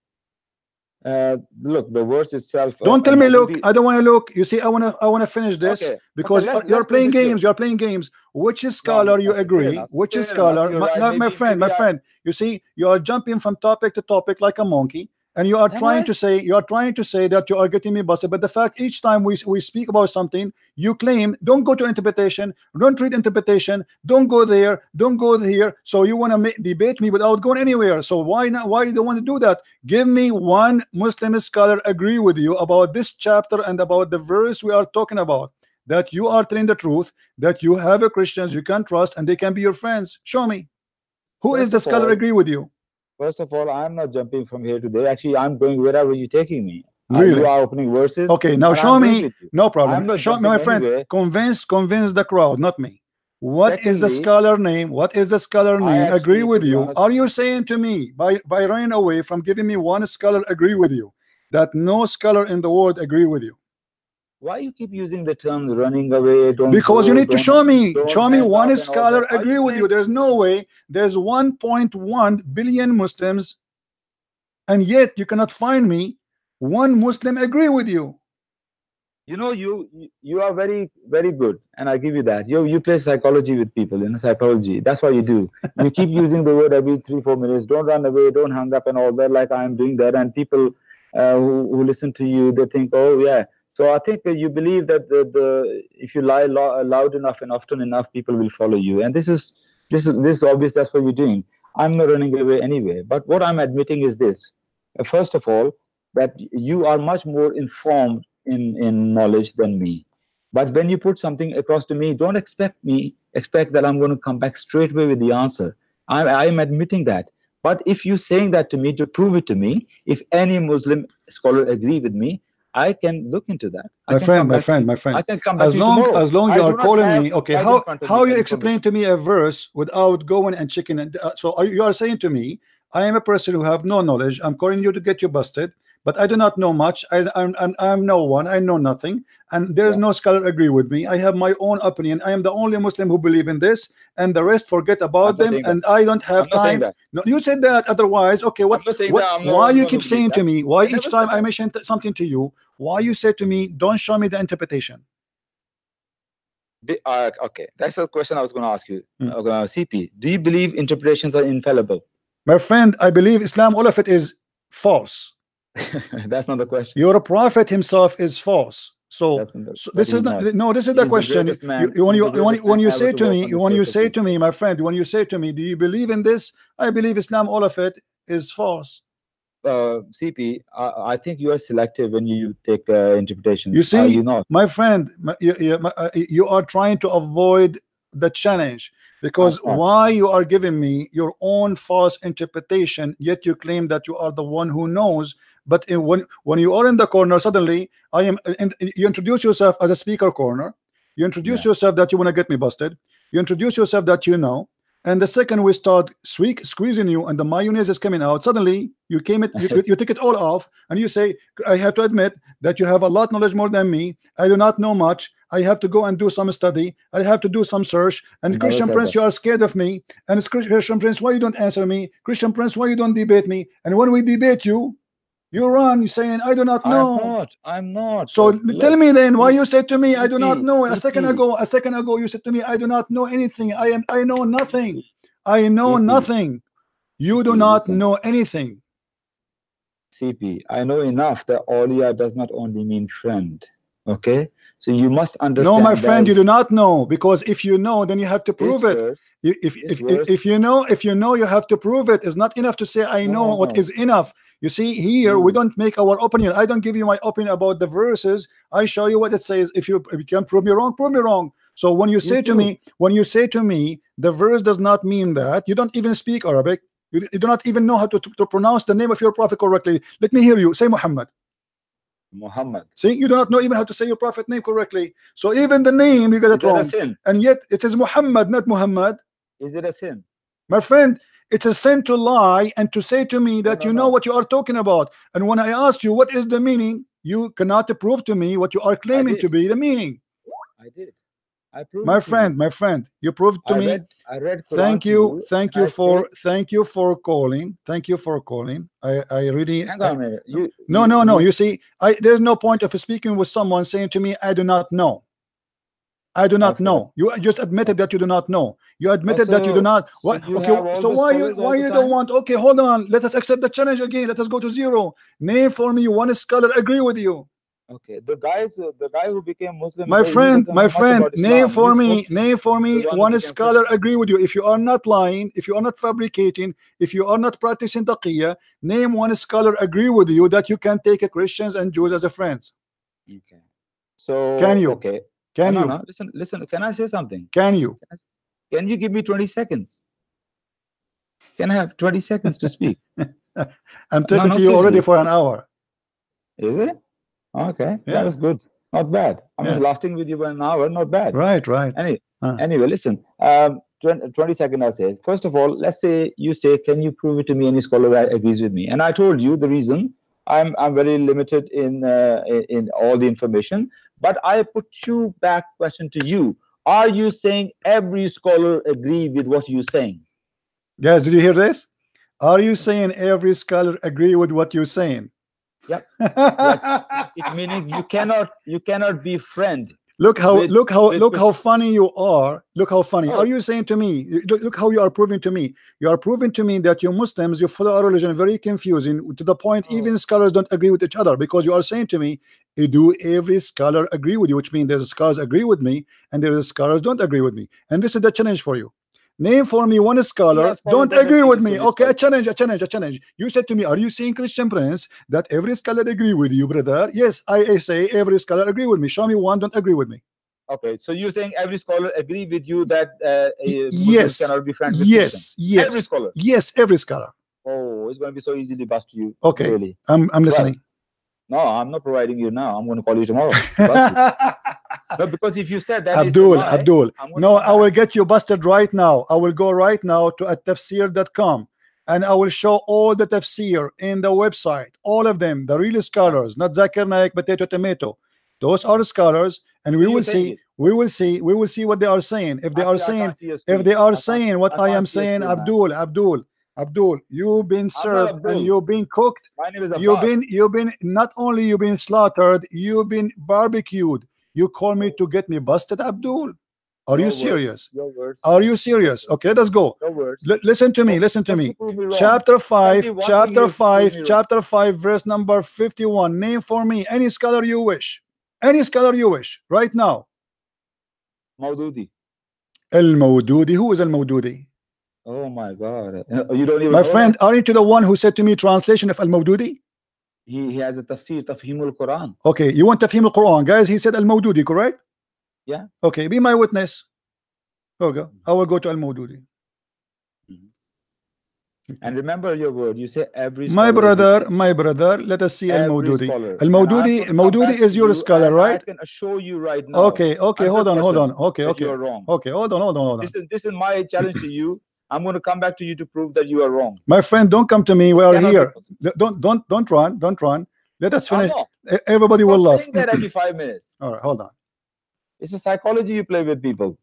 Look, the verse itself. Don't tell me look. I don't want to look. You see, I want to finish this because you're playing games. You're playing games. Which scholar you agree? Which scholar? My friend. You see, you are jumping from topic to topic like a monkey, and you are trying to say that you are getting me busted. But the fact each time we speak about something, you claim don't go to interpretation, don't read interpretation, don't go there, don't go here. So you want to debate me without going anywhere. So why not? Why you don't want to do that? Give me one Muslim scholar agree with you about this chapter and about the verse we are talking about. That you are telling the truth, that you have a Christians you can trust and they can be your friends. Show me. Who is the scholar agree with you? First of all, I'm not jumping from here to there. Actually, I'm going wherever you're taking me. Really? You are opening verses. Okay, now show me. No problem. Show me, my friend. Anywhere. Convince the crowd, not me. What is the scholar name? What is the scholar name? Agree with you. Are you saying to me by running away from giving me one scholar agree with you that no scholar in the world agree with you? Why you keep using the term running away? Because you need to show me. Show me one scholar agree with you. There's no way. There's 1.1 billion Muslims, and yet you cannot find me one Muslim agree with you. You know, you are very, very good, and I give you that. You play psychology with people, psychology. That's what you do. You keep using the word every 3-4 minutes. Don't run away. Don't hang up and all that like I am doing that. And people who listen to you, they think, oh yeah. So I think you believe that if you lie loud enough and often enough, people will follow you. And this is obvious. That's what you're doing. I'm not running away anyway. But what I'm admitting is this: first of all, that you are much more informed in knowledge than me. But when you put something across to me, don't expect that I'm going to come back straight away with the answer. I'm admitting that. But if you're saying that to me to prove it to me, if any Muslim scholar agree with me, I can look into that. My friend. I can come back As long you are calling me, okay. How you explain to me a verse without going and checking it? So you are saying to me, I am a person who have no knowledge. I'm calling you to get you busted, but I do not know much. I'm no one. I know nothing, and there is no scholar agree with me. I have my own opinion. I am the only Muslim who believe in this, and the rest forget about them. And I don't have time. No, you said that. Otherwise, okay. Why you keep saying to me? Why each time I mention something to you? Why you say to me, don't show me the interpretation? Okay, that's the question I was going to ask you. CP, do you believe interpretations are infallible? My friend, I believe Islam, all of it is false. That's not the question. Your prophet himself is false. So this is not. No, this is the question. When you say to me, my friend, when you say to me, do you believe in this? I believe Islam, all of it is false. CP, I think you are selective when you take interpretations. You see, you not? My friend, you are trying to avoid the challenge, because why you are giving me your own false interpretation, yet you claim that you are the one who knows. But when you are in the corner, suddenly you introduce yourself as a speaker corner. You introduce yourself that you want to get me busted. You introduce yourself that you know. And the second we start squeezing you and the mayonnaise is coming out, suddenly you take it all off and you say, I have to admit that you have a lot knowledge more than me. I do not know much. I have to go and do some study. I have to do some search. And Christian Prince, you are scared of me. And it's Christian Prince, why you don't answer me? Christian Prince, why you don't debate me? And when we debate you, you run, you're saying, I do not know. I'm not. So tell me then, why you said to me, I do not know. A second ago, you said to me, I do not know anything. I know nothing. I know nothing. You do not know anything. CP, I know enough that Aulia does not only mean friend. Okay? So you must understand. No, my friend, you do not know, because if you know, then you have to prove it. If you know, you have to prove it. It's not enough to say I know. What is enough? You see, here we don't make our opinion. I don't give you my opinion about the verses. I show you what it says. If you can prove me wrong, prove me wrong. So when you say to me, the verse does not mean that, you don't even speak Arabic. You do not even know how to pronounce the name of your prophet correctly. Let me hear you say Muhammad. See, you do not know even how to say your prophet name correctly. So even the name you get it wrong. And yet it says Muhammad, not Muhammad. Is it a sin? My friend, it's a sin to lie and to say to me that you know what you are talking about. And when I asked you what is the meaning, you cannot prove to me what you are claiming to be the meaning. I did. I proved my friend, you proved to me. I read thank you for calling. Thank you for calling. I really hang on a minute. No. You see, there's no point of speaking with someone saying to me, I do not know. I do not know. You just admitted that you do not know. You admitted that you do not. What? Okay. So why you don't want? Okay, hold on. Let us accept the challenge again. Let us go to zero. Name for me one scholar agree with you. Okay, the guy who became Muslim. My friend, name for me one scholar agree with you. If you are not lying, if you are not fabricating, if you are not practicing taqiyya, name one scholar agree with you that you can take Christians and Jews as a friends. Okay. So can you? Okay. Can you? No. Listen. Can I say something? Can you? Can you give me 20 seconds? Can I have 20 seconds to speak? I'm talking to you already for an hour. Is it? Okay, yeah. That is good. Not bad. I'm just lasting with you for an hour. Not bad. Right. Anyway, listen. 20 seconds. I say. First of all, let's say you say, can you prove it to me? Any scholar that agrees with me? And I told you the reason. I'm very limited in all the information. But I put you back question to you. Are you saying every scholar agree with what you're saying? Guys, did you hear this? Are you saying every scholar agree with what you're saying? Yep. It meaning you cannot be friend. Look how funny you are. Look how funny. Are you saying to me? Look how you are proving to me. You are proving to me that you Muslims, you follow our religion very confusing to the point even scholars don't agree with each other, because you are saying to me Do every scholar agree with you? Which means there's scholars agree with me and there's scholars don't agree with me. And this is the challenge for you. Name for me one scholar don't agree with me. Okay, a challenge. You said to me, are you saying, Christian Prince, that every scholar agree with you, brother? Yes, I say every scholar agree with me. Show me one don't agree with me. Okay, so you're saying every scholar agree with you that yes, cannot be friends with yes, every scholar. Yes, every scholar. Oh, it's going to be so easily bust you. Okay, really. I'm listening. Well, no, I'm not providing you now. I'm going to call you tomorrow. No, because if you said that, Abdul, no, I will get you busted right now. I will go right now to tafsir.com and I will show all the tafsir in the website, all of them, the real scholars, not Zakir Naik, potato, tomato. Those are scholars, and we will see what they are saying. If they are saying what I am saying, Abdul, you've been served and you've been cooked. My name is Abbas. You've been not only you've been slaughtered, you've been barbecued. You call me to get me busted, Abdul? Are you serious? Are you serious? Okay, let's go. Listen to me. Chapter 5, verse number 51. Name for me any scholar you wish. Any scholar you wish right now. Maududi. Al-Mawdudi. Who is Al-Mawdudi? Oh my God! You don't even. My friend, aren't you the one who said to me translation of Al-Mawdudi? He has a tafsir, Tafhimul Quran. Okay, you want Tafhimul Quran, guys? He said Al-Mawdudi, correct? Yeah. Okay, be my witness. Okay, I will go to Al-Mawdudi. And remember your word. You say every. My brother. Let us see Al-Mawdudi. Al-Mawdudi is your scholar, right? I can assure you right now. Okay. Hold on. Okay. You're wrong. Okay, hold on. This is my challenge to you. I'm going to come back to you to prove that you are wrong. My friend, don't come to me. We are here. Don't run. Let us finish. Everybody will laugh. That every 5 minutes. All right, hold on. It's a psychology you play with people.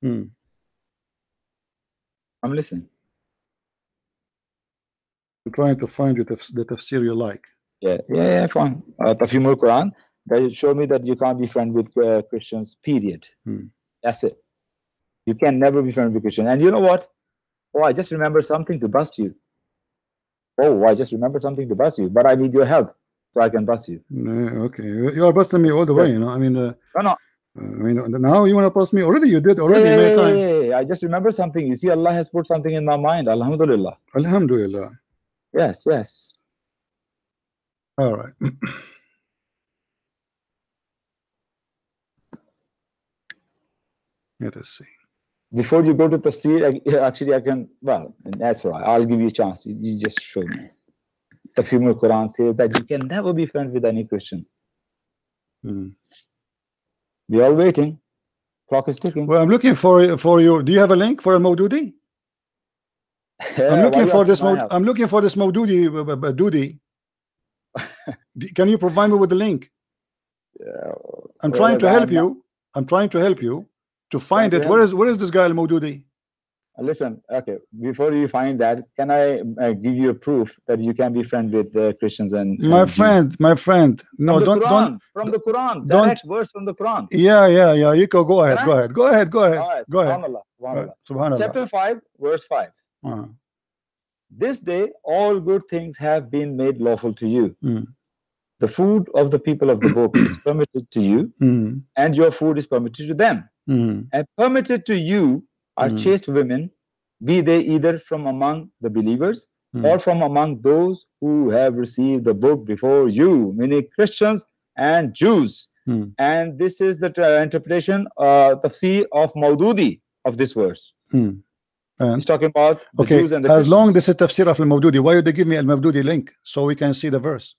I'm listening. I'm trying to find you the tafsir you like. Yeah, fine. Tafhimul Quran. That show me that you can't be friends with Christians. Period. That's it. You can never be friends with Christians. And you know what? Oh, I just remembered something to bust you. But I need your help so I can bust you. Okay, you are busting me all the way. You know. I mean, no. I mean, now you want to bust me already? You did already many times. I just remembered something. You see, Allah has put something in my mind. Alhamdulillah. Alhamdulillah. Yes. All right. Let us see. Before you go to tafsir, actually I can. Well, that's right. I'll give you a chance. You just show me. Tafhimul Quran says that you can never be friends with any Christian. We are waiting. Clock is ticking. Well, I'm looking for your. Do you have a link for Al-Mawdudi? I'm looking for this. I'm looking for this Mawdudi. Can you provide me with the link? I'm trying to help you to find it. Where is this guy Al-Mawdudi? Listen, okay. Before you find that, can I give you a proof that you can be friends with Christians and my friend? No, don't from the Quran. Direct verse from the Quran. Yeah. You go ahead. Go ahead. Subhanallah. Chapter 5, verse 5. This day, all good things have been made lawful to you. The food of the people of the book is permitted to you, and your food is permitted to them. And permitted to you are chaste women, be they either from among the believers or from among those who have received the book before you, meaning Christians and Jews. And this is the interpretation, tafsir of Mawdudi of this verse. He's talking about the Jews and the As Christians. long this is tafsir of Al-Mawdudi, why would they give me Al-Mawdudi link so we can see the verse?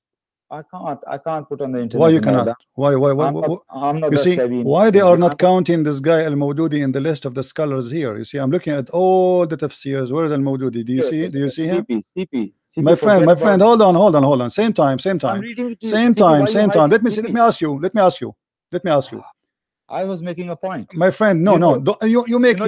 I can't put on the internet. Why you cannot? Why? I'm not you see, savvy. why they are not counting this guy Al-Mawdudi in the list of the scholars here? You see, I'm looking at all the tafsirs. Where is Al-Mawdudi? Do you see? Do you see him? CP. My friend, hold on. Same time. Same time. Let me ask you. I was making a point. My friend, no. You make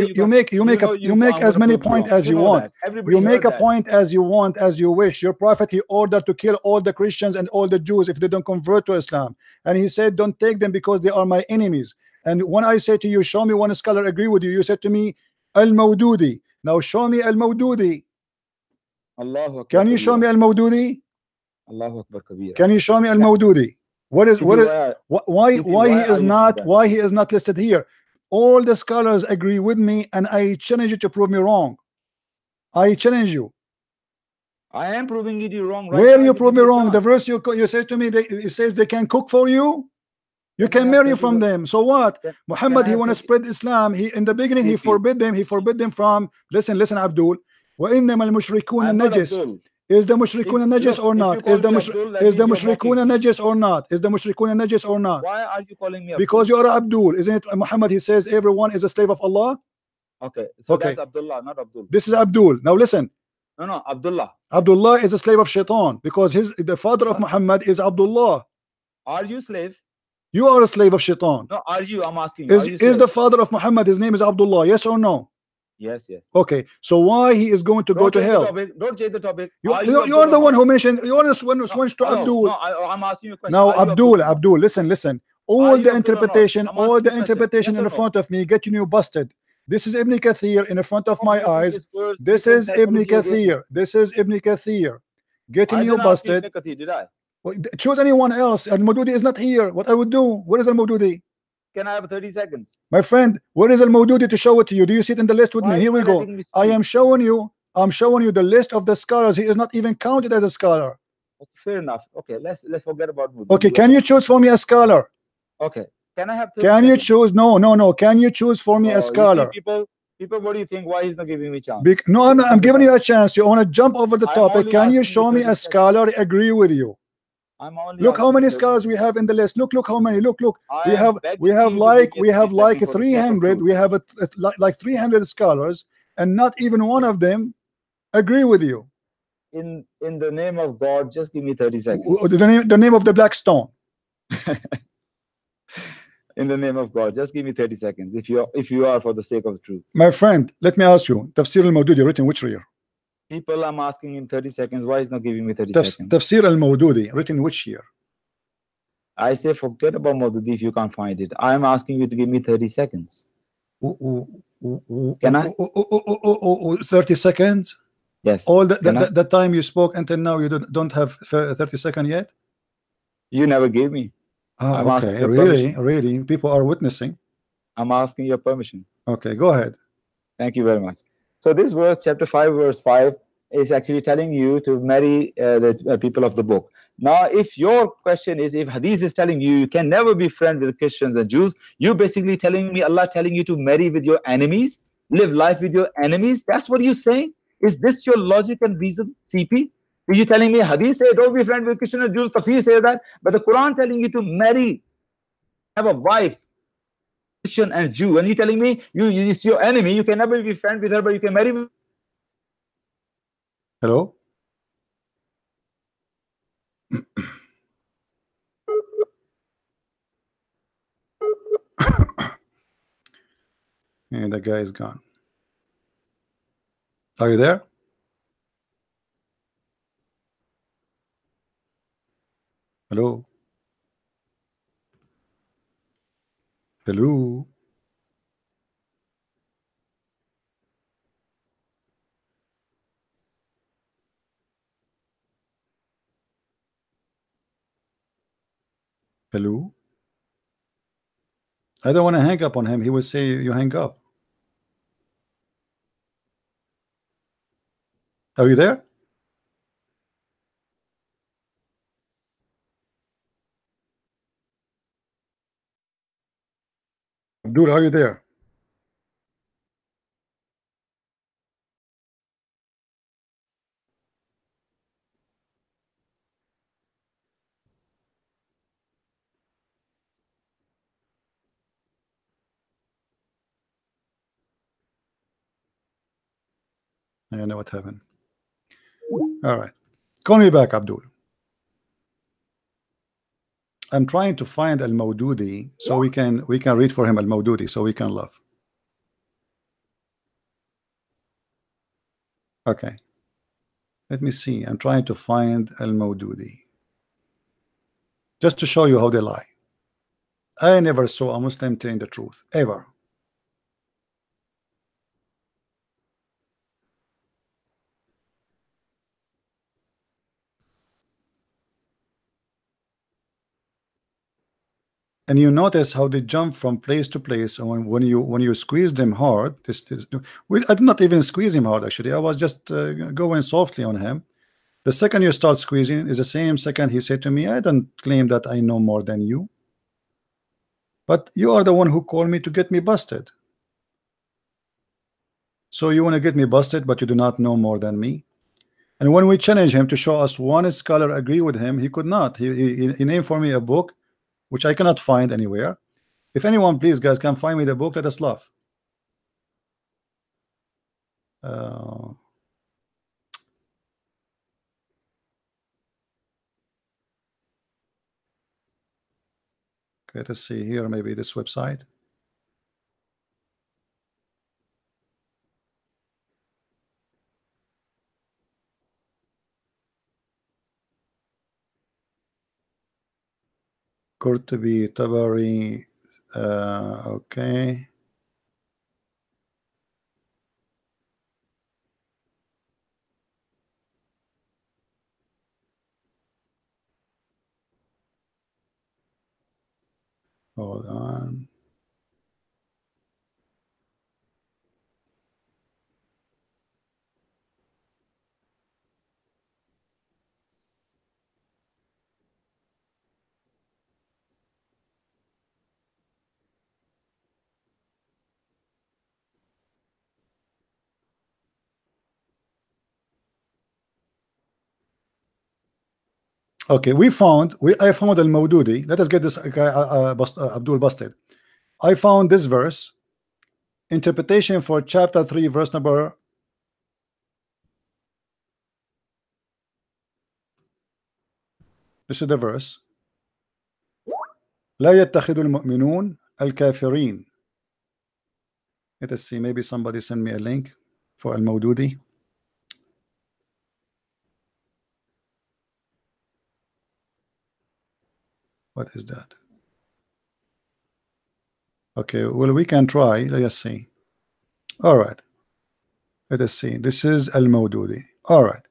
as many points as you want. You make a point as you want, as you wish. Your prophet, he ordered to kill all the Christians and all the Jews if they don't convert to Islam. And he said, don't take them because they are my enemies. And when I say to you, show me one scholar agree with you, you said to me, Al-Mawdudi. Now show me Al-Mawdudi. Can you show me Al-Mawdudi? Allahu Akbar kabir. Can you show me Al-Mawdudi? What is why he is not listed here? All the scholars agree with me, and I challenge you to prove me wrong. I challenge you. I am proving it you wrong. Right? Where you prove me wrong? The verse you say to me, it says they can cook for you. You can marry from them. So what? Muhammad, he want to spread Islam. He in the beginning he forbid them. He forbid them from. Listen, Abdul. وَإِنَّمَا الْمُشْرِكُونَ النَّجِسِ. Is the mushrikun najis or not? Is the mushrikun najis or not? Is the mushrikun najis or not? Why are you calling me Abdul? Because you are Abdul, isn't it? Muhammad, he says everyone is a slave of Allah. Okay, so that's Abdullah, not Abdul. This is Abdul. Now listen. No, Abdullah. Abdullah is a slave of Shaitan because the father of Muhammad is Abdullah. Are you slave? You are a slave of Shaitan. No, are you? I'm asking. Is the father of Muhammad, his name is Abdullah? Yes or no? Yes. Okay, so why he is going to go to hell? Don't change the topic. You are the one who mentioned. You are the one who switched to Abdul. No, I'm asking you a question. Now, Abdul, listen. All the interpretation in the front of me, getting you busted. This is Ibn Kathir in the front of my eyes. This is Ibn Kathir. Getting you busted. Did I? Choose anyone else. Al-Mawdudi is not here. What I would do? Where is Al-Mawdudi? Can I have 30 seconds? My friend, where is Al-Mawdudi to show it to you? Do you see it in the list with me? Here we go. I am showing you. I'm showing you the list of the scholars. He is not even counted as a scholar. Okay, fair enough. Okay, let's forget about Mawdudi. Okay, can you choose for me a scholar? Okay. Can I have 30 Can seconds? you choose? No. Can you choose for me a scholar? People, what do you think? Why he's not giving me a chance? No, I'm giving you a chance. You want to jump over the topic. Can you show me a scholar? Agree with you. Look how many scholars we have in the list. Look how many. Look. We have like 300. We have like 300 scholars, and not even one of them agree with you. In the name of God, just give me 30 seconds. The name of the black stone. In the name of God, just give me 30 seconds. If you are for the sake of the truth. My friend, let me ask you. Tafsir al-Mawdudi written which year? People, I'm asking in 30 seconds. Why is not giving me 30 seconds? Tafsir al-Mawdudi written which year? I say forget about Mawdudi if you can't find it. I'm asking you to give me 30 seconds. Can I? 30 seconds? Yes. All the time you spoke until now, you don't have 30 seconds yet? You never gave me. Okay, really? People are witnessing. I'm asking your permission. Okay, go ahead. Thank you very much. So this verse, chapter 5, verse 5, is actually telling you to marry the people of the book. Now, if your question is, if Hadith is telling you you can never be friends with Christians and Jews, you basically telling me Allah telling you to marry with your enemies, live life with your enemies. That's what you're saying? Is this your logic and reason, CP? Are you telling me Hadith say don't be friends with Christians and Jews? Tafsir say that, but the Quran telling you to marry, have a wife, Christian and Jew, and you telling me it's your enemy, you can never be friends with her, but you can marry me. Hello? And the guy is gone. Are you there? Hello? Hello? Hello? I don't want to hang up on him. He will say you hang up. Are you there? Abdul, are you there? I know what happened. All right. Call me back, Abdul. I'm trying to find Al-Mawdudi so we can read for him Al-Mawdudi so we can laugh. Okay. Let me see. I'm trying to find Al-Mawdudi just to show you how they lie. I never saw a Muslim telling the truth, ever. and you notice how they jump from place to place. And when you squeeze them hard, I did not even squeeze him hard, actually. I was just going softly on him. The second you start squeezing is the same second he said to me, I don't claim that I know more than you, but you are the one who called me to get me busted. So you want to get me busted, but you do not know more than me. And when we challenge him to show us one scholar agree with him, he could not. He named for me a book which I cannot find anywhere. If anyone, please guys, can find me the book, let us laugh. Okay, let's see here, maybe this website. Qurtubi, Tabari, okay. Hold on. Okay, I found al-Mawdudi. Let us get this guy Abdul busted. I found this verse, interpretation for chapter 3, verse number. This is the verse. لا يتخذ المؤمنون الكافرين. Let us see, maybe somebody send me a link for al-Mawdudi. What is that? Okay, well, we can try. Let us see. All right. Let us see. This is al-Mawdudi. All right.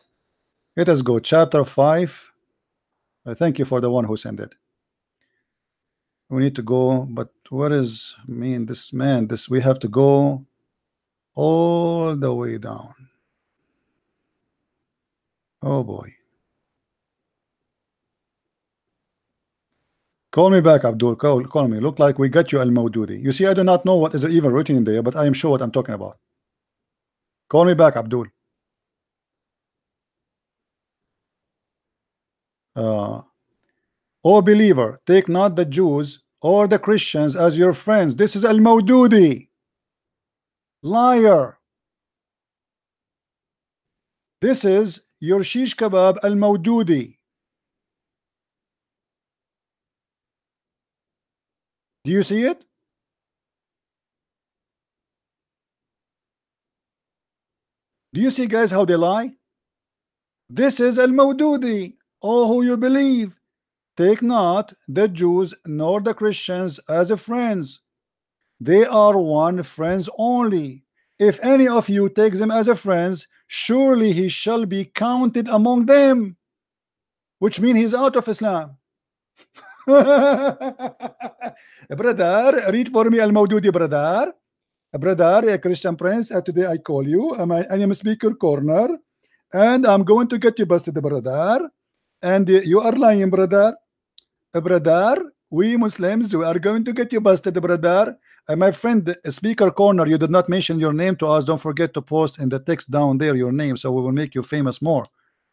Let us go. Chapter 5. Thank you for the one who sent it. We need to go, but what is this man? This we have to go all the way down. Oh boy. Call me back, Abdul. Call me. Look like we got you al-Mawdudi. You see, I do not know what is even written in there, but I am sure what I'm talking about. Call me back, Abdul. O believer, take not the Jews or the Christians as your friends. This is al-Mawdudi. Liar. This is your shish kebab al-Mawdudi. Do you see it? Do you see, guys, how they lie? This is al-Mawdudi. Oh, who you believe, take not the Jews nor the Christians as friends. They are one friends only. If any of you takes them as friends, surely he shall be counted among them, which means he's out of Islam. Brother, read for me al-Mawdudi, brother. Brother, a Christian prince, today I call you. I am speaker corner, and I'm going to get you busted, brother. And you are lying, brother. Brother, we Muslims, we are going to get you busted, brother. My friend, speaker corner, you did not mention your name to us. Don't forget to post in the text down there your name, so we will make you famous more.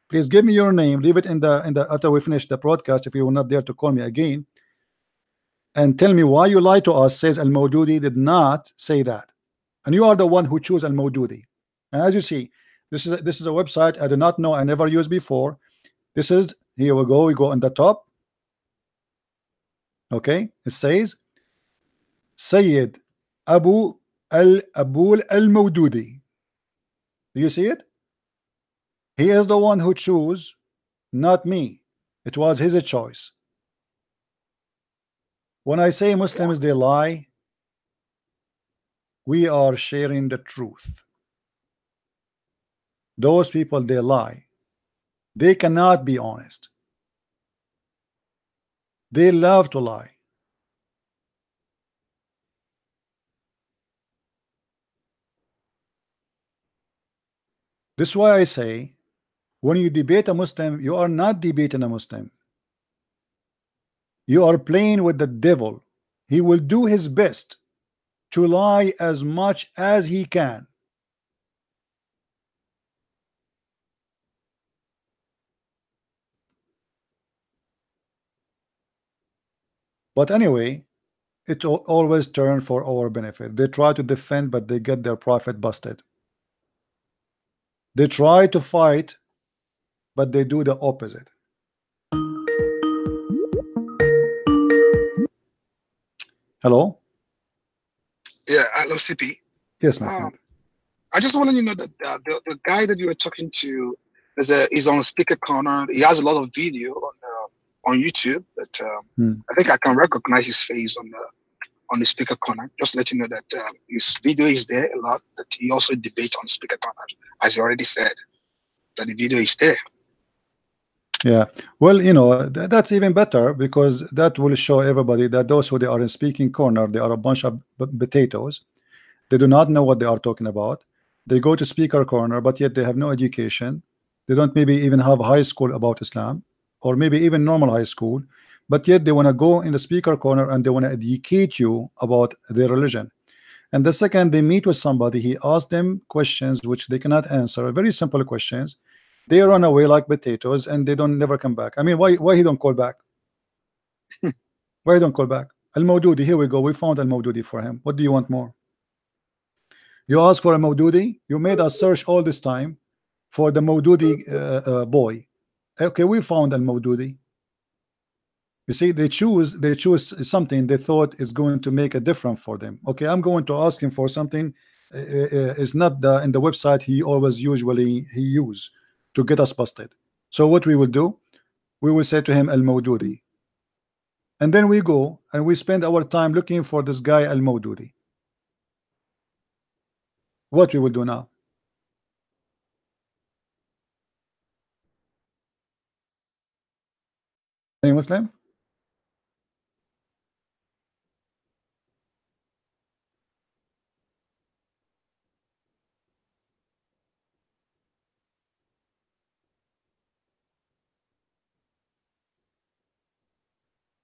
Please give me your name. Leave it in the after we finish the broadcast, if you will not dare to call me again, and tell me why you lied to us. Says al-Mawdudi did not say that, and you are the one who chose al-Mawdudi. And as you see, this is a website I do not know, I never used before. This is, here we go on the top. Okay, it says Sayyid Abu al-Mawdudi. Do you see it? He is the one who chose, not me. It was his choice. When I say Muslims they lie, we are sharing the truth. Those people they lie. They cannot be honest. They love to lie. This is why I say, when you debate a Muslim, you are not debating a Muslim. You are playing with the devil. He will do his best to lie as much as he can. But anyway, it always turns for our benefit. They try to defend, but they get their prophet busted. They try to fight, but they do the opposite. Hello? Yeah, hello, CP. Yes, my friend. I just wanted you to know that the guy that you were talking to is on Speaker Corner. He has a lot of video on YouTube that I think I can recognize his face on the Speaker Corner. Just let you know that his video is there a lot. That he also debate on Speaker Corner, as you already said. That the video is there. Yeah, well, you know, that's even better, because that will show everybody that those who they are in speaking corner, they are a bunch of potatoes. They do not know what they are talking about. They go to speaker corner, but yet they have no education. They don't maybe even have high school about Islam, or maybe even normal high school, but yet they want to go in the speaker corner and they want to educate you about their religion. And the second they meet with somebody, he asks them questions which they cannot answer, very simple questions. They run away like potatoes and they don't never come back. I mean, why he don't call back? Why he don't call back? Al-Mawdudi, here we go. We found Al-Mawdudi for him. What do you want more? You ask for a Mawdudi. You made us search all this time for the Mawdudi boy. Okay, we found Al-Mawdudi. You see, they choose something they thought is going to make a difference for them. Okay, I'm going to ask him for something. It's not in the website he always usually use to get us busted. So what we will do, we will say to him Al-Mawdudi, and then we go and we spend our time looking for this guy Al-Mawdudi. What we will do now? Any Muslim?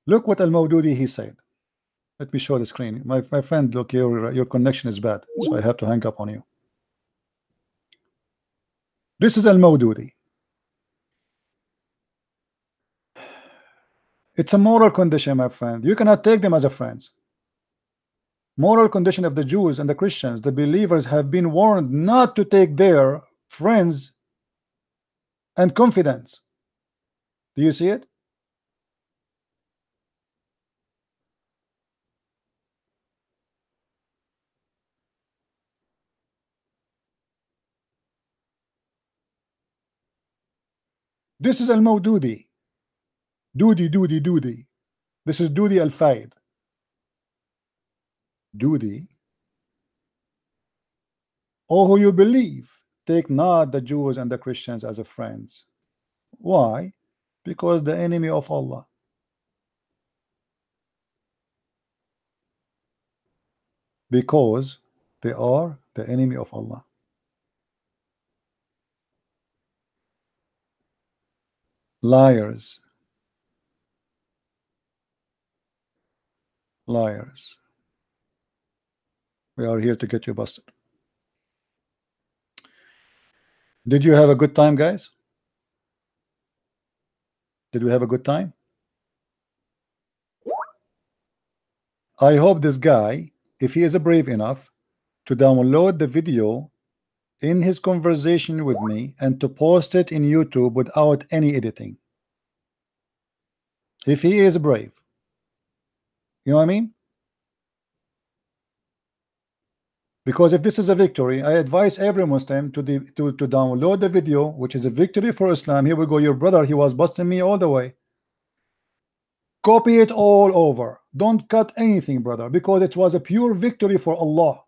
Look what Al-Mawdudi he said. Let me show the screen. My friend, look, your connection is bad, so I have to hang up on you. This is Al-Mawdudi. It's a moral condition, my friend. You cannot take them as a friends. Moral condition of the Jews and the Christians, the believers have been warned not to take their friends and confidence. Do you see it? This is Al-Mawdudi. Dudi. This is Dudi Al-Faid. Dudi. Oh, who you believe, take not the Jews and the Christians as a friends. Why? Because the enemy of Allah. Because they are the enemy of Allah. Liars. Liars. We are here to get you busted. Did you have a good time, guys? Did we have a good time? I hope this guy, if he is brave enough to download the video in his conversation with me and to post it in YouTube without any editing. If he is brave. You know what I mean? Because if this is a victory, I advise every Muslim to download the video, which is a victory for Islam. Here we go. Your brother, he was busting me all the way. Copy it all over. Don't cut anything, brother, because it was a pure victory for Allah.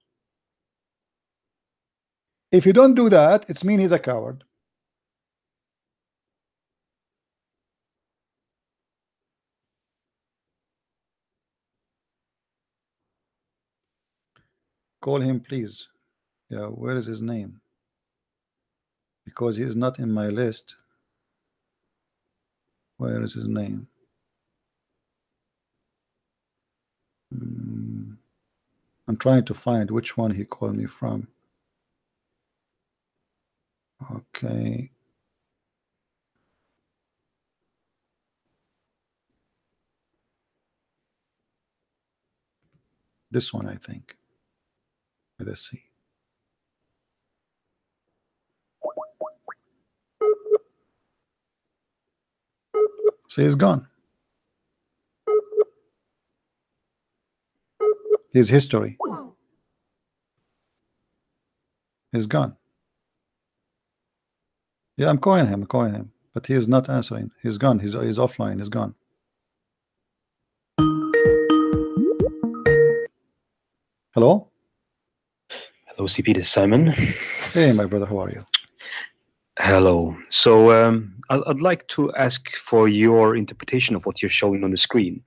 If you don't do that, it's mean he's a coward. Call him, please. Yeah, where is his name? because he is not in my list. Where is his name? I'm trying to find which one he called me from. Okay. This one, I think. Let's see. So he's gone. His history is gone. Yeah, I'm calling him, but he is not answering. He's gone. He's offline. He's gone. Hello? Hello, CP, this is Simon. Hey, my brother, how are you? Hello. So I'd like to ask for your interpretation of what you're showing on the screen.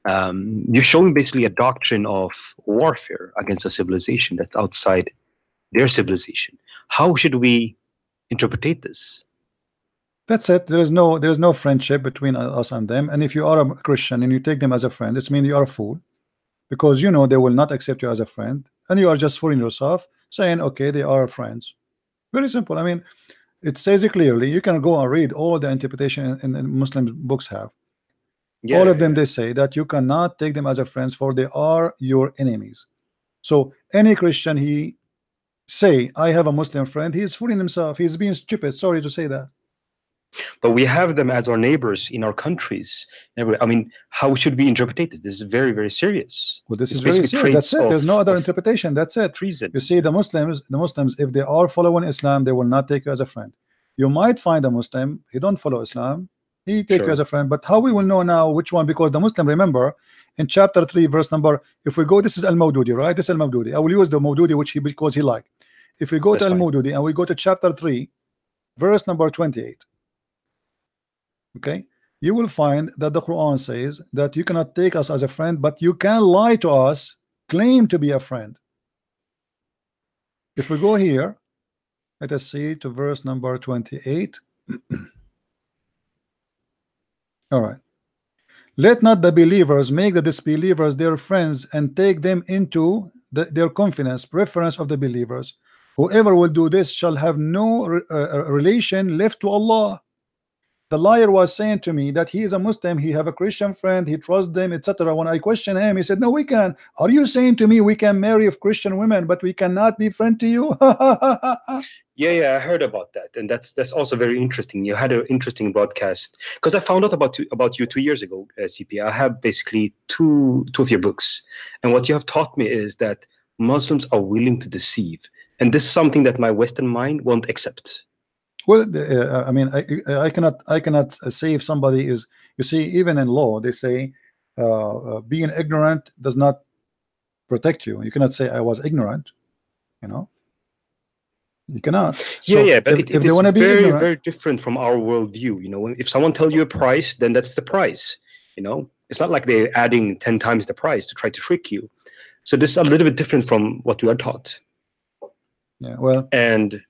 You're showing basically a doctrine of warfare against a civilization that's outside their civilization. How should we interpret this? That's it. There is no friendship between us and them. And if you are a Christian and you take them as a friend, it means you are a fool, because you know they will not accept you as a friend, and you are just fooling yourself, saying, okay, they are friends. Very simple. I mean, it says it clearly. You can go and read all the interpretation in Muslim books have. Yeah, all of them, they say that you cannot take them as a friends, for they are your enemies. So any Christian, he say, I have a Muslim friend, he is fooling himself. He's being stupid. Sorry to say that. But we have them as our neighbors in our countries. I mean, how should we interpret it? This is very, very serious. Well, this is very serious. That's it. There's no other interpretation. That's it. Treason. You see, the Muslims, if they are following Islam, they will not take you as a friend. You might find a Muslim, he don't follow Islam, he take you as a friend. But how we will know now which one? Because the Muslim, remember, in chapter 3, verse number, if we go, this is Al-Mawdudi, right? This is Al-Mawdudi. I will use the Mawdudi, which because he liked. If we go to Al-Mawdudi and we go to chapter 3, verse number 28, okay, you will find that the Quran says that you cannot take us as a friend, but you can lie to us, claim to be a friend. If we go here, let us see to verse number 28. All right. Let not the believers make the disbelievers their friends and take them into their confidence, preference of the believers. Whoever will do this shall have no relation left to Allah. The liar was saying to me that he is a Muslim, he have a Christian friend, he trusts them, etc. When I questioned him, he said, no, we can. Are you saying to me we can marry Christian women, but we cannot be friend to you? Yeah, I heard about that, and that's also very interesting. You had an interesting broadcast, because I found out about you 2 years ago, CP. I have basically two of your books, and what you have taught me is that Muslims are willing to deceive, and this is something that my Western mind won't accept. Well, I mean, I cannot say if somebody is. You see, even in law, they say being ignorant does not protect you. You cannot say I was ignorant. You know. You cannot. Yeah, but if they want to be ignorant, very different from our worldview. You know, if someone tells you a price, then that's the price. You know, it's not like they're adding 10 times the price to try to trick you. So this is a little bit different from what we are taught. Yeah, well, and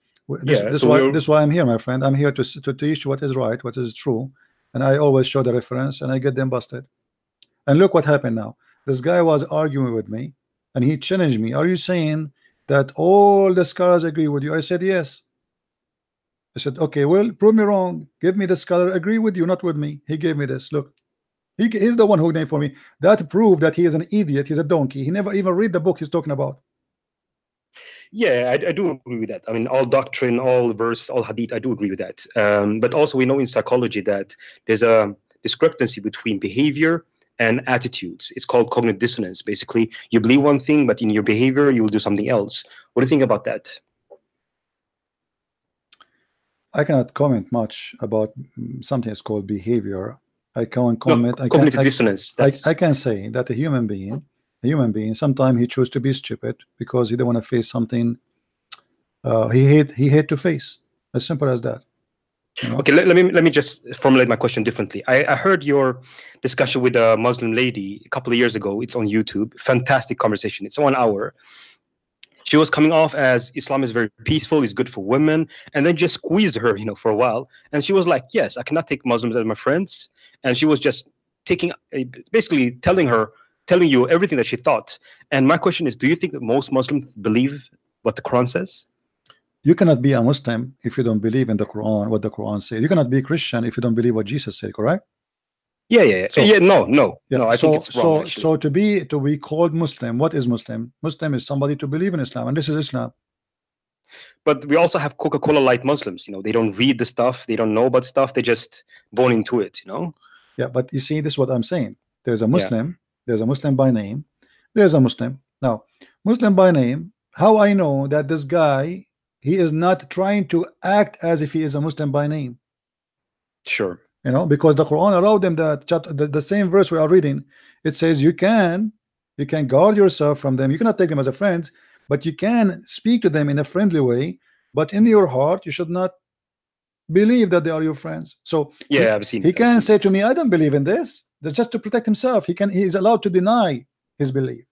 this is why I'm here, my friend. I'm here to teach what is right, what is true, and I always show the reference, and I get them busted. And look what happened now. This guy was arguing with me, and he challenged me. Are you saying that all the scholars agree with you? I said yes. I said, okay, well, prove me wrong. Give me the scholar agree with you, not with me. He gave me this. Look, he's the one who named for me. That proved that he is an idiot. He's a donkey. He never even read the book he's talking about. Yeah, I do agree with that. I mean, all doctrine, all verses, all hadith, I do agree with that. But also we know in psychology that there's a discrepancy between behavior and attitudes. It's called cognitive dissonance. Basically, you believe one thing, but in your behavior, you will do something else. What do you think about that? I cannot comment much about something that's called behavior. I can't comment. No, cognitive dissonance. I can say that a human being, sometimes he chooses to be stupid because he don't want to face something he hate to face. As simple as that. You know? Okay, let me just formulate my question differently. I heard your discussion with a Muslim lady a couple of years ago. It's on YouTube. Fantastic conversation. It's 1 hour. She was coming off as Islam is very peaceful, is good for women, and then just squeezed her, for a while. And she was like, yes, I cannot take Muslims as my friends. And she was just taking, basically telling you everything that she thought. And my question is, do you think that most Muslims believe what the Quran says? You cannot be a Muslim if you don't believe in the Quran, what the Quran says. You cannot be a Christian if you don't believe what Jesus said, correct? Yeah. So, no. I think it's wrong. So to be called Muslim, what is Muslim? Muslim is somebody to believe in Islam, and this is Islam. But we also have Coca-Cola light Muslims. They don't read the stuff, they don't know about stuff, they just born into it. Yeah, but you see, this is what I'm saying. There's a Muslim, there's a Muslim by name, there's a Muslim. Now, Muslim by name, how I know that this guy, he is not trying to act as if he is a Muslim by name? Sure. Because the Quran allowed them that chapter, the same verse we are reading, it says you can guard yourself from them. You cannot take them as a friend, but you can speak to them in a friendly way. But in your heart, you should not believe that they are your friends. So he can say to me, I don't believe in this. That's just to protect himself. He is allowed to deny his belief.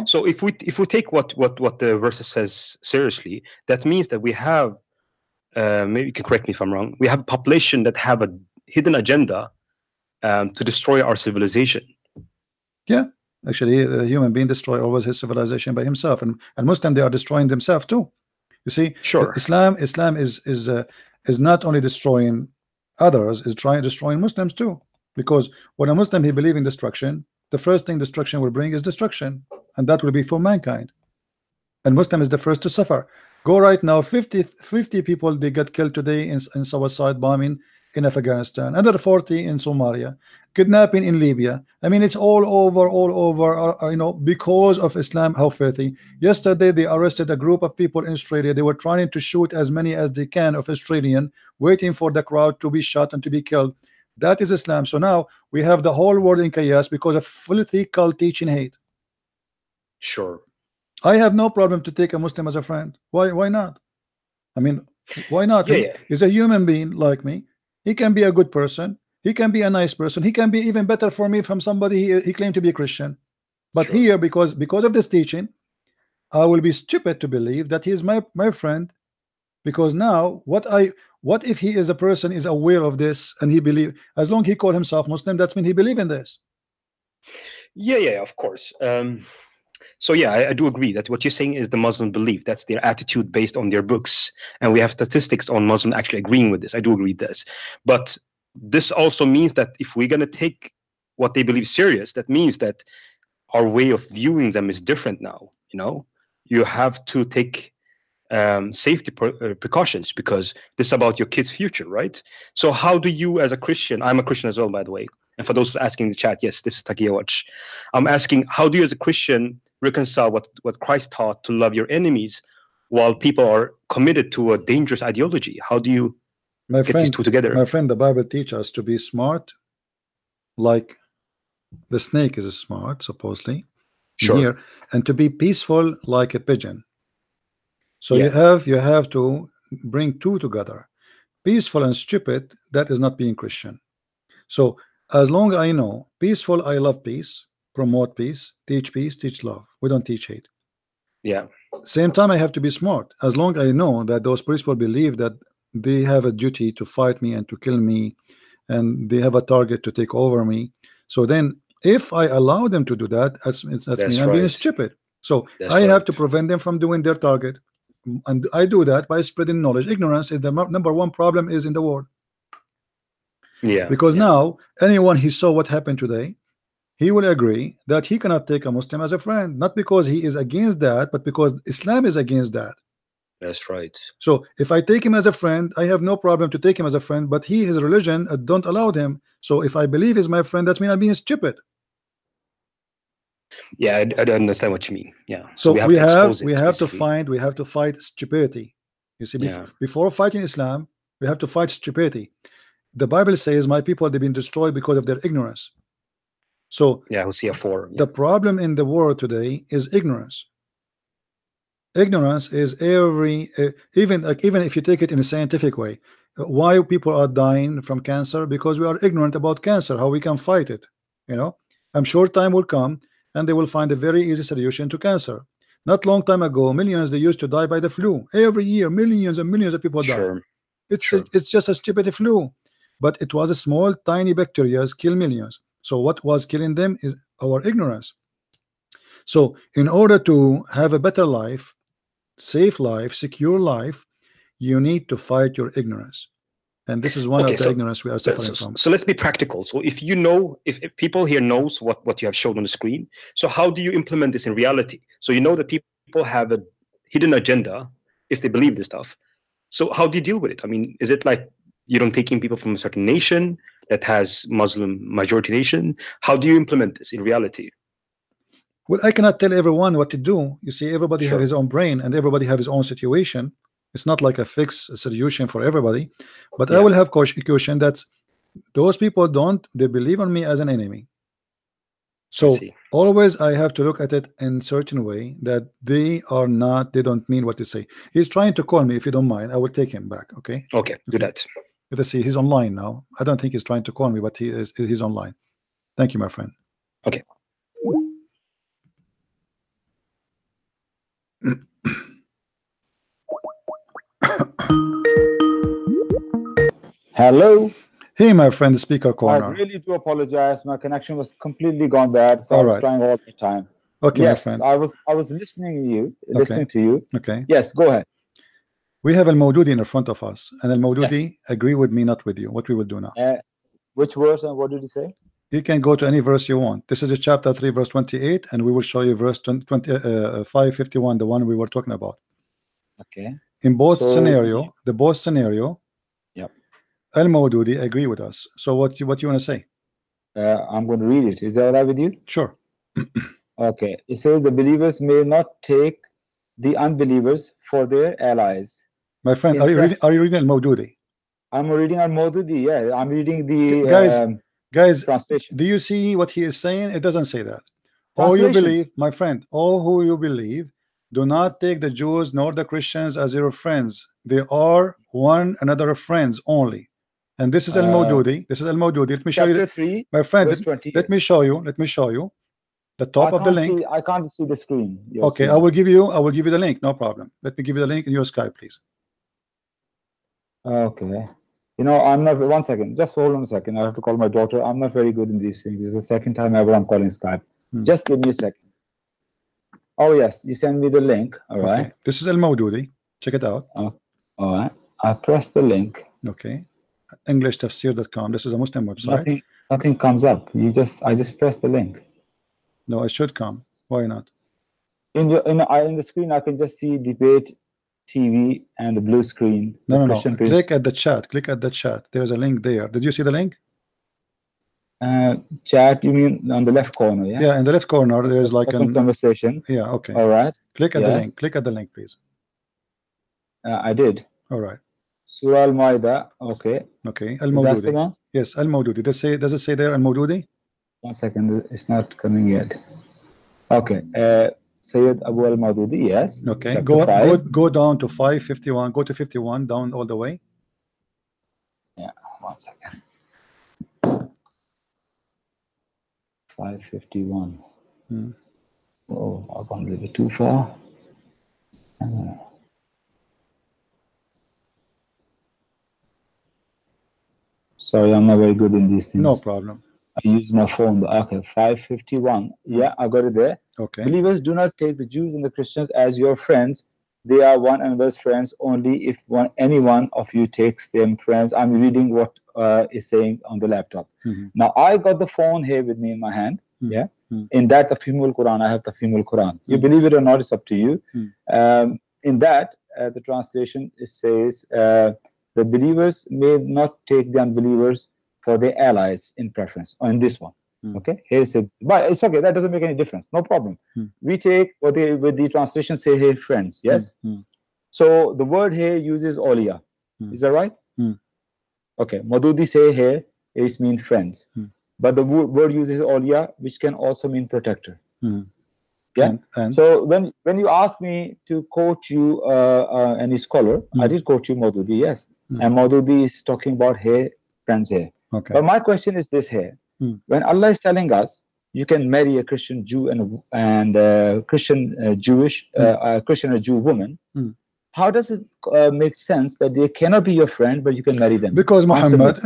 So if we take what the verse says seriously, that means that we have, maybe you can correct me if I'm wrong, we have a population that have a hidden agenda to destroy our civilization. Yeah, actually, a human being destroy always his civilization by himself, and Muslim, they are destroying themselves too. You see, sure. Islam is not only destroying others, is destroying Muslims too. Because when a Muslim, he believes in destruction, the first thing destruction will bring is destruction, and that will be for mankind. And Muslim is the first to suffer. Go right now, 50 people they got killed today in suicide bombing in Afghanistan, another 40 in Somalia, kidnapping in Libya. I mean, it's all over, because of Islam, how filthy. Yesterday, they arrested a group of people in Australia. They were trying to shoot as many as they can of Australian, waiting for the crowd to be shot and to be killed. That is Islam. So now we have the whole world in chaos because of filthy cult teaching hate. Sure. I have no problem to take a Muslim as a friend. Why not? I mean, why not? He's a human being like me. He can be a good person. He can be a nice person. He can be even better for me from somebody he claimed to be a Christian. But sure. Here, because of this teaching, I will be stupid to believe that he is my friend. Because now, what if he is a person is aware of this and he believe, as long as he call himself Muslim, that's mean he believe in this. Yeah, of course. So yeah, I do agree that what you're saying is the Muslim belief. That's their attitude based on their books. And we have statistics on Muslim actually agreeing with this. I do agree with this. But this also means that if we're going to take what they believe serious, that means that our way of viewing them is different now. You have to take safety precautions because this is about your kid's future, right? So how do you as a Christian, I'm a Christian as well, by the way. And for those asking in the chat, yes, this is Taqiya Watch. I'm asking, how do you as a Christian reconcile what Christ taught to love your enemies while people are committed to a dangerous ideology? How do you get these two together? My friend, the Bible teaches us to be smart, like the snake is smart, supposedly. Sure. Here, and to be peaceful like a pigeon. So you have to bring two together. Peaceful and stupid, that is not being Christian. So as long as I know peaceful, I love peace, promote peace, teach love. We don't teach hate. Yeah. Same time, I have to be smart. As long as I know that those people believe that they have a duty to fight me and to kill me, and they have a target to take over me. So then, if I allow them to do that, that's me. I'm being stupid. So I have to prevent them from doing their target, and I do that by spreading knowledge. Ignorance is the number one problem is in the world. Yeah. Because now anyone who saw what happened today, he will agree that he cannot take a Muslim as a friend, not because he is against that, but because Islam is against that. That's right. So if I take him as a friend, I have no problem to take him as a friend, but his religion don't allow him. So if I believe he's my friend, that means I'm being stupid. Yeah, I don't understand what you mean. Yeah. So we have to fight stupidity. You see, before fighting Islam, we have to fight stupidity. The Bible says, "My people, they've been destroyed because of their ignorance." So Hosea 4. The problem in the world today is ignorance. Ignorance is even if you take it in a scientific way, why people are dying from cancer? Because we are ignorant about cancer, how we can fight it. I'm sure time will come and they will find a very easy solution to cancer. Not long time ago, millions they used to die by the flu. Every year, millions and millions of people die. It's just a stupid flu, but it was a small, tiny bacteria kill millions. So what was killing them is our ignorance. So in order to have a better life, safe life, secure life, you need to fight your ignorance. And this is one of the ignorance we are suffering from. So let's be practical. So if you know, if people here knows what you have shown on the screen, so how do you implement this in reality? So you know that people have a hidden agenda if they believe this stuff. So how do you deal with it? I mean, is it like you don't take in people from a certain nation that has Muslim majority nation? How do you implement this in reality? Well, I cannot tell everyone what to do. You see, everybody have his own brain and everybody have his own situation. It's not like a fixed solution for everybody, but I will have caution that those people they believe on me as an enemy. So always I have to look at it in certain way that they don't mean what they say. He's trying to call me. If you don't mind, I will take him back. Okay. Okay. Do that. Let's see. He's online now. I don't think he's trying to call me, but he's online. Thank you, my friend. Okay. Hello. Hey, my friend, speaker corner. I really do apologize. My connection was completely gone bad, so I was trying all the time. Okay, yes, my friend. I was listening to you. Okay. Yes, go ahead. We have Al-Mawdudi in front of us, and Al-Mawdudi agree with me, not with you. What we will do now? Which verse and what did he say? You can go to any verse you want. This is a chapter 3, verse 28, and we will show you verse 551, the one we were talking about. Okay. In both scenario, yep. Al-Mawdudi agree with us. So what you want to say? I'm going to read it. Is that all right with you? Sure. Okay. It says the believers may not take the unbelievers for their allies. My friend, are you reading Al-Mawdudi? I'm reading Al-Mawdudi. Yeah, I'm reading the guys. Translation. Do you see what he is saying? It doesn't say that. All you believe, my friend, all who you believe, do not take the Jews nor the Christians as your friends. They are one another friends only. And this is Al-Mawdudi. This is Al-Mawdudi. Let me show you. 3, my friend, let me show you. Let me show you. The top of the link. I can't see the screen. Okay, I will give you the link. No problem. Let me give you the link in your Skype, please. Okay. You know, I'm not. One second. Just hold on a second. I have to call my daughter. I'm not very good in these things. This is the second time ever I'm calling Skype. Just give me a second. Oh yes, you send me the link. All right. This is Al-Mawdudi. Check it out. All right. I press the link. Okay. EnglishTafsir.com. This is a Muslim website. Nothing comes up. I just press the link. No, it should come. Why not? In the screen, I can just see debate TV and the blue screen. No. Click at the chat. Click at the chat. There's a link there. Did you see the link? Chat, you mean on the left corner? Yeah. Yeah, in the left corner there is like a conversation. Yeah. Okay. All right. Click at the link. Click at the link, please. I did. All right. Surah Al-Ma'idah. Okay. Okay. Al-Mawdudi. Yes, Al-Mawdudi. Does it say there Al-Mawdudi? 1 second. It's not coming yet. Okay. Sayyid Abu Al-Mawdudi. Yes. Okay. Go down to 551. Go to 51 down all the way. Yeah. 1 second. 551. Oh, I've gone a little bit too far. Sorry, I'm not very good in these things. No problem. I use my phone. Okay, 551. Yeah, I got it there. Okay. Believers, do not take the Jews and the Christians as your friends. They are one another's friends only if any one of you takes them friends. I'm reading what is saying on the laptop. Now, I got the phone here with me in my hand. Yeah. In that, the Tafhimul Quran, I have the Tafhimul Quran. You believe it or not, it's up to you. In that, the translation, it says, the believers may not take the unbelievers for their allies in preference. On this one. Okay, here it says, but it's okay, that doesn't make any difference, no problem. We take what with the translation say here friends. Yes. So the word here uses awliya. Is that right? Okay, Mawdudi say here it means friends, but the word uses awliya, which can also mean protector. Yeah. And so when you ask me to quote you any scholar, I did quote you Mawdudi. Yes. And Mawdudi is talking about here friends here. Okay. But my question is this here. When Allah is telling us you can marry a Christian Jew and a Christian Jewish a Christian or Jew woman. How does it make sense that they cannot be your friend, but you can marry them? Because Muhammad,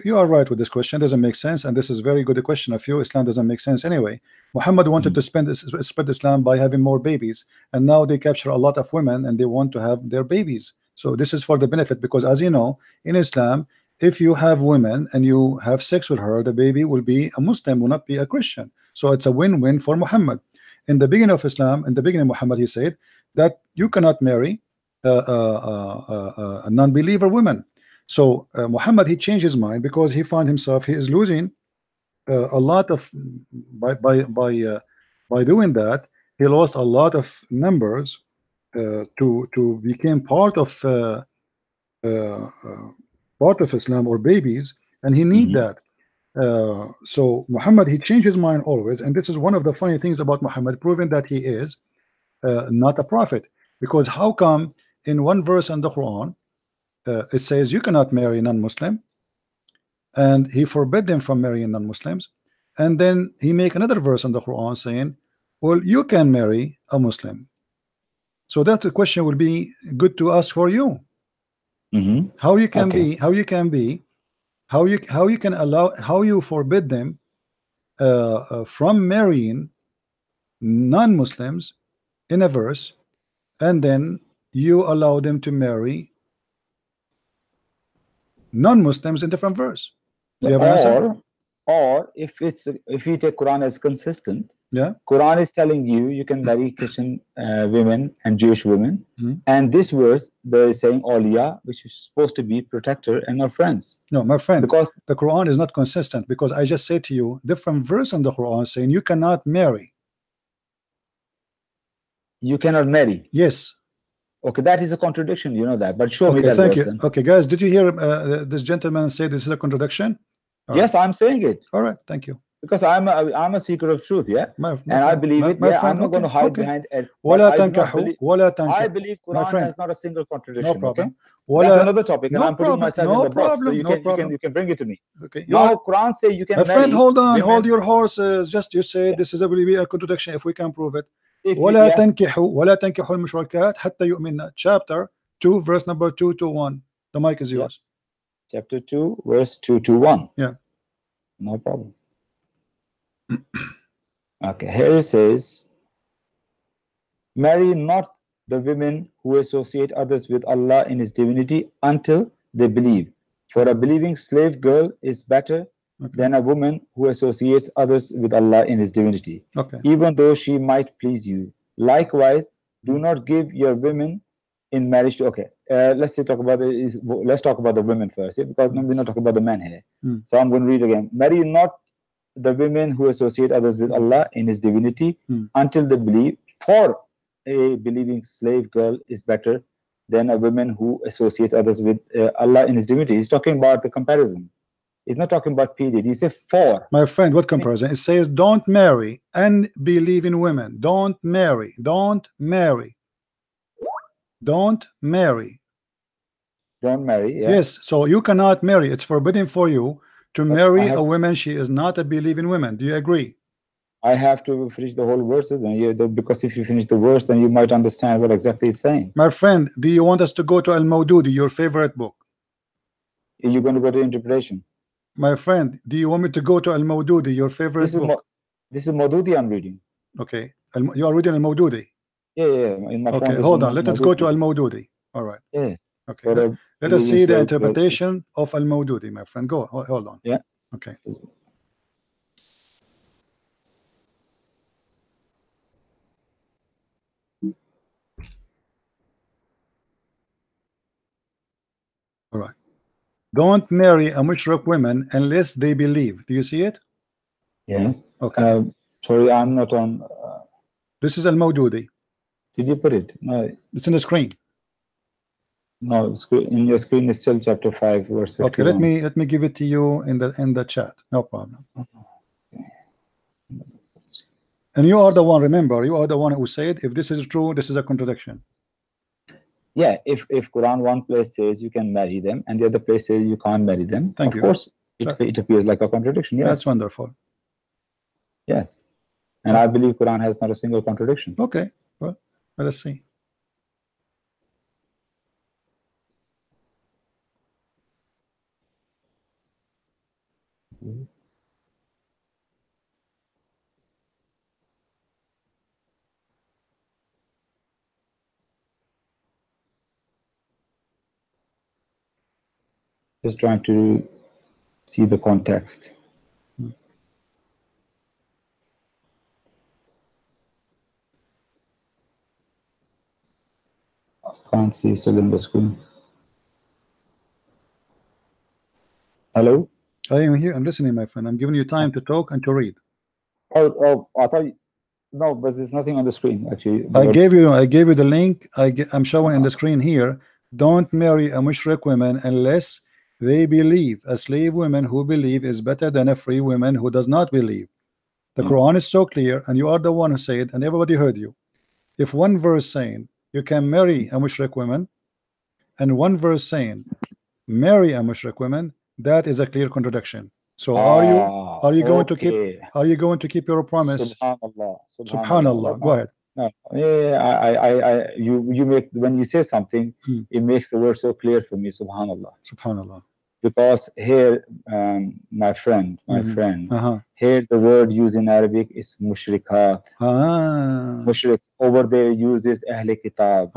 you are right with this question. It doesn't make sense, and this is very good question of you. Islam doesn't make sense anyway. Muhammad wanted to spread Islam by having more babies, and now they capture a lot of women and they want to have their babies. So this is for the benefit, because as you know, in Islam, if you have women and you have sex with her, the baby will be a Muslim, will not be a Christian. So it's a win-win for Muhammad. In the beginning of Islam, in the beginning, Muhammad, he said that you cannot marry a non-believer woman. So Muhammad, he changed his mind because he found himself he is losing a lot of by doing that. He lost a lot of members to become part of Islam or babies, and he need that. So Muhammad, he changed his mind always, and this is one of the funny things about Muhammad, proving that he is not a prophet. Because how come in one verse in the Quran it says you cannot marry non-Muslim, and he forbid them from marrying non-Muslims, and then he make another verse in the Quran saying, well, you can marry a Muslim. So that the question will be good to ask for you. How you can how you forbid them from marrying non-Muslims in a verse, and then you allow them to marry non-Muslims in different verse. Do you have an answer? Or if you take Quran as consistent, Quran is telling you can marry Christian women and Jewish women, and this verse there is saying awliya, which is supposed to be protector and not friends. No, my friend, because the Quran is not consistent, because I just said to you different verse in the Quran saying you cannot marry. You cannot marry. Yes. Okay, that is a contradiction. You know that, but show me that. Thank you. Then. Okay, guys, did you hear this gentleman say this is a contradiction? Yes, I'm saying it. All right, thank you. Because I'm a seeker of truth, and I believe it. I'm not going to hide behind it. I believe Quran has not a single contradiction. No problem. That's another topic, and I'm putting myself in the box. So you can bring it to me. Okay. Now Quran say you can. My friend, hold on, hold your horses. Just you say this is a contradiction if we can prove it. ولا تنكحوا المشركات حتى يؤمنن. Chapter 2, verse number 2 to 1. The mic is yours. Chapter 2, verse 2 to 1. Yeah. No problem. Okay, here it says, marry not the women who associate others with Allah in His divinity until they believe. For a believing slave girl is better than a woman who associates others with Allah in His divinity, even though she might please you. Likewise, do not give your women in marriage to. Let's talk about the women first, because we're not talking about the men here. So I'm going to read again. Marry not the women who associate others with Allah in His divinity until they believe. For a believing slave girl is better than a woman who associates others with Allah in His divinity. He's talking about the comparison. He's not talking about period. He said for. My friend, what comparison? It says don't marry unbelieving women. Don't marry. Don't marry. Don't marry. Don't marry. Yeah. Yes. So you cannot marry. It's forbidden for you to marry a woman. She is not a believing woman. Do you agree? I have to finish the whole verses, because if you finish the verse, then you might understand what exactly it's saying. My friend, do you want us to go to Al-Mawdudi, your favorite book? Are you going to go to interpretation? My friend, do you want me to go to Al-Mawdudi, your favorite book? This is Mawdudi I'm reading. Okay. You are reading Al-Mawdudi? Yeah. In my okay, hold on. Let us go to Al-Mawdudi. All right. Yeah. Okay. Let us see the interpretation of Al-Mawdudi, my friend. Go. Hold on. Yeah. Okay. All right. Don't marry a mushrik women unless they believe. Do you see it? Yes. Okay. Sorry, I'm not on. This is Al-Mawdudi. Did you put it? No. It's in the screen. No, in your screen is still chapter 5, verse 51. Okay, let me give it to you in the chat. No problem. And you are the one. Remember, you are the one who said if this is true, this is a contradiction. Yeah, if Quran one place says you can marry them and the other place says you can't marry them, of course it appears like a contradiction. Yeah. That's wonderful. Yes. And I believe Quran has not a single contradiction. Okay, well, let us see. Just trying to see the context. Can't see, still in the screen. Hello? I am here. I'm listening, my friend. I'm giving you time to talk and to read. Oh, I thought no, but there's nothing on the screen actually. I gave you the link. I'm showing in the screen here. Don't marry a mushrik woman unless they believe. A slave woman who believe is better than a free woman who does not believe. The Quran is so clear, and you are the one who said, and everybody heard you. If one verse saying you can marry a mushrik woman, and one verse saying marry a mushrik woman, that is a clear contradiction. So are you going to keep your promise? Subhanallah. Go ahead. No, yeah, you make, when you say something, it makes the word so clear for me. Subhanallah. Subhanallah. Because here, my friend, here the word used in Arabic is mushrikat. Mushrik over there uses Ahle Kitab.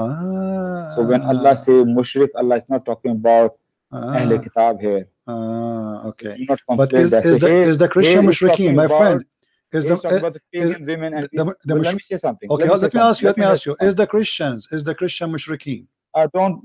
So when Allah say mushrik, Allah is not talking about Ahle Kitab here. Okay. So but is the Christian mushrikeen, my friend? Is the women and let me say something. Okay, let me ask you. Is the Christian mushrikeen?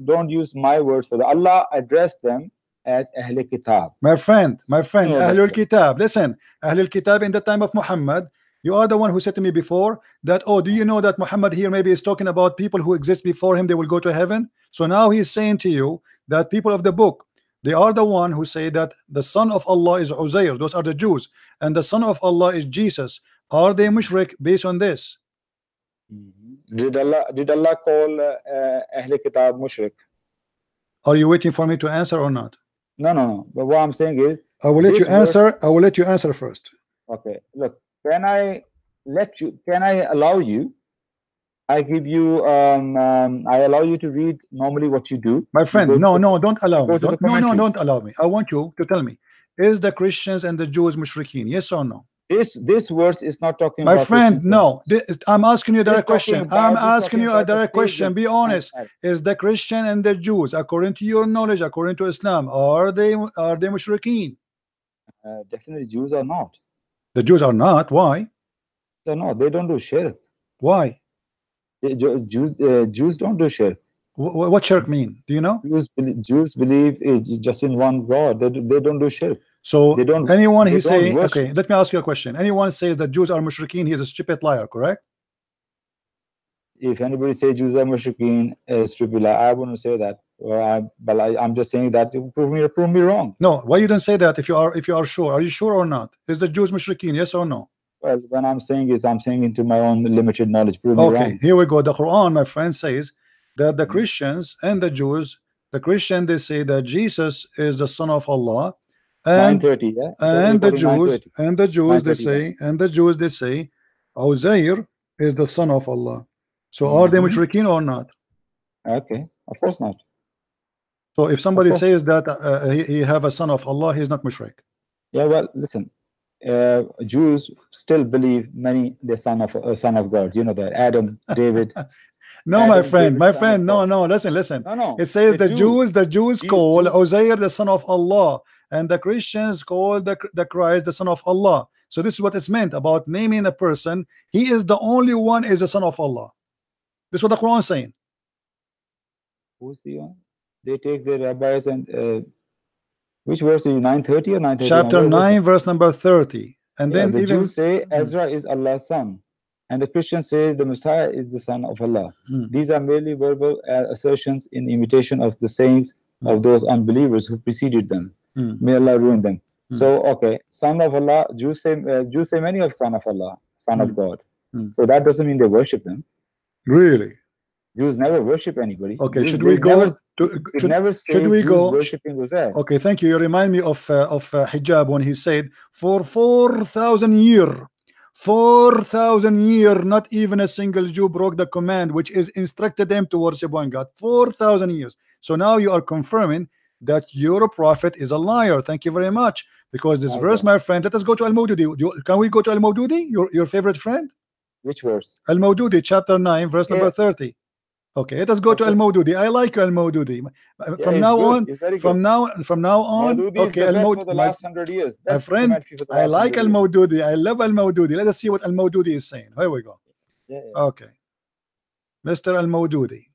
Don't use my words for that. Allah addressed them as Ahlul Kitab. My friend, Ahlul Kitab. Listen, Ahlul Kitab in the time of Muhammad, you are the one who said to me before that, oh, do you know that Muhammad here maybe is talking about people who exist before him, they will go to heaven? So now he's saying to you that people of the book, they are the one who say that the son of Allah is Uzair, those are the Jews, and the son of Allah is Jesus. Are they mushrik based on this? Did Allah call Ahlul Kitab mushrik? Are you waiting for me to answer or not? No. But what I'm saying is, I will let you answer. I will let you answer first. Okay. Look, can I allow you? I give you. I allow you to read normally what you do. My friend, no, don't allow me. Don't allow me. I want you to tell me: is the Christians and the Jews mushrikeen? Yes or no? This verse is not talking my about friend, no. I'm asking you a direct question. I'm asking you a direct question. Be honest. Is the Christian and the Jews, according to your knowledge, according to Islam, are they mushrikeen? Definitely Jews are not. The Jews are not. Why? They're not. They don't do shirk. Why? Jews don't do shirk. What shirk mean? Do you know? Jews believe is just in one God. They don't do shirk. So anyone he say, okay, let me ask you a question. Anyone says that Jews are mushrikeen, he is a stupid liar, correct? If anybody says Jews are mushrikeen, stupid liar, I wouldn't say that. But I'm just saying that prove me wrong. No, why you don't say that if you are sure? Are you sure or not? Is the Jews mushrikeen? Yes or no? Well, when I'm saying is, I'm saying into my own limited knowledge. Prove me wrong. Okay, here we go. The Quran, my friend, says that the Christians and the Jews, the Christian they say that Jesus is the son of Allah. And the Jews they say Uzair is the son of Allah. So are they mushrikeen or not? Okay, of course not. So if somebody says that he have a son of Allah, he is not mushrik. Yeah, well, listen, Jews still believe the son of God. You know that Adam, David. No, Adam, my friend, no, listen. No. It says the Jews call Uzair the son of Allah, and the Christians call the Christ the son of Allah. So this is what it's meant about naming a person. He is the only one is the son of Allah. This is what the Quran is saying. Who's the one? They take the rabbis and which verse is 930 or 930? Chapter 9, verse number 30. And then the Jews say Ezra is Allah's son, and the Christians say the Messiah is the son of Allah. These are merely verbal assertions in imitation of the sayings of those unbelievers who preceded them. May Allah ruin them. So okay, son of Allah, Jews say many of son of Allah, son of God. So that doesn't mean they worship them. Really? Jews never worship anybody. Okay, should we go? Should we go? Worshiping Uzair. Okay, thank you. You remind me of Hijab when he said for 4,000 years, 4,000 years, not even a single Jew broke the command which is instructed them to worship one God. 4,000 years. So now you are confirming that your prophet is a liar. Thank you very much. Because this verse, my friend, let us go to Al-Mawdudi. Can we go to Al-Mawdudi, your favorite friend? Which verse? Al-Mawdudi, chapter 9, verse number 30. Okay, let us go to Al-Mawdudi. I like Al-Mawdudi. From now on, from now on, okay, Al-Mawdudi for the last 100 years. My friend, I like Al-Mawdudi. I love Al-Mawdudi. Let us see what Al-Mawdudi is saying. Here we go. Okay, Mr. Al-Mawdudi.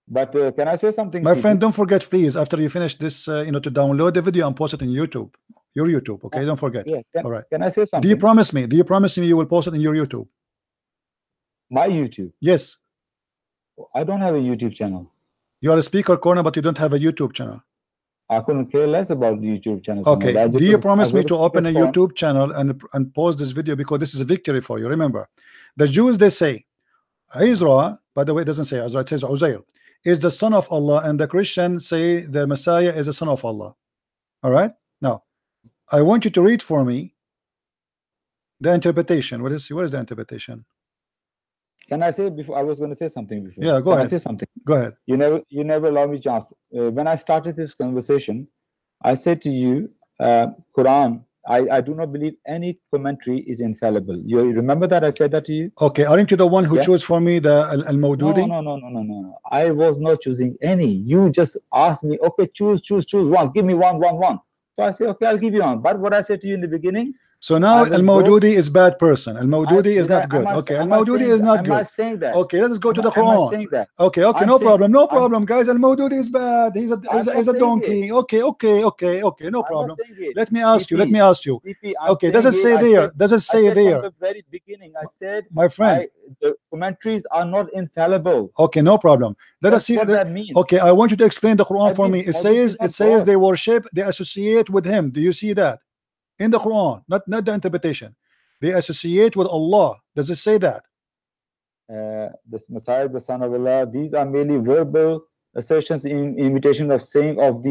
But can I say something? My friend, don't forget, please, after you finish this, to download the video and post it in YouTube. Your YouTube, okay? Don't forget. All right. Can I say something? Do you promise me? Do you promise me you will post it in your YouTube? My YouTube? Yes. I don't have a YouTube channel. You are a speaker corner, but you don't have a YouTube channel. I couldn't care less about the YouTube channel. Okay. Do you promise me to open a YouTube channel and post this video, because this is a victory for you? Remember, the Jews, they say Israel, by the way, it doesn't say Israel, it says Uzair is the son of Allah, and the Christians say the Messiah is the son of Allah. All right. Now, I want you to read for me the interpretation. What is the interpretation? Can I say before? I was going to say something before. Yeah, go ahead. Can I say something? Go ahead. You never allow me chance. When I started this conversation, I said to you, Quran, I do not believe any commentary is infallible. You remember that I said that to you? Okay, aren't you the one who chose for me the Al-Mawdudi? No. I was not choosing any. You just asked me, okay, choose one. Give me one. So I say, okay, I'll give you one. But what I said to you in the beginning. So now Al-Mawdudi is bad person. Al-Mawdudi is not good. Okay, Al-Mawdudi is not good. Am I saying that? Okay, let us go to the Quran. Okay, no problem, guys. Al-Mawdudi is bad. He's a donkey. Okay, no problem. Let me ask you. Okay, does it say there? Does it say there? From the very beginning, I said, my friend, the commentaries are not infallible. Okay, no problem. Let us see what that means. Okay, I want you to explain the Quran for me. It says they worship, they associate with him. Do you see that? In the Quran, not the interpretation. They associate with Allah. Does it say that? This Messiah, the Son of Allah, these are merely verbal assertions in imitation of saying of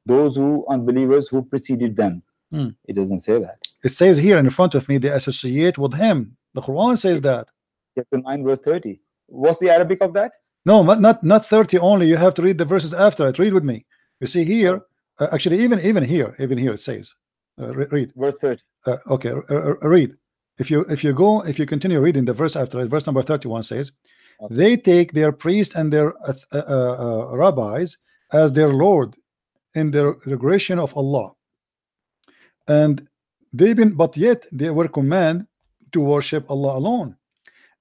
those who unbelievers who preceded them. It doesn't say that. It says here in front of me, they associate with him. The Quran says that. Chapter 9, verse 30. What's the Arabic of that? No, not 30 only. You have to read the verses after it. Read with me. You see here, actually, even here it says. Read verse 30. Okay, read. If you continue reading the verse after it, verse number 31 says, okay, they take their priests and their rabbis as their Lord in the regression of Allah, and but yet they were commanded to worship Allah alone,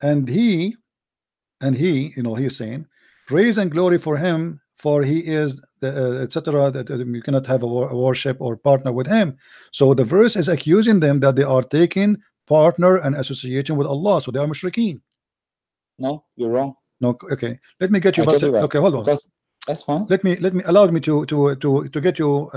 and he he's saying, praise and glory for him, for he is etc. That you cannot have a worship or partner with him. So the verse is accusing them that they are taking partner and association with Allah, so they are mushrikeen. No, you're wrong. No, okay. Let me get you busted. Okay, hold on. That's fine. Let me allow me to get you.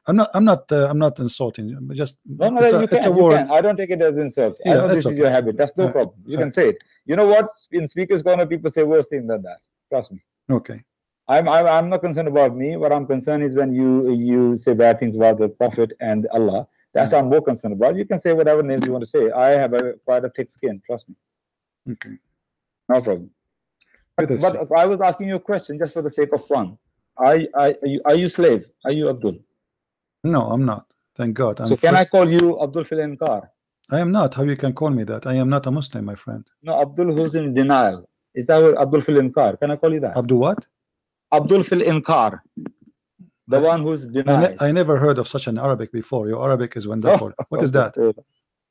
I'm not insulting. Just no, it's a word. I don't take it as insult. I know this is your habit. That's no problem. You can say it. You know what? In speakers corner, people say worse things than that. Trust me. Okay. I'm not concerned about me. What I'm concerned is when you say bad things about the Prophet and Allah. That's what I'm more concerned about. You can say whatever names you want to say. I have quite a thick skin. Trust me. Okay. No problem. But I was asking you a question just for the sake of fun. Are you slave? Are you Abdul? No, I'm not. Thank God. So can I call you Abdul fil Inkar? I am not. How you can call me that? I am not a Muslim, my friend. No, Abdul who's in denial. Is that what Abdul fil Inkar? Can I call you that? Abdul what? Abdul fil Inkar. The one who's denied. I never heard of such an Arabic before. Your Arabic is wonderful. What is that?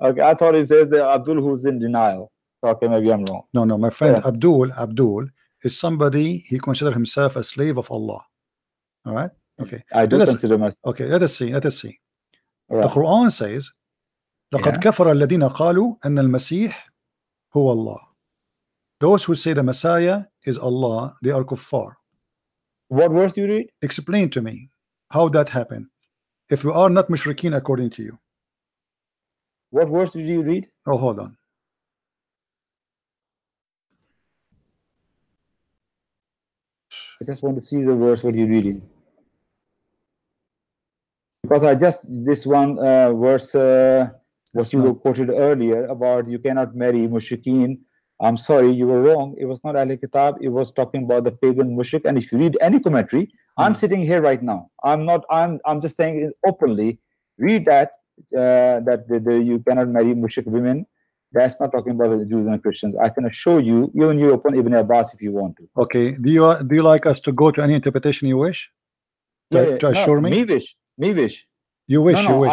Okay, I thought it says the Abdul who's in denial. Okay, maybe I'm wrong. No, my friend, Abdul is somebody, he considers himself a slave of Allah. All right? Okay. I do consider myself. Okay, let us see. Right. The Quran says, لَقَدْ كَفَرَ الَّذِينَ قَالُوا أَنَّ الْمَسِيحِ هُوَ اللَّهِ. Those who say the Messiah is Allah, they are kuffar. What verse you read? Explain to me how that happened. If you are not mushrikeen according to you. What verse did you read? Oh, hold on. I just want to see the verse what you're reading. because I just this one verse what you quoted earlier about you cannot marry mushrikeen. I'm sorry, you were wrong. It was not Ahl Kitab. It was talking about the pagan mushrik. And if you read any commentary, I'm sitting here right now. I'm not. I'm just saying it openly. Read that you cannot marry mushrik women. That's not talking about the Jews and Christians. I can assure you, even you open Ibn Abbas if you want to. Okay. Do you like us to go to any interpretation you wish? To assure me? Me wish. You wish. No, you wish.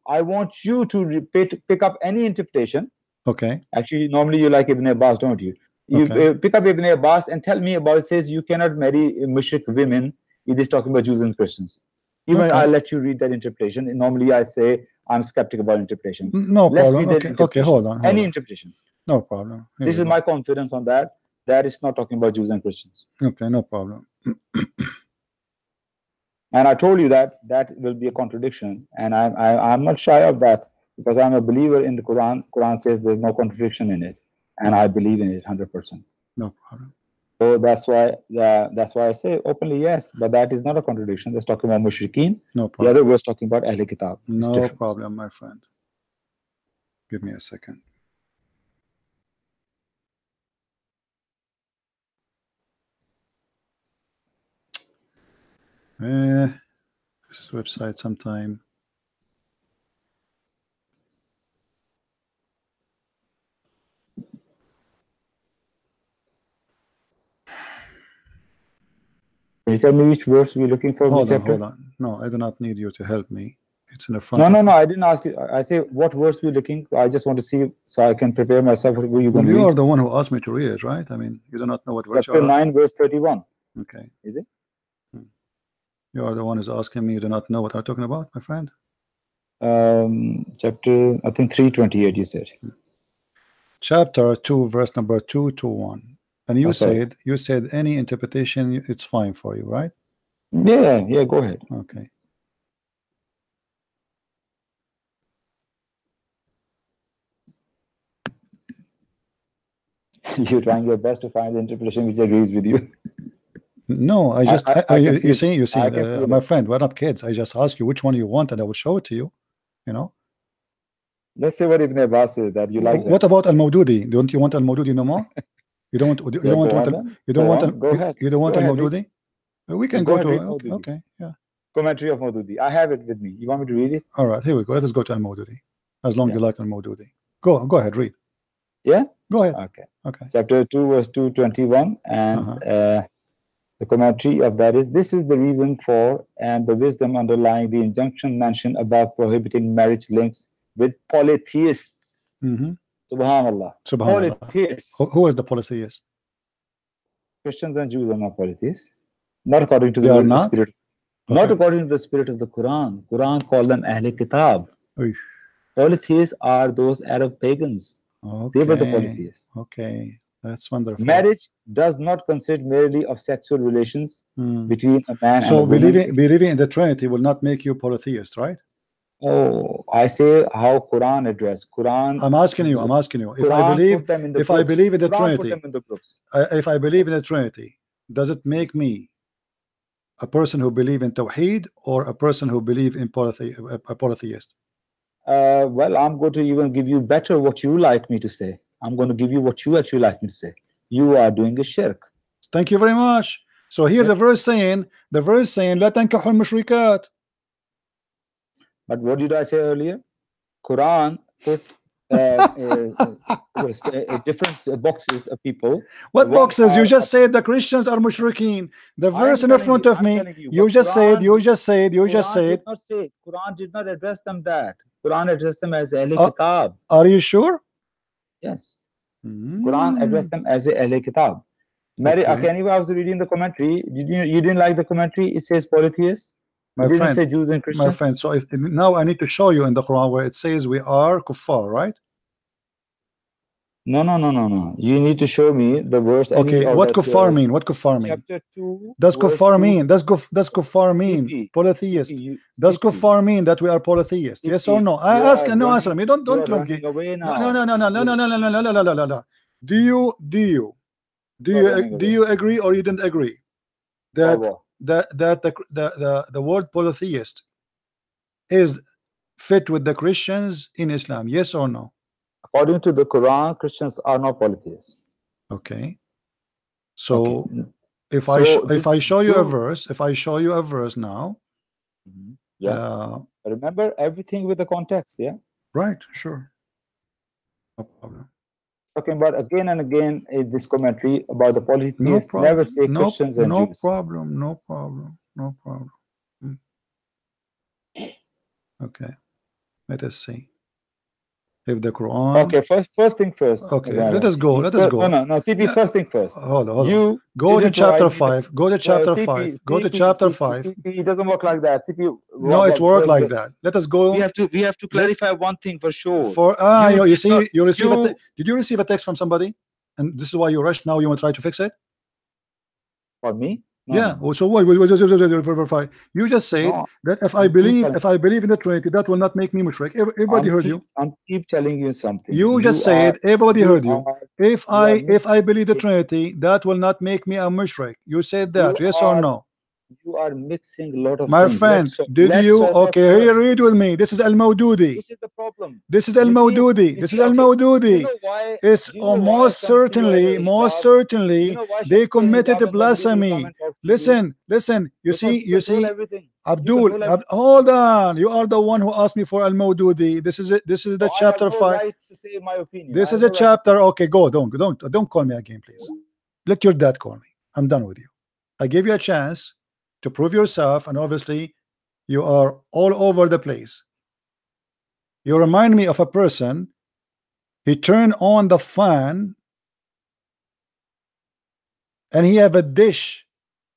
I want you to pick up any interpretation. Okay. Actually, normally you like Ibn Abbas, don't you? You pick up Ibn Abbas and tell me about it. Says you cannot marry mushrik women. It is talking about Jews and Christians. Even I'll let you read that interpretation. Normally I say I'm skeptical about interpretation. No problem. Okay, hold on. Any interpretation. No problem. This is my confidence on that. That is not talking about Jews and Christians. Okay, no problem. And I told you that will be a contradiction, and I'm not shy of that because I'm a believer in the Quran. Quran says there's no contradiction in it, and I believe in it 100%. No problem. So that's why I say openly yes, but that is not a contradiction. That's talking about mushrikeen. No problem. The other was talking about Ahl Kitab. No problem, my friend. Give me a second. This website sometime. Can you tell me which verse we're looking for? Hold on. No, I do not need you to help me. It's in the front. No. I didn't ask you. I say what verse we're looking. I just want to see so I can prepare myself for who you're going to read. You are the one who asked me to read it, right? I mean, you do not know what verse. Chapter 9, verse 31. Okay. Is it? You are the one who's asking me. You do not know what I'm talking about, my friend. Chapter, I think 328. You said. Chapter 2, verse number 2 to 1. And you said any interpretation, it's fine for you, right? Yeah, go ahead. Okay. You're trying your best to find the interpretation which agrees with you. No, you see, my friend, we're not kids. I just ask you which one you want, and I will show it to you. You know. Let's say what Ibn Abbas says that you like. What about Al-Mawdudi? Don't you want Al-Mawdudi no more? You don't want Al-Mawdudi? We can go to okay, yeah. Commentary of Mawdudi. I have it with me. You want me to read it? All right, here we go. Let us go to Al-Mawdudi. As long as you like Al-Mawdudi. Go ahead, read. Yeah? Go ahead. Okay. Chapter 2, verse 221, and the commentary of that is, this is the reason for and the wisdom underlying the injunction mentioned above prohibiting marriage links with polytheists. Subhanallah. Polytheists. Who is the polytheist? Christians and Jews are not polytheists. Not according to the spirit. Not according to the spirit of the Quran. Quran called them Ahl Kitab. Polytheists are those Arab pagans. They were the polytheists. Okay, that's wonderful. Marriage does not consist merely of sexual relations between a man and a woman. So believing in the Trinity will not make you polytheist, right? Oh, I say how Quran address Quran. I'm asking you. If I believe in the Trinity, if I believe in the Trinity, does it make me a person who believe in Tawheed or a person who believe in a polytheist? Well, I'm going to even give you better what you like me to say. I'm going to give you what you actually like me to say. You are doing a shirk. Thank you very much. So here the verse saying, لا تنكحوا المشركات. But what did I say earlier? Quran put different boxes of people. What boxes? You just said the Christians are mushrikeen. The verse in front of me. You just said. Quran did not address them that. Quran addressed them as Ahl Kitab. Are you sure? Yes. Quran addressed them as Ahl Kitab. Anyway, I was reading the commentary. You didn't like the commentary? It says polytheists. My friend, say Jews and Christians. My friend, so now I need to show you in the Quran where it says we are kuffar, right? No. You need to show me the verse. Okay, what kuffar mean? What kuffar mean? Chapter 2. Does kuffar mean? Does kuffar mean polytheist? Does kuffar mean that we are polytheist? Yes or no? I ask and no answer me. Don't look. No. Do you agree or you didn't agree that the word polytheist is fit with the Christians in Islam? Yes or no? According to the Quran, Christians are not polytheists. Okay. So Okay. if I show you a verse, now, yes. Remember everything with the context, yeah? Right, sure. No problem. Talking about again and again in this commentary about the polytheists, never say Christians and Jews. No problem. Okay. Let us see. If the Quran. Okay, first thing first. Okay, let us go. No, CP, first thing first. Hold on. Go to chapter 5. Go to chapter 5. Go to chapter 5. CP, it doesn't work like that. CP. No, it worked like that. Let us go. We have to clarify one thing for sure. You see, you receive did you receive a text from somebody? And this is why you rush now, you want to try to fix it? For me? No, yeah. No. So what? You just said that if I believe in the Trinity, that will not make me mushrik. Everybody heard you. I'm keep telling you something. You just said everybody heard you. If I believe the Trinity, that will not make me a mushrik. You said that, yes or no? You are mixing a lot of my things. friend. Did you? Okay, here, read with me. This is Al-Mawdudi. This is the problem. This is Al-Mawdudi. This is Al-Mawdudi. It's most certainly, they committed blasphemy. Listen. You see, Abdul, hold on. You are the one who asked me for Al-Mawdudi. This is it. This is the chapter 5. Right to say my opinion. This is a chapter. Okay, go. Don't call me again, please. Let your dad call me. I'm done with you. I gave you a chance to prove yourself, and obviously you are all over the place. You remind me of a person. He turned on the fan and he have a dish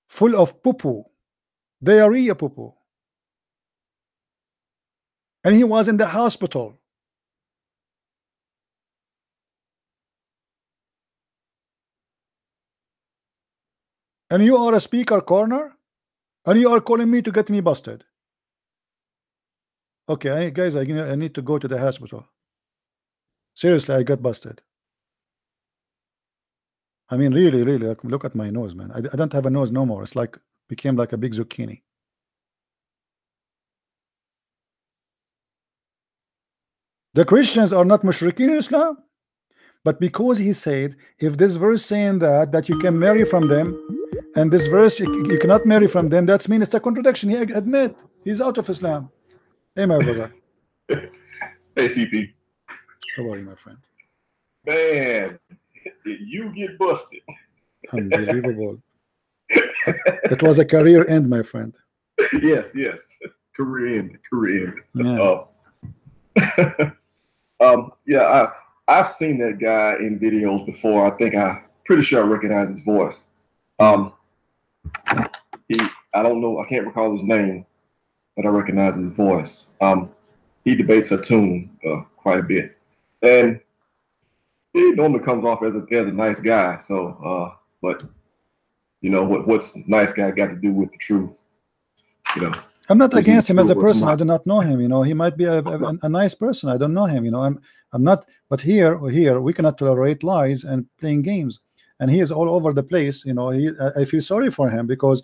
full of poo-poo, diarrhea poo-poo, and he was in the hospital. And you are a speaker corner, and you are calling me to get me busted. Okay, guys, I need to go to the hospital. Seriously, I got busted. I mean, really, look at my nose, man. I don't have a nose no more. It's like became like a big zucchini. The Christians are not mushrikeen in Islam, but because he said, if this verse saying that you can marry from them, and this verse you cannot marry from them, that means it's a contradiction. He admit he's out of Islam. Hey, my brother. Hey, CP. How are you, my friend? Man, did you get busted? Unbelievable. It was a career end, my friend. Yes. Career end. Yeah. Yeah, I've seen that guy in videos before. I'm pretty sure I recognize his voice. I don't know, I can't recall his name, but I recognize his voice. He debates Hatun quite a bit, and he normally comes off as a nice guy. So, but you know what's nice guy got to do with the truth? You know, I'm not against him as a person. I do not know him. You know, he might be a nice person. I don't know him. You know, I'm not. But here we cannot tolerate lies and playing games. And he is all over the place. You know, I feel sorry for him because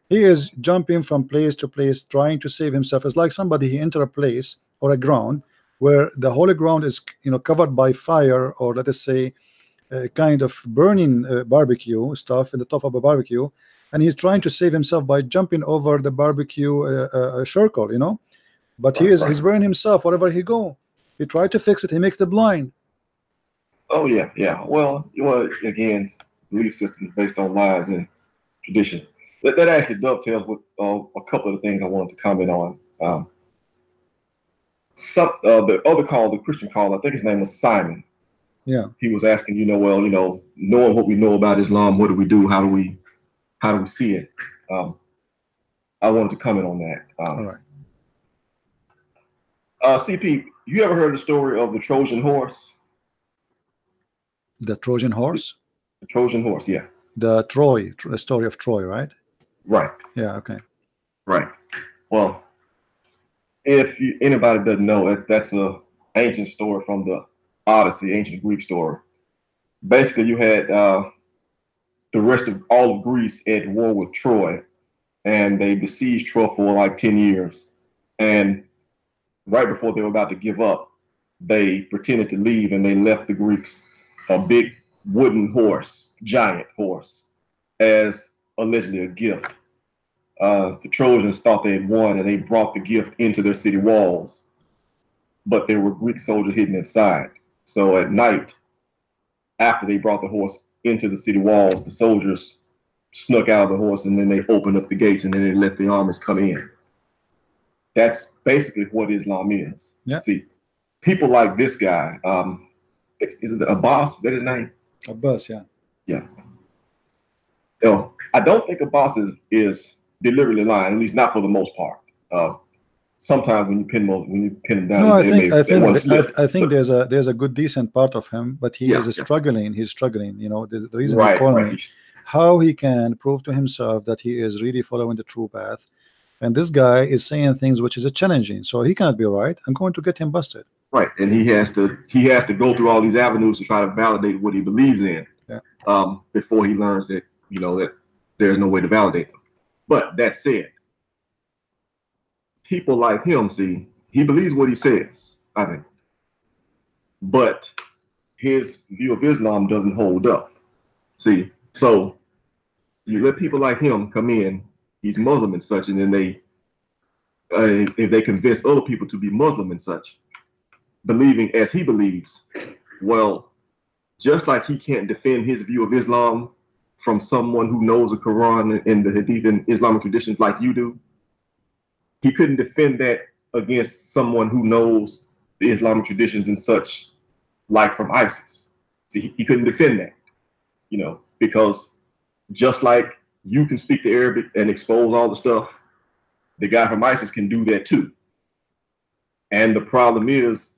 he is jumping from place to place, trying to save himself. It's like somebody, he enter a place or a ground where the whole ground is, you know, covered by fire, or let us say a kind of burning barbecue stuff in the top of a barbecue, and he's trying to save himself by jumping over the barbecue circle, you know. But he's burning himself wherever he go. He tried to fix it. He makes the blind. Oh yeah. Well, again, belief system based on lies and tradition. That actually dovetails with a couple of the things I wanted to comment on. The other call, the Christian call, I think his name was Simon. Yeah. He was asking, knowing what we know about Islam, what do we do? How do we see it? I wanted to comment on that. All right. CP, you ever heard the story of the Trojan horse? The Trojan horse? The Trojan horse, yeah. The story of Troy, right? Right. Yeah, okay. Right. Well, if anybody doesn't know it, that's an ancient story from the Odyssey, ancient Greek story. Basically, you had the rest of all of Greece at war with Troy, and they besieged Troy for like 10 years. And right before they were about to give up, they pretended to leave and they left the Greeks a big wooden horse, giant horse, as allegedly a gift. The Trojans thought they had won and they brought the gift into their city walls, but there were Greek soldiers hidden inside. So at night, after they brought the horse into the city walls, the soldiers snuck out of the horse and then they opened up the gates and then they let the armies come in. That's basically what Islam is. Yeah. See, people like this guy, is it Abbas? Is that his name? Abbas, yeah. Yeah. You know, I don't think Abbas is deliberately lying, at least not for the most part. Sometimes when you pin him down, no, I think there's a good decent part of him, but he is struggling. He's struggling. You know, the reason he called me, how he can prove to himself that he is really following the true path, and this guy is saying things which is challenging. So he cannot be right. I'm going to get him busted. Right, and he has to go through all these avenues to try to validate what he believes in. Yeah. Before he learns that that there's no way to validate them. But that said, people like him, see, he believes what he says, I think. But his view of Islam doesn't hold up. See, so you let people like him come in, he's Muslim and such, and then if they convince other people to be Muslim and such, believing as he believes, well, just like he can't defend his view of Islam from someone who knows the Quran and the Hadith and Islamic traditions like you do, he couldn't defend that against someone who knows the Islamic traditions and such, like from ISIS. See, he couldn't defend that, because just like you can speak the Arabic and expose all the stuff, the guy from ISIS can do that too. And the problem is,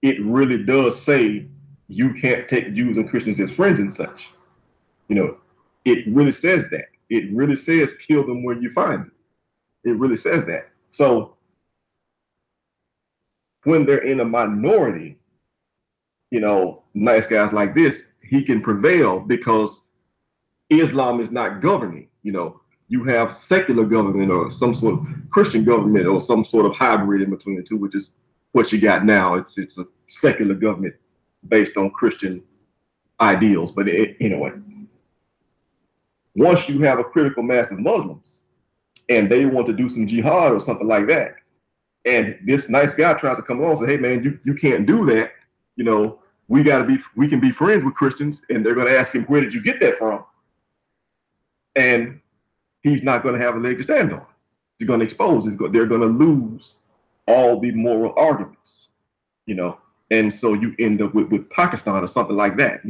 it really does say you can't take Jews and Christians as friends and such. It really says that. It really says kill them where you find them. It really says that. So when they're in a minority, nice guys like this, he can prevail because Islam is not governing. You have secular government or some sort of Christian government or some sort of hybrid in between the two, which is what you got now. It's a secular government based on Christian ideals. But anyway, once you have a critical mass of Muslims and they want to do some jihad or something like that, and this nice guy tries to come along and say, hey man, you can't do that. We can be friends with Christians, and they're going to ask him, where did you get that from? And he's not going to have a leg to stand on. He's going to expose. They're going to lose all the moral arguments, and so you end up with Pakistan or something like that.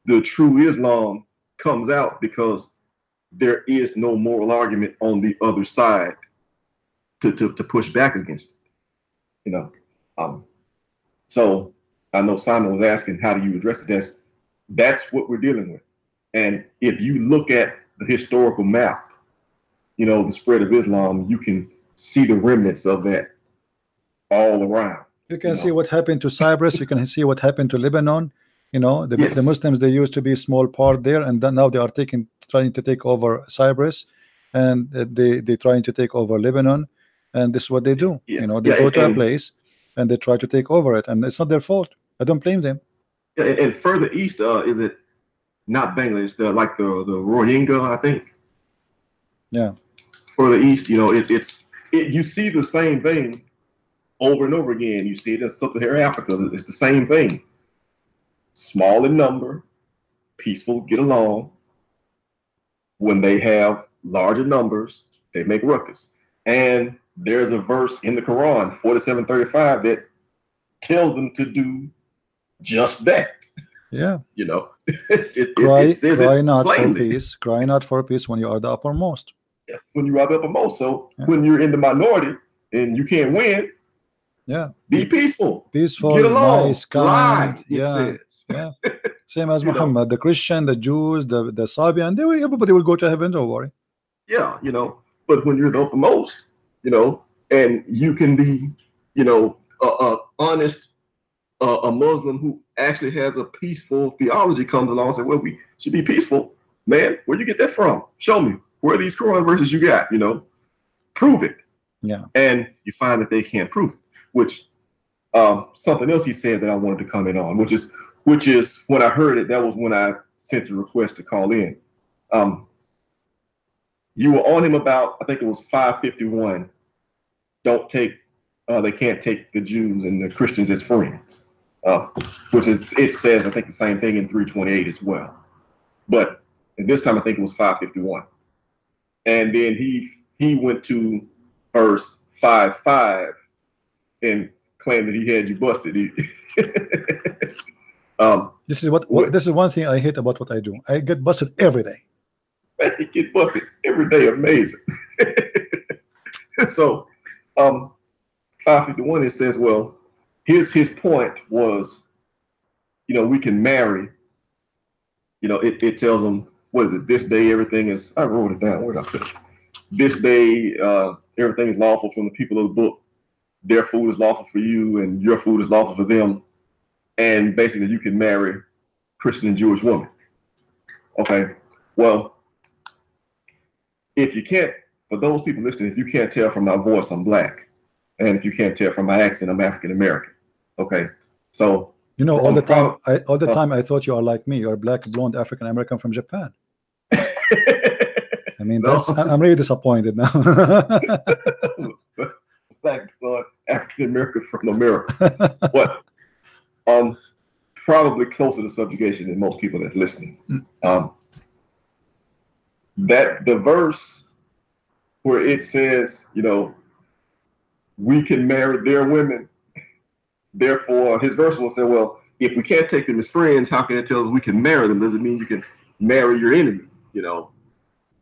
The true Islam comes out because there is no moral argument on the other side to push back against it. So I know Simon was asking, how do you address it? That's what we're dealing with. And if you look at the historical map, the spread of Islam, you can see the remnants of that all around. You can see what happened to Cyprus. You can see what happened to Lebanon. The Muslims, they used to be a small part there, and then now they are trying to take over Cyprus, and they're trying to take over Lebanon, and this is what they do. They go to a place and they try to take over it, and it's not their fault. I don't blame them. Yeah, and further east, is it not Bangladesh? Like the Rohingya, I think. Yeah. Further east, you see the same thing over and over again. You see it in Sub-Saharan Africa. It's the same thing. Small in number, peaceful, get along. When they have larger numbers, they make ruckus. And there's a verse in the Quran, 47:35, that tells them to do just that. Yeah. Cry not for peace. Cry not for peace when you are the uppermost. Yeah, when you are the uppermost. So when you're in the minority and you can't win, be peaceful. Peaceful, get along, nice, kind. Lie, yeah. Same as Muhammad, the Christian, the Jews, the Sabian, everybody will go to heaven, don't worry. Yeah, but when you're the uppermost, and you can be, honest, a Muslim who actually has a peaceful theology comes along and says, well, we should be peaceful. Man, where'd you get that from? Show me. Where are these Quran verses you got? Prove it. Yeah. And you find that they can't prove it. which something else he said that I wanted to comment on, which is when I heard it, that was when I sent a request to call in. You were on him about, I think it was 551. Don't take, they can't take the Jews and the Christians as friends, which it says, I think, the same thing in 328 as well. But at this time, I think it was 551. And then he went to verse 5:5 and claimed that he had you busted. This is this is one thing I hate about what I do. I get busted every day. He get busted every day. Amazing. So 551, it says, well, his point was, we can marry. It tells them, what is it? This day everything is, I wrote it down. Where did I put it? This day everything is lawful from the people of the book. Their food is lawful for you and your food is lawful for them. And basically you can marry Christian and Jewish women. Okay, well, if you can't, for those people listening, if you can't tell from my voice, I'm black. And if you can't tell from my accent, I'm African American. Okay, so all the time I thought you are like me. You're black, blonde, African American from Japan. I mean, I'm really disappointed now. Black, blonde, African American from America. What? Probably closer to subjugation than most people that's listening. That the verse where it says, we can marry their women. Therefore, his verse will say, well, if we can't take them as friends, how can it tell us we can marry them? Does it mean you can marry your enemy?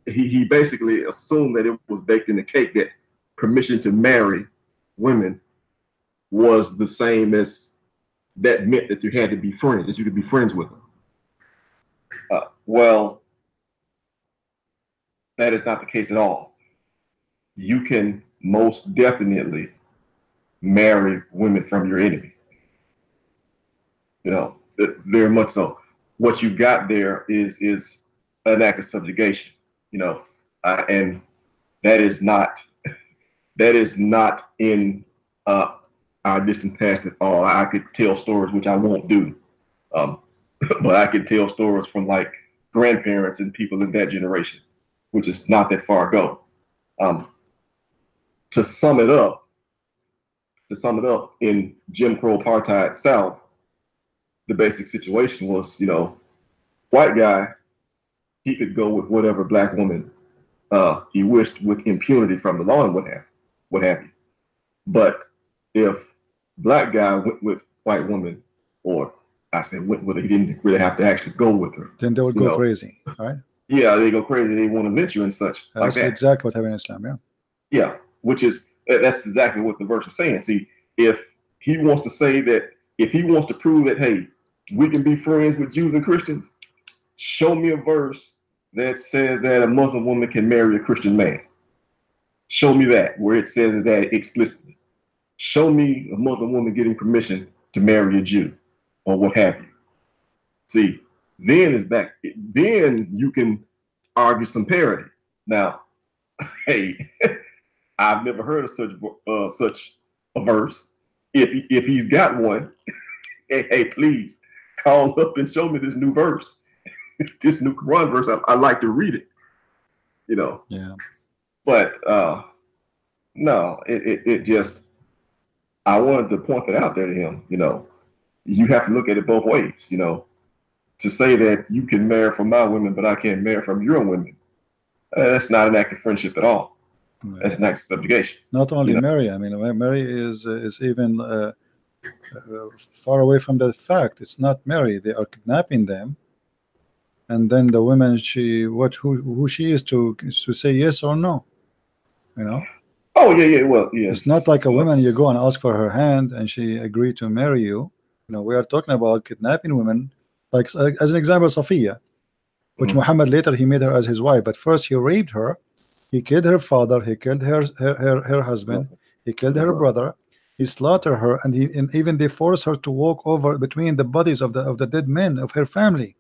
He basically assumed that it was baked in the cake that permission to marry women was the same as that meant that you had to be friends, that you could be friends with them. Well, that is not the case at all. You can most definitely marry women from your enemy. Very much so. What you got there is an act of subjugation, and that is not in our distant past at all. I could tell stories, which I won't do, but I could tell stories from like grandparents and people in that generation, which is not that far ago. To sum it up, in Jim Crow apartheid South, the basic situation was, white guy, he could go with whatever black woman he wished with impunity from the law and what have you. But if black guy went with white woman, or I said went with her, he didn't really have to actually go with her. Then they would go crazy, right? Yeah, they go crazy. They want to lynch you and such. That's like that. Exactly what happened in Islam, yeah. Yeah, that's exactly what the verse is saying. See, if he wants to say that, if he wants to prove that, hey, we can be friends with Jews and Christians, show me a verse that says that a Muslim woman can marry a Christian man. Show me that, where it says that explicitly. Show me a Muslim woman getting permission to marry a Jew or what have you. See, then you can argue some parity. Now, hey, I've never heard of such a verse. If he's got one, hey, please call up and show me this new verse, this new Quran verse. I like to read it, Yeah. But no, it just, I wanted to point that out there to him. You have to look at it both ways. To say that you can marry from my women, but I can't marry from your women, that's not an act of friendship at all. Right. That's an act of subjugation. Not only marry, I mean, marry is even far away from that fact. It's not marry. They are kidnapping them, and then the woman, who she is to say yes or no, Oh yeah. Well, yeah. It's not like a woman. You go and ask for her hand, and she agreed to marry you. We are talking about kidnapping women. Like as an example, Safiya, which Muhammad later he made her as his wife, but first he raped her. He killed her father. He killed her husband. He killed her brother. He slaughtered her, and even they forced her to walk over between the bodies of the dead men of her family.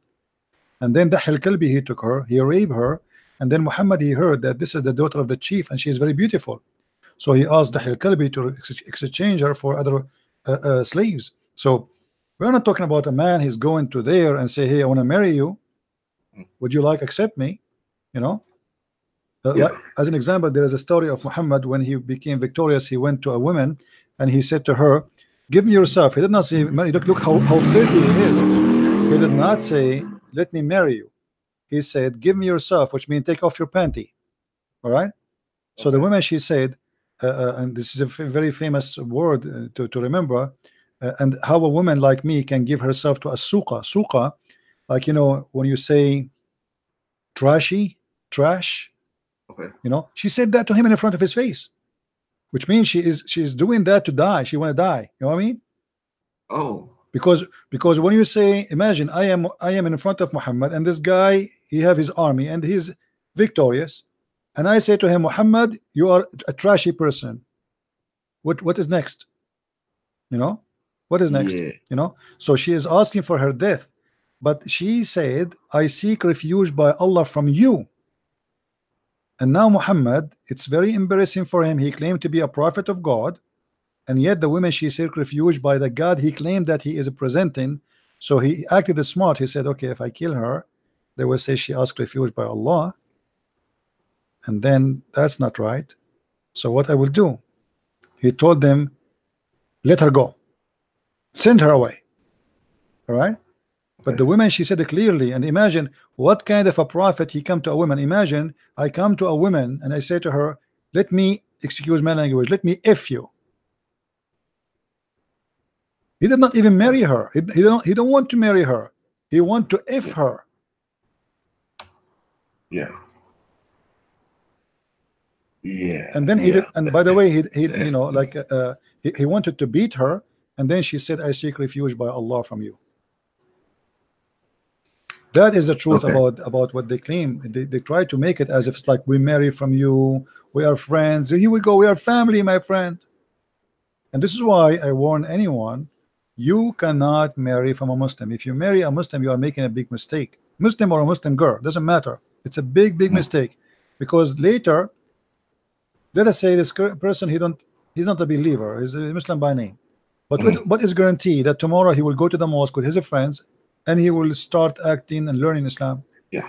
And then Dahil Kalbi, he took her. He raped her, and then Muhammad, he heard that this is the daughter of the chief, and she is very beautiful. So he asked Dahya al-Kalbi to exchange her for other slaves. So we're not talking about a man he's going to there and say, hey, I want to marry you, would you like accept me, you know? Like, as an example, there is a story of Muhammad when he became victorious. He went to a woman and he said to her, give me yourself. He did not say, look how filthy he is. He did not say, let me marry you. He said, give me yourself, which means take off your panty. All right. So the woman, she said, and this is a very famous word to remember, and how a woman like me can give herself to a suqa, like, you know, when you say trashy, trash, you know, she said that to him in front of his face, which means she's doing that to die. She want to die. You know what I mean? Oh, because when you say, imagine I am in front of Muhammad, and this guy, he have his army and he's victorious, and I say to him, Muhammad, you are a trashy person. What is next? You know, what is next? Yeah. You know, so she is asking for her death, but she said, I seek refuge by Allah from you. And now Muhammad, it's very embarrassing for him. He claimed to be a prophet of God, and yet the woman, she seek refuge by the God he claimed that he is presenting. So he acted smart. He said, okay, if I kill her, they will say she asked refuge by Allah, and then that's not right. So what I will do? He told them, let her go, send her away. All right. But the woman, she said it clearly. And imagine what kind of a prophet he come to a woman. Imagine I come to a woman and I say to her, let me, excuse my language, let me F you. He did not even marry her. He don't want to marry her. He want to F her. Yeah. Yeah. And then he did, and by the way, he you know, like he wanted to beat her, and then she said, I seek refuge by Allah from you. That is the truth about what they claim. They try to make it as if it's like, we marry from you, we are friends, here we go, we are family, my friend. And this is why I warn anyone, you cannot marry from a Muslim. If you marry a Muslim, you are making a big mistake. Muslim or a Muslim girl, doesn't matter. It's a big mistake, because later, let us say this person, he's not a believer, he's a Muslim by name, but what is guarantee that tomorrow he will go to the mosque with his friends and he will start acting and learning Islam? Yeah.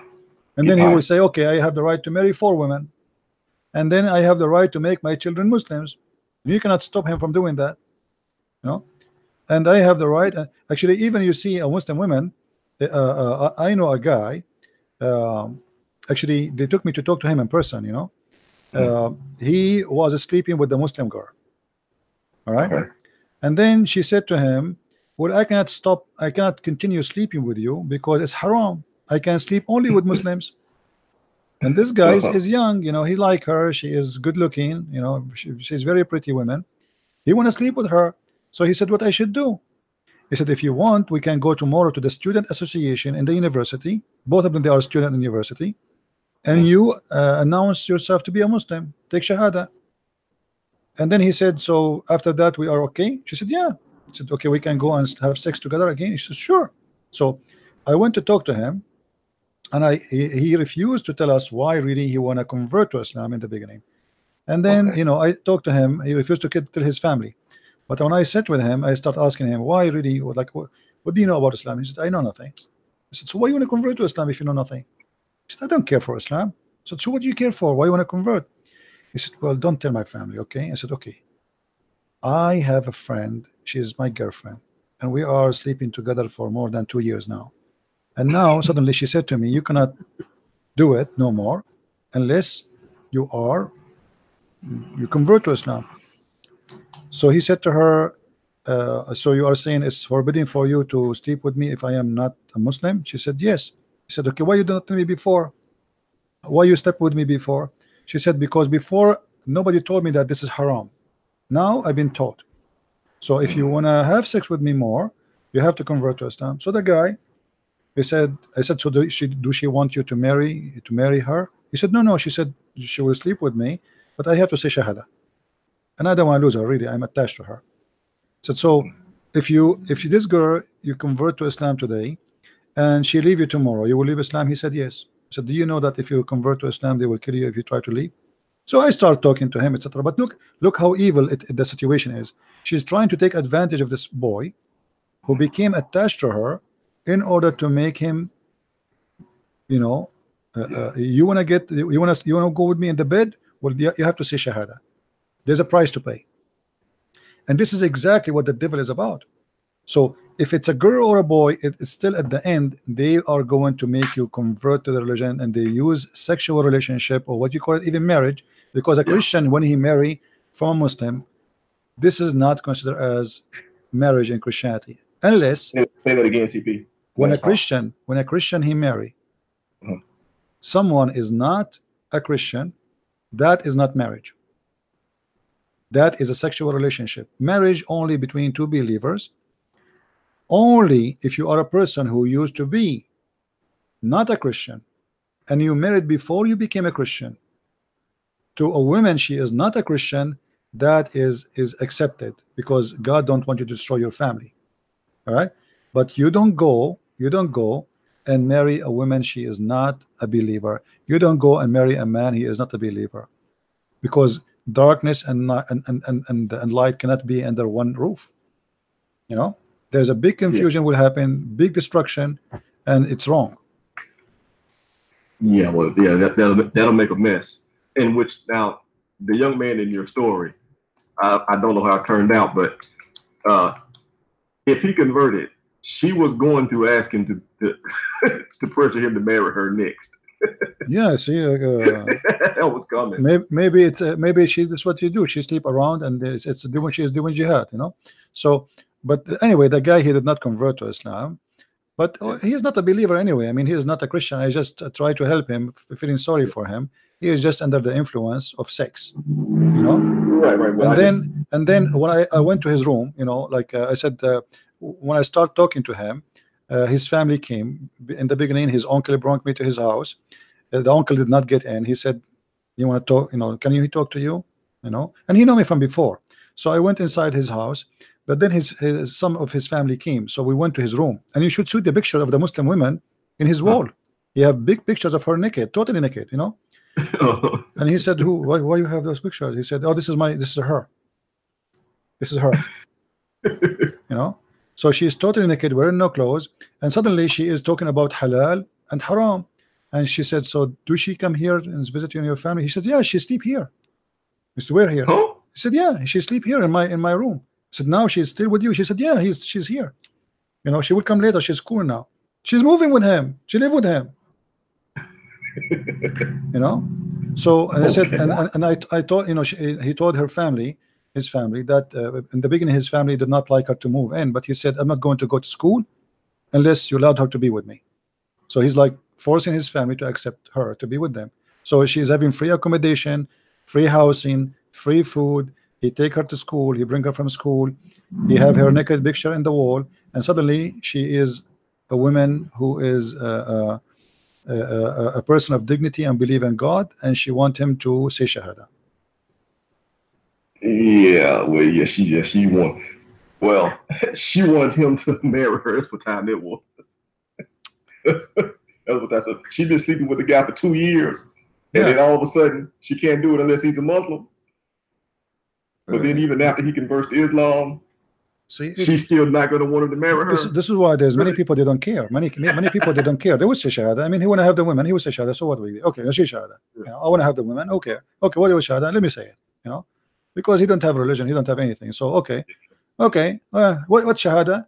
And then he will say, okay, I have the right to marry 4 women, and then I have the right to make my children Muslims. You cannot stop him from doing that, you know. And I have the right. Actually, even you see a Muslim woman, I know a guy, actually they took me to talk to him in person, you know. He was sleeping with the Muslim girl. All right. And then she said to him, well, I cannot continue sleeping with you because it's haram. I can sleep only with Muslims. And this guy is young, you know, he like her, she is good looking, you know, she's very pretty woman. He want to sleep with her. So he said, what I should do? He said, if you want, we can go tomorrow to the student association in the university. Both of them, they are student in university. And you announce yourself to be a Muslim, take shahada. And then he said, so after that we are okay? She said, yeah. He said, okay, we can go and have sex together again. He said, sure. So I went to talk to him, and he refused to tell us why really he want to convert to Islam in the beginning. And then you know, I talked to him, he refused to tell his family. But when I sat with him, I start asking him, why really, like, what do you know about Islam? He said, I know nothing. I said, so why you want to convert to Islam if you know nothing? He said, I don't care for Islam. I said, so what do you care for? Why you want to convert? He said, well, don't tell my family, okay? I said, okay. I have a friend, she is my girlfriend, and we are sleeping together for more than 2 years now. And now suddenly she said to me, you cannot do it no more unless you convert to Islam. So he said to her, so you are saying it's forbidden for you to sleep with me if I am not a Muslim? She said, yes. He said, okay, why you didn't tell me before? Why you slept with me before? She said, because before nobody told me that this is haram. Now I've been taught. So if you want to have sex with me more, you have to convert to Islam. So the guy, he said, I said, so do she want you to marry her? He said, no. She said she will sleep with me, but I have to say shahada. And I don't want to lose her, really. I'm attached to her. I said, so if this girl, you convert to Islam today and she leave you tomorrow, you will leave Islam? He said, yes. I said, do you know that if you convert to Islam, they will kill you if you try to leave? So I start talking to him, etc. But look how evil the situation is. She's trying to take advantage of this boy who became attached to her in order to make him, you know, you want to go with me in the bed? Well, you have to say shahada. There's a price to pay. And this is exactly what the devil is about. So if it's a girl or a boy, it's still at the end, they are going to make you convert to the religion, and they use sexual relationship, or what you call it, even marriage, because a Christian, when he marry from a Muslim, this is not considered as marriage in Christianity, unless say that again, CP. When a Christian he marry someone is not a Christian, that is not marriage. That is a sexual relationship. Marriage only between two believers. Only if you are a person who used to be not a Christian and you married before you became a Christian to a woman, she is not a Christian, that is accepted, because God don't want you to destroy your family. All right, but you don't go and marry a woman, she is not a believer. You don't go and marry a man, he is not a believer, because darkness and light cannot be under one roof. You know, there's a big confusion will happen, big destruction, and it's wrong. Yeah, well, yeah, that'll make a mess. In which, now, the young man in your story, I don't know how it turned out, but if he converted, she was going to ask him to pressure him to marry her next. Yeah, see, that was coming. Maybe that's what you do. She sleep around, and it's doing, she is doing jihad, you know. So, but anyway, the guy, he did not convert to Islam, but he is not a believer anyway. I mean, he is not a Christian. I just try to help him, feeling sorry for him. He is just under the influence of sex, you know. Right. Well, and then when I went to his room, you know, like I said, when I start talking to him, his family came. In the beginning, his uncle brought me to his house. The uncle did not get in. He said, "You want to talk? You know, can he talk to you? You know?" And he knew me from before. So I went inside his house. But then some of his family came. So we went to his room. And you should see the picture of the Muslim women in his wall. He have big pictures of her naked, totally naked, you know. And he said, why you have those pictures? He said, oh, this is her. This is her. You know. So she is totally naked, wearing no clothes. And suddenly she is talking about halal and haram. And she said, so do she come here and visit you and your family? He said, yeah, she sleep here. He said, where here? He said, yeah, she sleep here in my room. I said, now she's still with you? She said, yeah, she's here. You know, she will come later. She's cool now. She's moving with him. She live with him. You know. So and I said, and I told, you know, he told his family that in the beginning his family did not like her to move in, but he said, I'm not going to go to school unless you allowed her to be with me. So he's like forcing his family to accept her to be with them. So she's having free accommodation, free housing, free food. He take her to school, he bring her from school, he have her naked picture in the wall, and suddenly she is a woman who is a person of dignity and believe in God, and she want him to say shahada. Yeah, well, yeah, she want. Well, she wants him to marry her. That's what time it was. That's what I said. She's been sleeping with the guy for 2 years, and then all of a sudden she can't do it unless he's a Muslim. But then even after he converts to Islam, she's still not going to want him to marry her. This is why there's many people, they don't care. Many people, they don't care. They will say shahada. I mean, he want to have the women. He will say shahada. So what do we do? Okay, let's say shahada. You know, I want to have the women. Okay, what do you shahada? Let me say it. You know, because he don't have religion. He don't have anything. So okay. What shahada?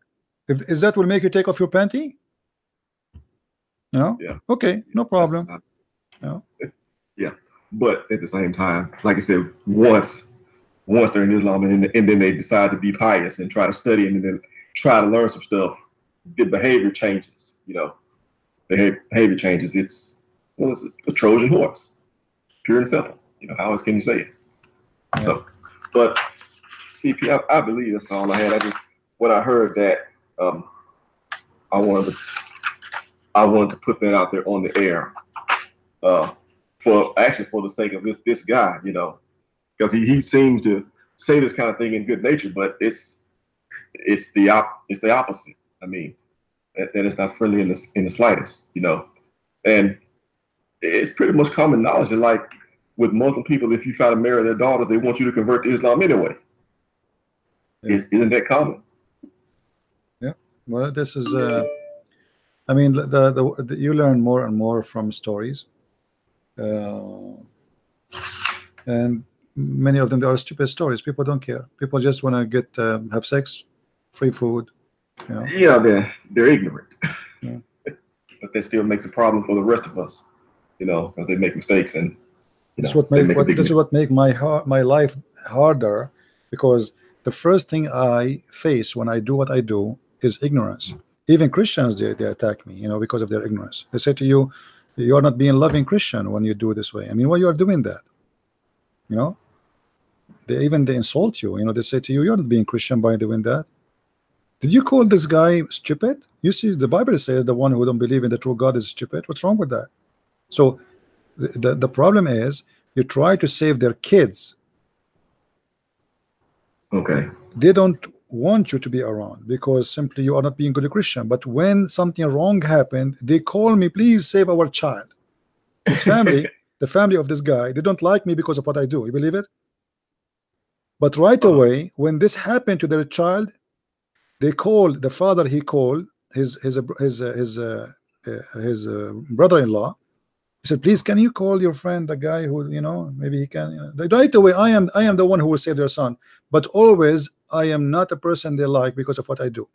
Is that will make you take off your panty? You know? Yeah. Okay, no problem. You know? Yeah, but at the same time, like I said, once they're in Islam and then they decide to be pious and try to study and then try to learn some stuff, the behavior changes. You know, behavior changes. It's a Trojan horse, pure and simple. You know, how else can you say it? Yeah. So, but CP, I believe that's all I had. When I heard that, I wanted to put that out there on the air, for the sake of this guy, you know. Because he seems to say this kind of thing in good nature, but it's the opposite. I mean, that it's not friendly in the slightest, you know. And it's pretty much common knowledge that, like, with Muslim people, if you try to marry their daughters, they want you to convert to Islam anyway. Isn't that common? Yeah. Well, this is. I mean, you learn more and more from stories, and many of them are stupid stories. People don't care. People just want to get have sex, free food. You know? Yeah, they're ignorant. Yeah. But that still makes a problem for the rest of us, you know, because they make mistakes, and this is what make my life harder, because the first thing I face when I do what I do is ignorance. Even Christians, they attack me, you know, because of their ignorance. They say to you, "You are not being loving Christian when you do this way." I mean, why you are doing that? You know, they insult you. You know, they say to you, "You're not being Christian by doing that." Did you call this guy stupid? You see, the Bible says the one who don't believe in the true God is stupid. What's wrong with that? So the problem is you try to save their kids. Okay. They don't want you to be around because simply you are not being good Christian. But when something wrong happened, they call me, "Please save our child." His family, the family of this guy, they don't like me because of what I do. You believe it? But right away, when this happened to their child, they called the father. He called his brother-in-law. He said, "Please, can you call your friend, the guy who, you know, maybe he can." You know, right away, I am the one who will save their son. But always, I am not a person they like because of what I do.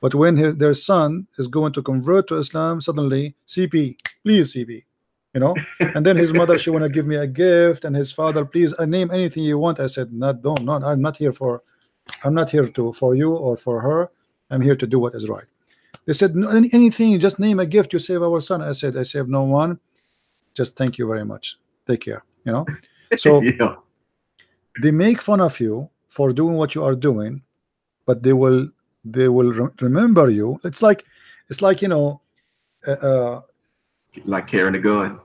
But when their son is going to convert to Islam, suddenly, "CP, please, CP," you know. And then his mother, she want to give me a gift, and his father, "Please, name anything you want." I said, "Don't. I'm not here for you or for her. I'm here to do what is right." They said, "No, anything, just name a gift. You save our son." I said, "I save no one. Just thank you very much. Take care." You know. So yeah. They make fun of you for doing what you are doing, but they will remember you. It's like you know, like carrying a gun.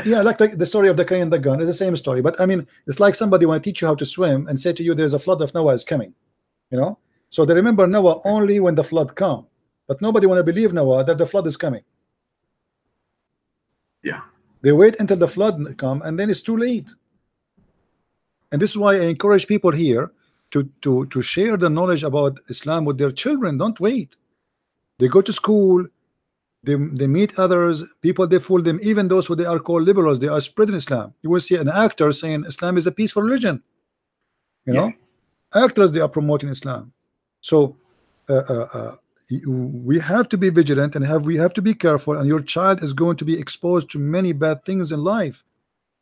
Yeah, like the story of the carrying the gun is the same story. But I mean, it's like somebody want to teach you how to swim and say to you, "There's a flood of Noah is coming," you know. So they remember Noah only when the flood come, but nobody want to believe Noah that the flood is coming. Yeah. They wait until the flood come, and then it's too late. And this is why I encourage people here to share the knowledge about Islam with their children. Don't wait. They go to school, they meet others, people, they fool them. Even those who they are called liberals, they are spreading Islam. You will see an actor saying Islam is a peaceful religion. You know, actors, they are promoting Islam. So we have to be vigilant, and we have to be careful, and your child is going to be exposed to many bad things in life.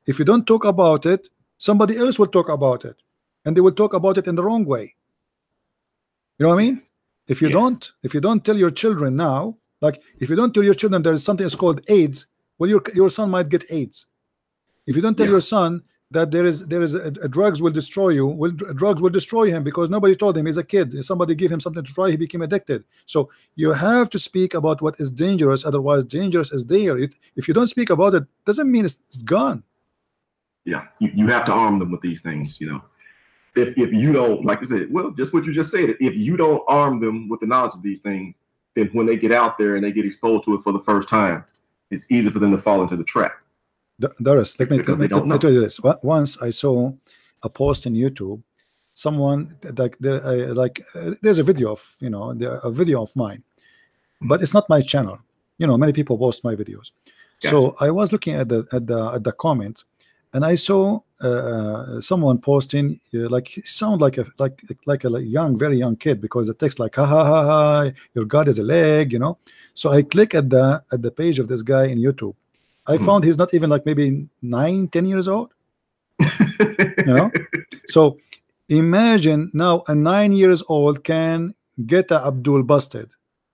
If you don't talk about it, somebody else will talk about it, and they will talk about it in the wrong way. You know what I mean? If you don't tell your children now, like if you don't tell your children there is something that's called AIDS, well, your son might get AIDS. If you don't tell your son that there is drugs will destroy you, drugs will destroy him, because nobody told him. He's a kid. Somebody gave him something to try, he became addicted. So you have to speak about what is dangerous, otherwise dangerous is there. If you don't speak about it, doesn't mean it's gone. Yeah, you have to arm them with these things, you know. If you don't, like you said, well, just what you just said, if you don't arm them with the knowledge of these things, then when they get out there and they get exposed to it for the first time, it's easy for them to fall into the trap. Doris, let me tell you this. Once I saw a post in YouTube, someone there's a video of, you know, a video of mine, but it's not my channel. You know, many people post my videos. Gotcha. So I was looking at the comments, and I saw someone posting like sound like a young, very young kid, because the text like, "Ha ha ha ha, your God is a leg," you know. So I click at the page of this guy in YouTube. I found he's not even like maybe 9-10 years old. You know. So imagine now a 9 years old can get Abdul busted,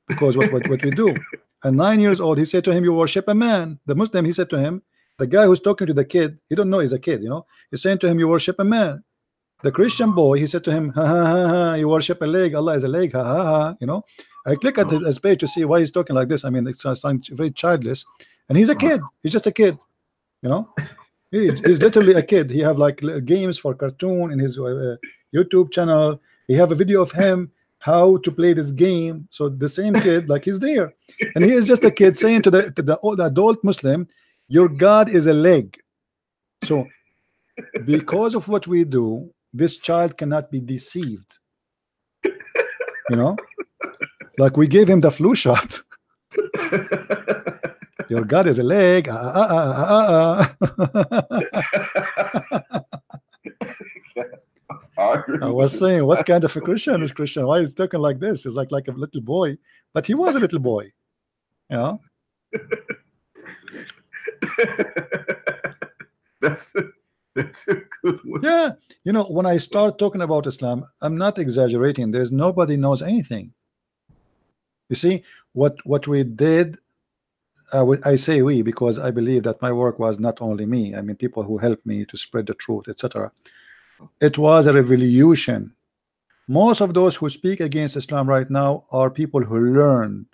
because what we do. A 9 years old, he said to him, "You worship a man." The Muslim, he said to him, the guy who's talking to the kid, he don't know he's a kid, you know. He's saying to him, "You worship a man." The Christian boy, he said to him, "Ha ha ha ha, you worship a leg. Allah is a leg. Ha ha ha." You know. I click at his page to see why he's talking like this. I mean, it's very childless, and he's a kid. He's just a kid, you know. He's literally a kid. He have like games for cartoon in his YouTube channel. He have a video of him how to play this game. So the same kid, like, he's there, and he is just a kid saying to the adult Muslim, "Your God is a leg." So because of what we do, this child cannot be deceived. You know, like we gave him the flu shot. Your God is a leg. I was saying, what kind of a Christian is Christian? Why is he talking like this? He's like a little boy, but he was a little boy. You know? That's a good one. Yeah, you know, when I start talking about Islam, I'm not exaggerating. There's nobody knows anything. You see, what we did, I say we because I believe that my work was not only me. I mean, people who helped me to spread the truth, etc. It was a revolution. Most of those who speak against Islam right now are people who learned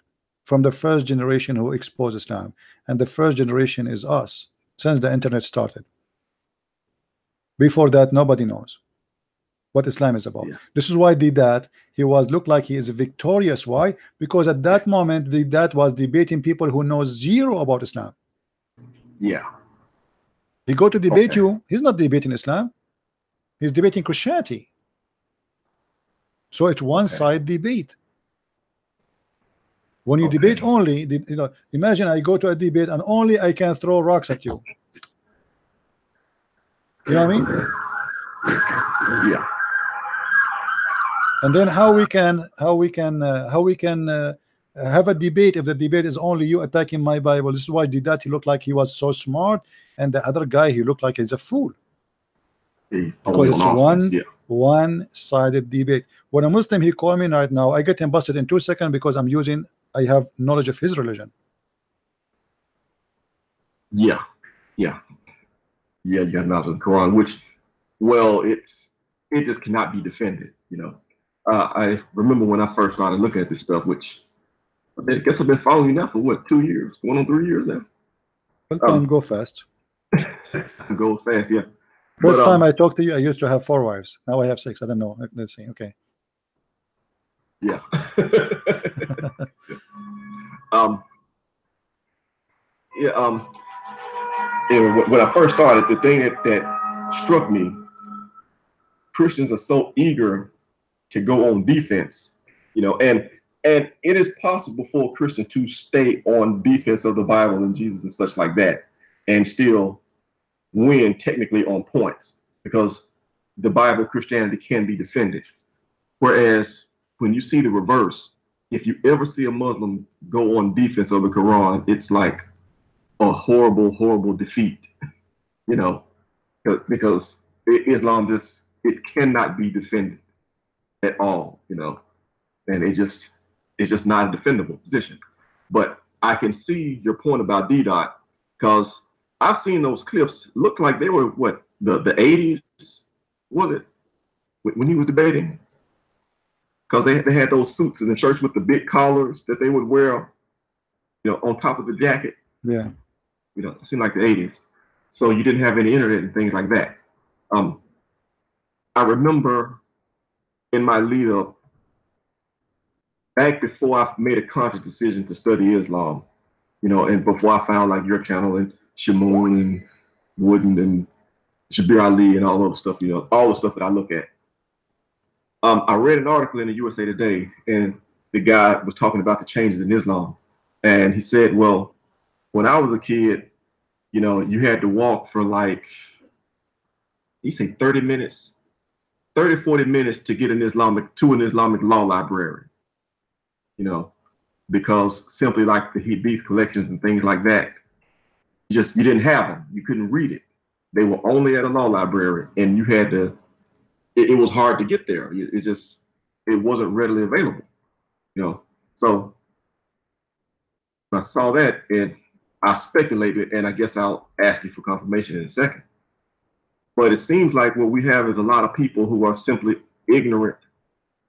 from the first generation who exposed Islam, and the first generation is us since the internet started. Before that, nobody knows what Islam is about. This is why Didat, he looked like he is victorious. Why? Because at that moment Didat was debating people who know zero about Islam. Yeah. He go to debate you, he's not debating Islam, he's debating Christianity. So it's one-side debate. When you debate only, you know, imagine I go to a debate and only I can throw rocks at you. You know what I mean? Yeah. And then how we can have a debate if the debate is only you attacking my Bible? This is why Didat, he looked like he was so smart, and the other guy, he looked like he's a fool. Because it's one-sided debate. When a Muslim, he call me right now, I get him busted in 2 seconds because I have knowledge of his religion. Yeah, you got knowledge of the Quran, which, well, it just cannot be defended. You know, I remember when I first started looking at this stuff, which I guess I've been following you now for what, 2 years, going on 3 years now. Well, time go fast. Go fast, yeah. First time I talked to you, I used to have 4 wives. Now I have 6. I don't know. Let's see. Okay. Yeah. When I first started, the thing that struck me, Christians are so eager to go on defense, you know, and it is possible for a Christian to stay on defense of the Bible and Jesus and such like that, and still win technically on points, because the Bible, Christianity can be defended. Whereas when you see the reverse, if you ever see a Muslim go on defense of the Quran, it's like a horrible, horrible defeat, you know, because Islam just, it cannot be defended at all, you know, and it's just not a defendable position. But I can see your point about D-Dot, because I've seen those clips look like they were what, the 80s, was it, when he was debating? Because they had those suits in the church with the big collars that they would wear, you know, on top of the jacket. Yeah. You know, it seemed like the 80s. So you didn't have any internet and things like that. I remember in my lead up, back before I made a conscious decision to study Islam, you know, and before I found like your channel and Shamoon and Wooden and Shabir Ali and all those stuff, you know, all the stuff that I look at. I read an article in the USA Today, and the guy was talking about the changes in Islam. And he said, well, when I was a kid, you know, you had to walk for like, he said 30 minutes, 30, 40 minutes to get an Islamic law library, you know, because simply like the Hadith collections and things like that, you didn't have them. You couldn't read it. They were only at a law library, and you had to, it was hard to get there. It wasn't readily available, you know. So I saw that and I speculated, and I guess I'll ask you for confirmation in a second. But it seems like what we have is a lot of people who are simply ignorant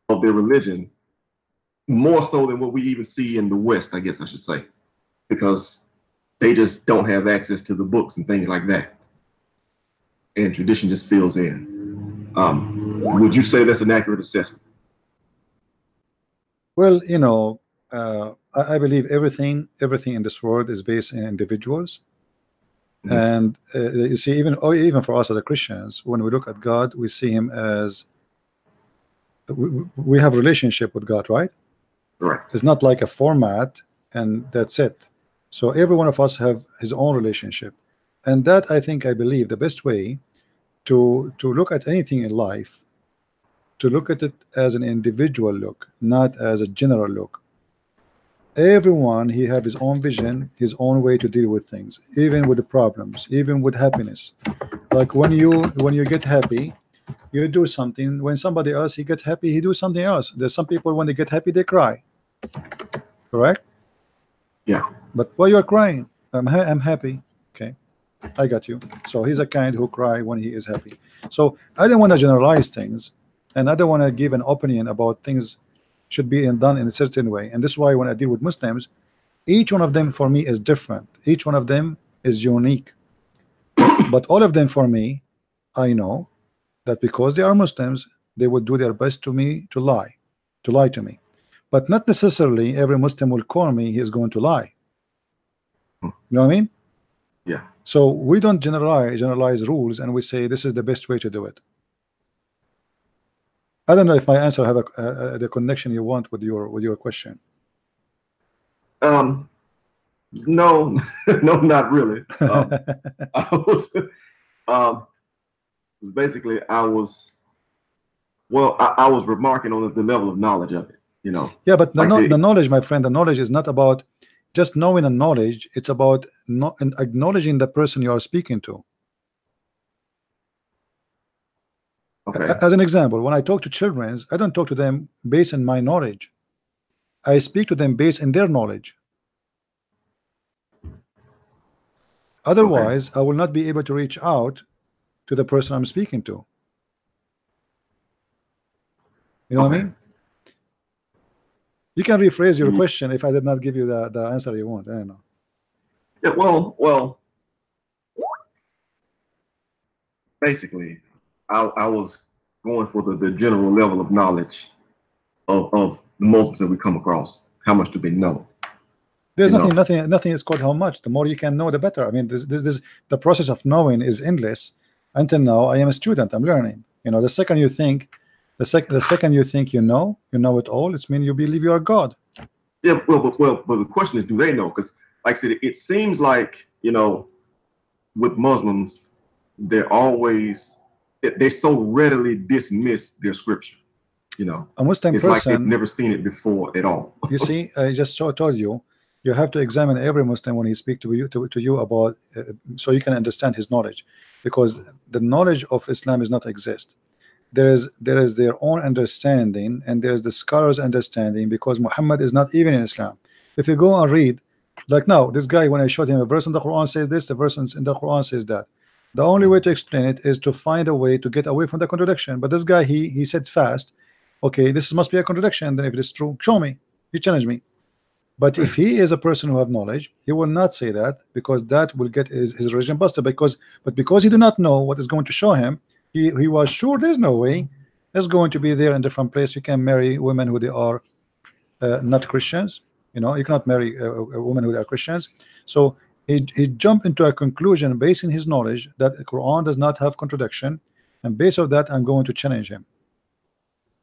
of their religion, more so than what we even see in the West, I guess I should say, because they just don't have access to the books and things like that. And tradition just fills in. Would you say that's an accurate assessment? Well, you know, I believe everything in this world is based in individuals. And you see, even for us as a Christians, when we look at God, we see him as we have a relationship with God, right? Right. It's not like a format and that's it. So every one of us have his own relationship, and that I believe the best way to look at anything in life, to look at it as an individual look, not as a general look. Everyone he have his own vision, his own way to deal with things, even with the problems, even with happiness. Like when you get happy, you do something. When somebody else he get happy, he do something else. There's some people when they get happy they cry. Correct? Yeah. But why you're crying? I'm happy. Okay, I got you. So he's a kind who cry when he is happy. So I don't want to generalize things, and I don't want to give an opinion about things should be done in a certain way. And this is why when I deal with Muslims, each one of them for me is different. Each one of them is unique. But all of them for me, I know that because they are Muslims, they would do their best to lie to me. But not necessarily every Muslim will call me he is going to lie. You know what I mean? Yeah. So we don't generalize rules and we say this is the best way to do it. I don't know if my answer have the connection you want with your question. No, no, not really. I was basically I was remarking on the level of knowledge of it. You know. Yeah, but the like knowledge, my friend, the knowledge is not about just knowing a knowledge. It's about acknowledging the person you are speaking to. Okay. As an example, when I talk to children, I don't talk to them based on my knowledge. I speak to them based on their knowledge. Otherwise, I will not be able to reach out to the person I'm speaking to. You know what I mean? You can rephrase your question if I did not give you the answer you want. I don't know. Yeah, well, basically, I was going for the general level of knowledge of the Muslims that we come across. How much do they know? There's nothing is called how much. The more you can know, the better. I mean, this the process of knowing is endless. Until now, I am a student. I'm learning. You know, the second you think you know it all, it's mean you believe you are God. Yeah, well, but the question is, do they know? Because, like I said, it seems like, you know, with Muslims, they so readily dismiss their scripture. You know, a Muslim it's person, like they've never seen it before at all. You see, I just told you, you have to examine every Muslim when he speaks to you about, so you can understand his knowledge, because the knowledge of Islam is not exist. There is their own understanding, and there is the scholars' understanding, because Muhammad is not even in Islam. If you go and read, like now, this guy, when I showed him a verse in the Quran says this, the verse in the Quran says that. The only way to explain it is to find a way to get away from the contradiction. But this guy, he said fast, okay, this must be a contradiction. Then if it is true, show me. You challenge me. But if he is a person who have knowledge, he will not say that, because that will get his religion busted. Because he do not know what is going to show him, he was sure there's no way it's going to be there in different place. You can marry women who they are not Christians. You know, you cannot marry a woman who are Christians. So he jumped into a conclusion based on his knowledge that the Quran does not have contradiction, and based on that, I'm going to challenge him.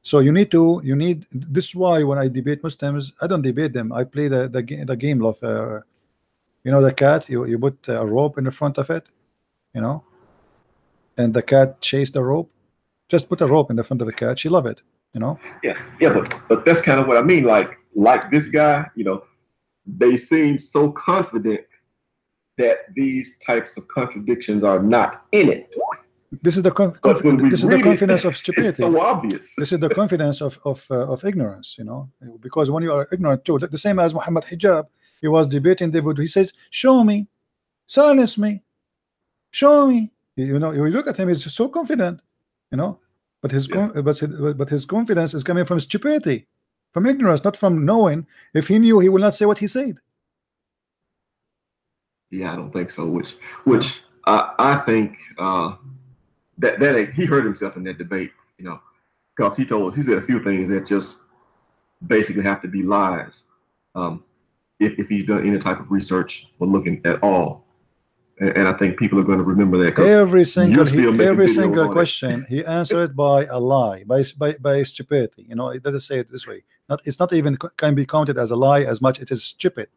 So you need this is why when I debate Muslims, I don't debate them. I play the game of you know, the cat. You put a rope in the front of it, you know, and the cat chase the rope. Just put a rope in the front of the cat. She love it, you know. Yeah, but that's kind of what I mean. Like this guy, you know, they seem so confident that these types of contradictions are not in it. This is the confidence of stupidity. It's so obvious. This is the confidence of ignorance, you know, because when you are ignorant too, the same as Muhammad Hijab, he was debating David. He says, "Show me, silence me, show me." You know, you look at him; he's so confident, you know, but his confidence is coming from stupidity, from ignorance, not from knowing. If he knew, he will not say what he said. Yeah, I don't think so. Which I think. That he hurt himself in that debate, you know, because he said a few things that just basically have to be lies. If he's done any type of research or looking at all, and I think people are going to remember that. Every single question he answered by a lie, by stupidity. You know, let us say it this way. It's not even can be counted as a lie as much it is stupid.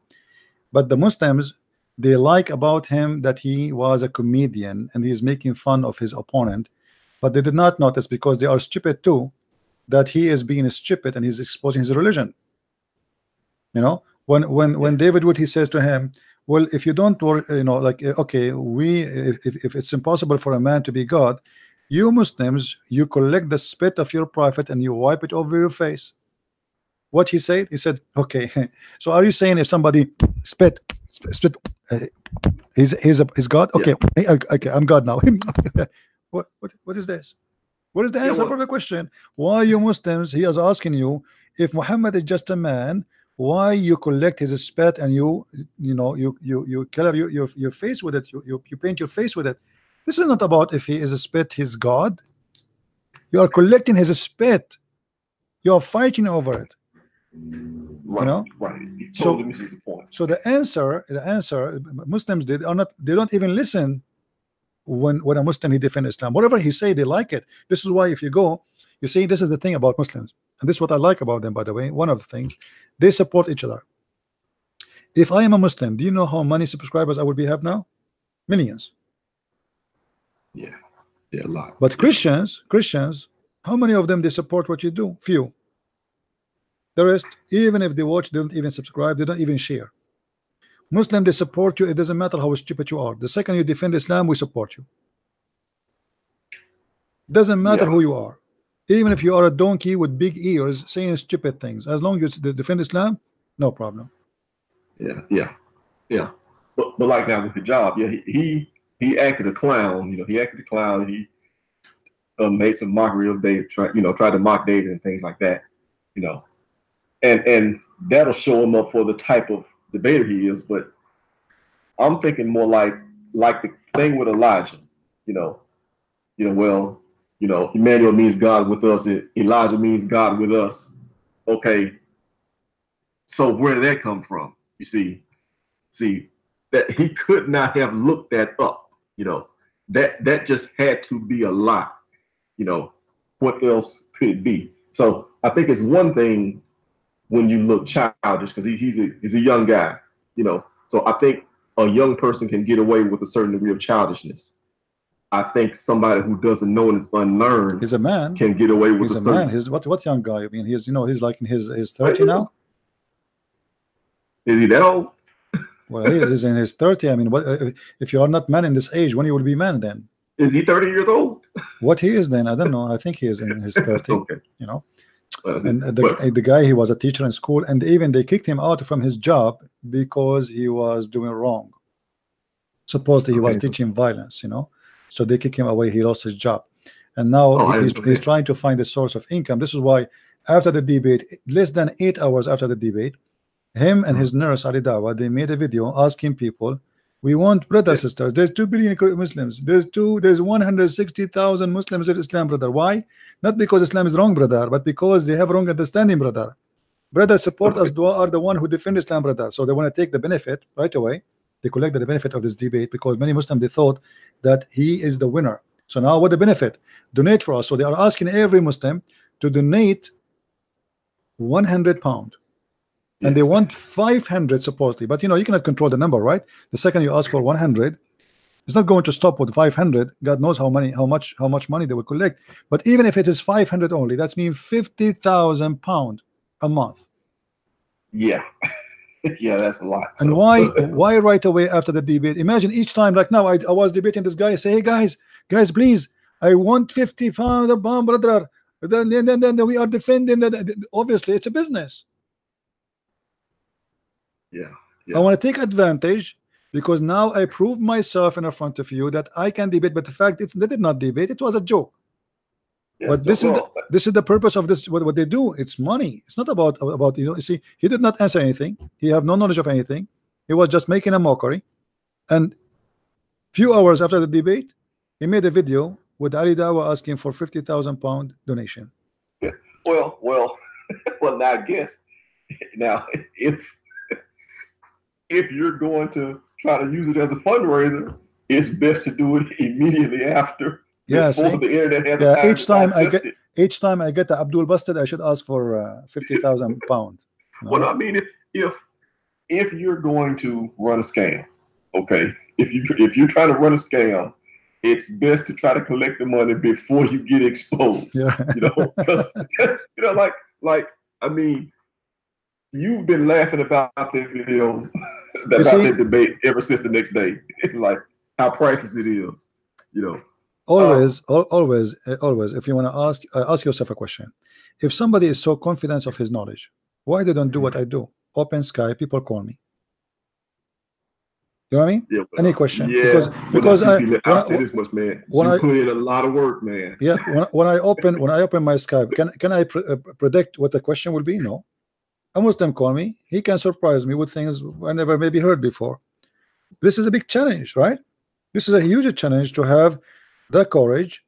But the Muslims, they like about him that he was a comedian and he is making fun of his opponent, but they did not notice, because they are stupid too, that he is being stupid and he's exposing his religion. You know, when David Wood, he says to him, well, if you don't work, you know, like, okay, if it's impossible for a man to be God, you Muslims, you collect the spit of your prophet and you wipe it over your face. What he said? He said, okay, so are you saying if somebody spit, he's God? Okay, okay, I'm God now. What is this? What is the answer for the question? Why you Muslims? He is asking you, if Muhammad is just a man, why you collect his spit and you color your face with it, you paint your face with it. This is not about if he is a spit, he's God. You are collecting his spit. You are fighting over it. Right, you know? Right. He totally misses the point. So the answer, Muslims they don't even listen when a Muslim he defends Islam. Whatever he say, they like it. This is why if you go, you see, this is the thing about Muslims, and this is what I like about them, by the way. One of the things, they support each other. If I am a Muslim, do you know how many subscribers I would have now? Millions. Yeah, a lot. But Christians, how many of them they support what you do? Few. The rest, even if they watch, they don't even subscribe, they don't even share. Muslim, they support you. It doesn't matter how stupid you are. The second you defend Islam, we support you. Doesn't matter who you are. Even if you are a donkey with big ears saying stupid things, as long as you defend Islam, no problem. Yeah. But like now with the job, he acted a clown. You know, he acted a clown. He made some mockery of David. Tried to mock David and things like that. You know, and that'll show him up for the type of debater he is. But I'm thinking more like the thing with Elijah. Emmanuel means God with us. Elijah means God with us. Okay. So where did that come from? You see that he could not have looked that up. That just had to be a lie. What else could it be? So I think it's one thing when you look childish, because he's a young guy. So I think a young person can get away with a certain degree of childishness. I think somebody who doesn't know and is unlearned, he's a man, can get away with he's a man. He's what young guy? I mean, he's like in his 30 now. Is he that old? Well, he is in his 30. I mean, what if you are not man in this age? When you will be man then? Is he 30 years old? What he is then? I don't know. I think he is in his 30. Okay. And the guy, he was a teacher in school, and even they kicked him out from his job because he was doing wrong. Supposedly he was teaching violence. So they kick him away. He lost his job, and now he's trying to find a source of income. This is why after the debate, less than 8 hours after the debate, him and his nurse Ali Dawa, they made a video asking people, we want brothers, sisters. There's 2 billion Muslims. There's 160,000 Muslims in Islam, brother. Why? Not because Islam is wrong, brother, but because they have wrong understanding, brother. Brothers support us. Dua are the one who defend Islam, brother. So they want to take the benefit right away. They collect the benefit of this debate because many Muslims, they thought that he is the winner. So now what the benefit? Donate for us. So they are asking every Muslim to donate £100. And they want 500 supposedly, but you cannot control the number, right? The second you ask for 100, it's not going to stop with 500. God knows how much money they will collect. But even if it is 500 only, that means £50,000 a month. Yeah. Yeah, that's a lot. And why right away after the debate? Imagine each time, like now, I was debating this guy. I say, hey guys, please, I want £50 a pound, brother. Then we are defending that. Obviously, it's a business. Yeah. I want to take advantage because now I proved myself in front of you that I can debate. But the fact they did not debate. It was a joke. But this is the purpose of this. What they do? It's money. It's not about you see, he did not answer anything. He have no knowledge of anything. He was just making a mockery. And few hours after the debate, he made a video with Ali Dawa asking for £50,000 donation. Yeah. Well. Now I guess if you're going to try to use it as a fundraiser, it's best to do it immediately after. Yeah, before see? the internet has Yeah, time each time I digest get it. the Abdul busted, I should ask for 50,000 pounds. Well, I mean, if you're going to run a scam, okay, if you're trying to run a scam, it's best to try to collect the money before you get exposed. Yeah. You know, because you know, like I mean, you've been laughing about that video, about that debate ever since the next day, like how priceless it is. You know, always, if you want to ask yourself a question, if somebody is so confident of his knowledge, why they don't do what I do? Open sky, people call me. You know what I mean? Yeah, any question? Yeah, because I'll say this much, man. You put in a lot of work, man. Yeah, when I open my Skype, can I predict what the question will be? No. A Muslim call me, he can surprise me with things I never maybe heard before. This is a big challenge, right? This is a huge challenge to have the courage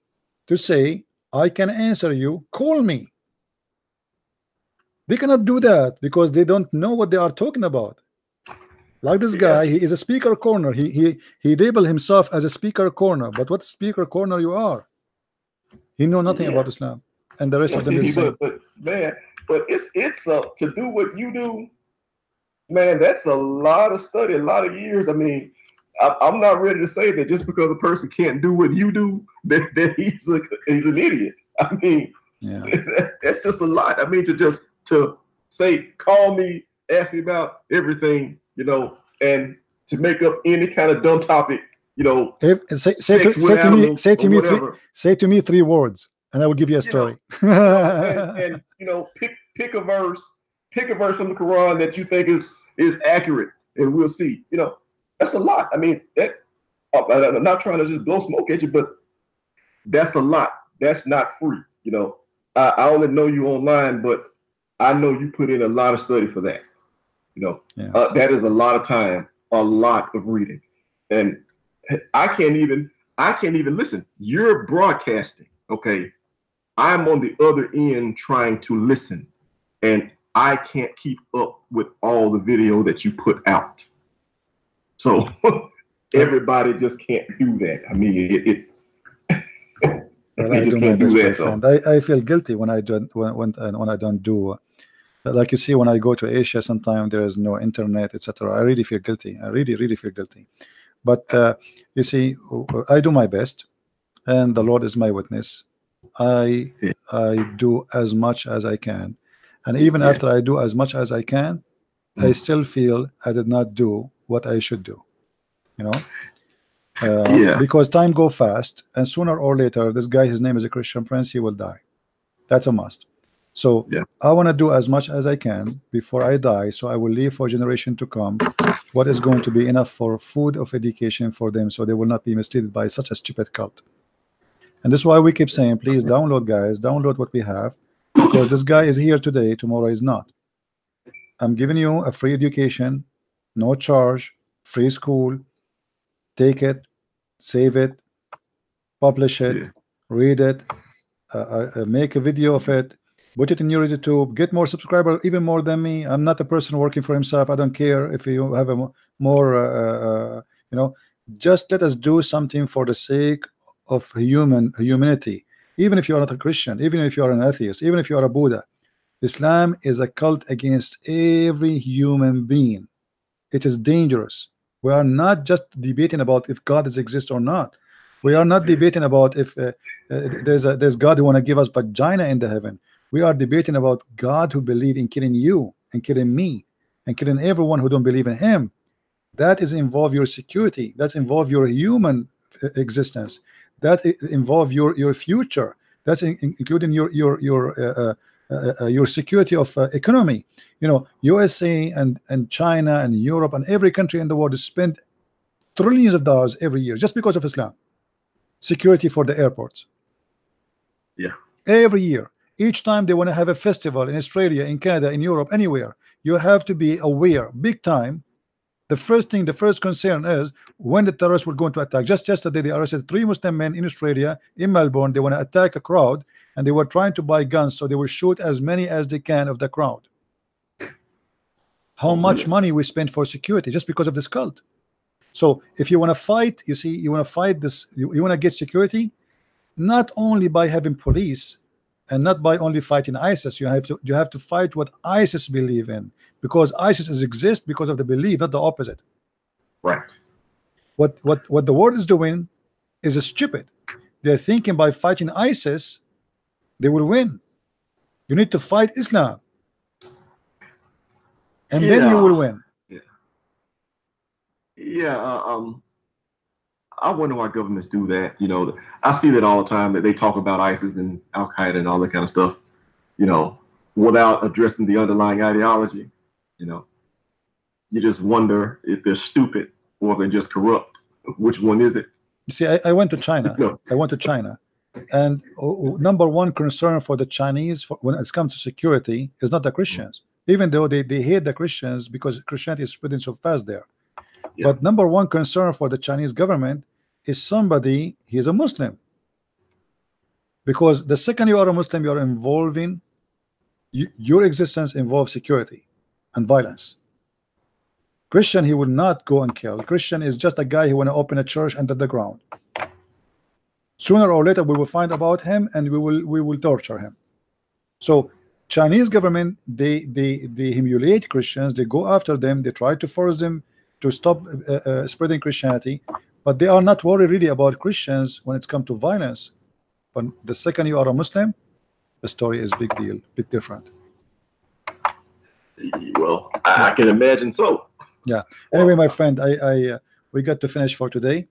to say, I can answer you, call me. They cannot do that because they don't know what they are talking about. Like this guy, he is a speaker corner. He labeled himself as a speaker corner, but what speaker corner you are? He know nothing about Islam, and the rest of them is the same. But man, but it's to do what you do, man. That's a lot of study, a lot of years. I mean, I'm not ready to say that just because a person can't do what you do, that he's an idiot. I mean, yeah, that's just a lot. I mean, to say, call me, ask me about everything, you know, and to make up any kind of dumb topic, you know. Say to me 3 words, and I will give you a story. And you know, pick a verse from the Quran that you think is accurate, and we'll see. You know, that's a lot. I mean, I'm not trying to just blow smoke at you, but that's a lot. That's not free. You know, I only know you online, but I know you put in a lot of study for that. You know, that is a lot of time, a lot of reading, and I can't even listen. You're broadcasting, okay? I'm on the other end trying to listen, and I can't keep up with all the video that you put out. So everybody just can't do that. I mean, well, I do my best, my friend. I feel guilty when I don't when I don't do. Like you see, when I go to Asia, sometimes there is no internet, etc. I really feel guilty. I really feel guilty. But you see, I do my best, and the Lord is my witness. I do as much as I can, and even after I do as much as I can, I still feel I did not do what I should do. You know, because time go fast, and sooner or later, this guy, his name is a Christian Prince, he will die. That's a must. So I want to do as much as I can before I die, so I will leave for generation to come what is going to be enough for food of education for them, so they will not be misled by such a stupid cult. And this is why we keep saying, please download, guys, download what we have, because this guy is here today, tomorrow is not. I'm giving you a free education, no charge, free school. Take it, save it, publish it, read it, make a video of it, put it in your YouTube, get more subscribers, even more than me. I'm not a person working for himself. I don't care if you have a more you know, just let us do something for the sake of humanity. Even if you are not a Christian, even if you are an atheist, even if you are a Buddha, Islam is a cult against every human being. It is dangerous. We are not just debating about if God exists or not. We are not debating about if there's God who want to give us vagina in the heaven. We are debating about God who believe in killing you and killing me and killing everyone who don't believe in him. That is involve your security. That's involve your human existence. That involve your future. That's including your security of economy. You know, USA and China and Europe and every country in the world spend trillions of dollars every year just because of Islam. Security for the airports. Every year. Each time they want to have a festival in Australia, in Canada, in Europe, anywhere, you have to be aware big time. The first concern is when the terrorists were going to attack. Just yesterday they arrested 3 Muslim men in Australia, in Melbourne. They want to attack a crowd, and they were trying to buy guns, so they will shoot as many as they can of the crowd. How much money we spend for security just because of this cult? So if you want to fight, you see, you want to fight this, you want to get security, not only by having police and not by only fighting ISIS. You have to fight what ISIS believe in, because ISIS exists because of the belief, not the opposite. Right. What the world is doing is stupid. They're thinking by fighting ISIS they will win. You need to fight Islam, and then you will win. I wonder why governments do that. You know, I see that all the time, that they talk about ISIS and Al Qaeda and all that kind of stuff, you know, without addressing the underlying ideology. You know, you just wonder if they're stupid or if they're just corrupt. Which one is it? You see, I went to China. I went to China, and number one concern for the Chinese when it comes to security is not the Christians, even though they hate the Christians because Christianity is spreading so fast there. But number one concern for the Chinese government is somebody, he is a Muslim. Because the second you are a Muslim, you are involving, your existence involves security and violence. Christian, he will not go and kill. Christian is just a guy who want to open a church under the ground. Sooner or later we will find about him and we will torture him. So Chinese government, they humiliate Christians, they go after them, they try to force them to stop spreading Christianity, but they are not worried really about Christians when it's come to violence. But the second you are a Muslim, the story is big deal, bit different. Well, I can imagine so. Yeah. Anyway, my friend, we got to finish for today.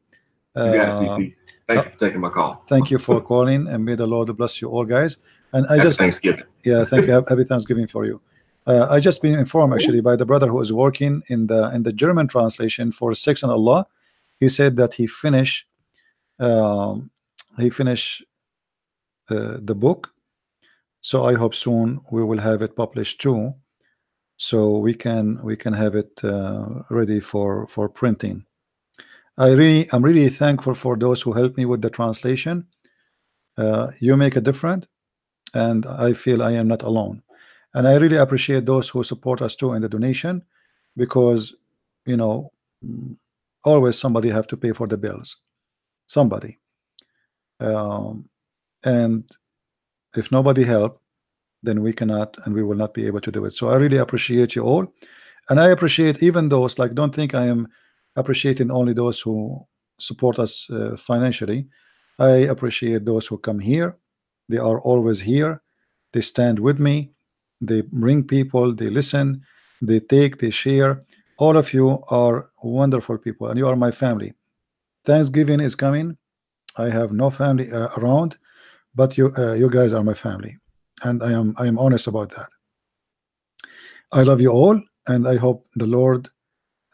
You got it, CP. Thank you for taking my call. Thank you for calling, and may the Lord bless you all, guys. And I Happy Thanksgiving. Yeah, thank you. Happy Thanksgiving for you. I just been informed actually by the brother who is working in the German translation for Sex and Allah. He said that he finished the book, so I hope soon we will have it published too, so we can have it ready for printing. I'm really thankful for those who helped me with the translation. You make a difference, and I feel I am not alone. And I really appreciate those who support us too in the donation, because you know, always somebody have to pay for the bills, somebody, and if nobody help, then we cannot and we will not be able to do it. So I really appreciate you all, and I appreciate even those, like, don't think I am appreciating only those who support us financially. I appreciate those who come here. They are always here, they stand with me, they bring people, they listen, they take, they share. All of you are wonderful people, and you are my family. Thanksgiving is coming. I have no family around, but you guys are my family, and I am honest about that. I love you all, and I hope the Lord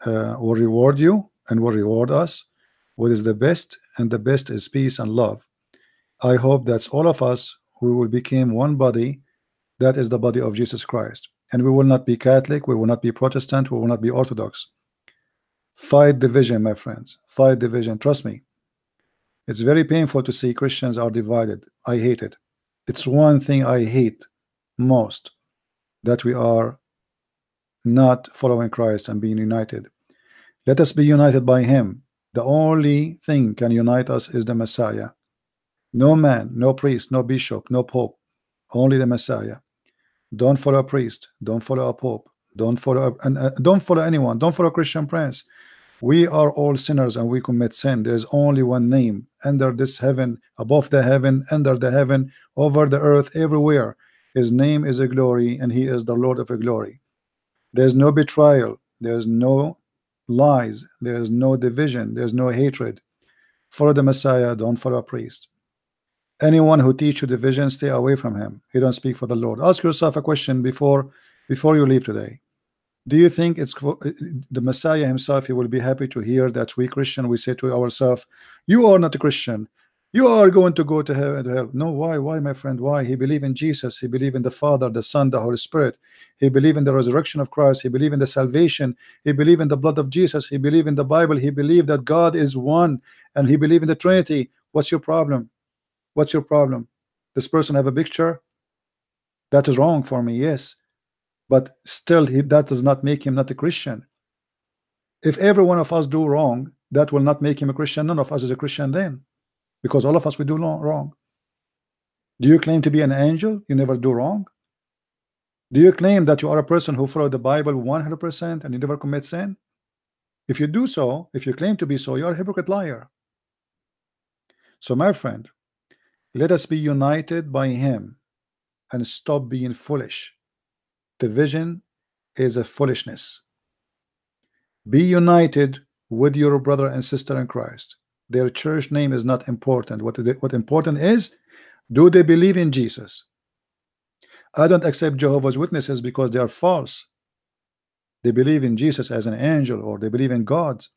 will reward you and will reward us. What is the best? And the best is peace and love. I hope that's all of us, we will become one body. That is the body of Jesus Christ, and we will not be Catholic, we will not be Protestant, we will not be Orthodox. Fight division, my friends. Fight division. Trust me, it's very painful to see Christians are divided. I hate it. It's one thing I hate most, that we are not following Christ and being united. Let us be united by him. The only thing can unite us is the Messiah. No man, no priest, no bishop, no pope, only the Messiah. Don't follow a priest, don't follow a pope, don't follow don't follow anyone, don't follow Christian Prince. We are all sinners and we commit sin. There's only one name under this heaven, above the heaven, under the heaven, over the earth, everywhere. His name is a glory, and he is the Lord of a glory. There's no betrayal, there's no lies, there's no division, there's no hatred. Follow the Messiah, don't follow a priest. Anyone who teach you division, stay away from him. He don't speak for the Lord. Ask yourself a question before you leave today. Do you think it's the Messiah himself? He will be happy to hear that we Christian, we say to ourselves, you are not a Christian, you are going to go to hell. No, why, my friend? Why? He believe in Jesus, he believe in the Father, the Son, the Holy Spirit. He believe in the resurrection of Christ, he believe in the salvation, he believe in the blood of Jesus, he believe in the Bible, he believe that God is one, and he believe in the Trinity. What's your problem? What's your problem? This person have a picture? That is wrong for me, yes, but still that does not make him not a Christian. If every one of us do wrong, that will not make him a Christian. None of us is a Christian then, because all of us will do wrong. Do you claim to be an angel? You never do wrong. Do you claim that you are a person who followed the Bible 100% and you never commit sin? If you do so, if you claim to be so, you are a hypocrite liar. So my friend, let us be united by him and stop being foolish. Division is a foolishness. Be united with your brother and sister in Christ. Their church name is not important. What important is, do they believe in Jesus? I don't accept Jehovah's Witnesses because they are false. They believe in Jesus as an angel, or they believe in gods.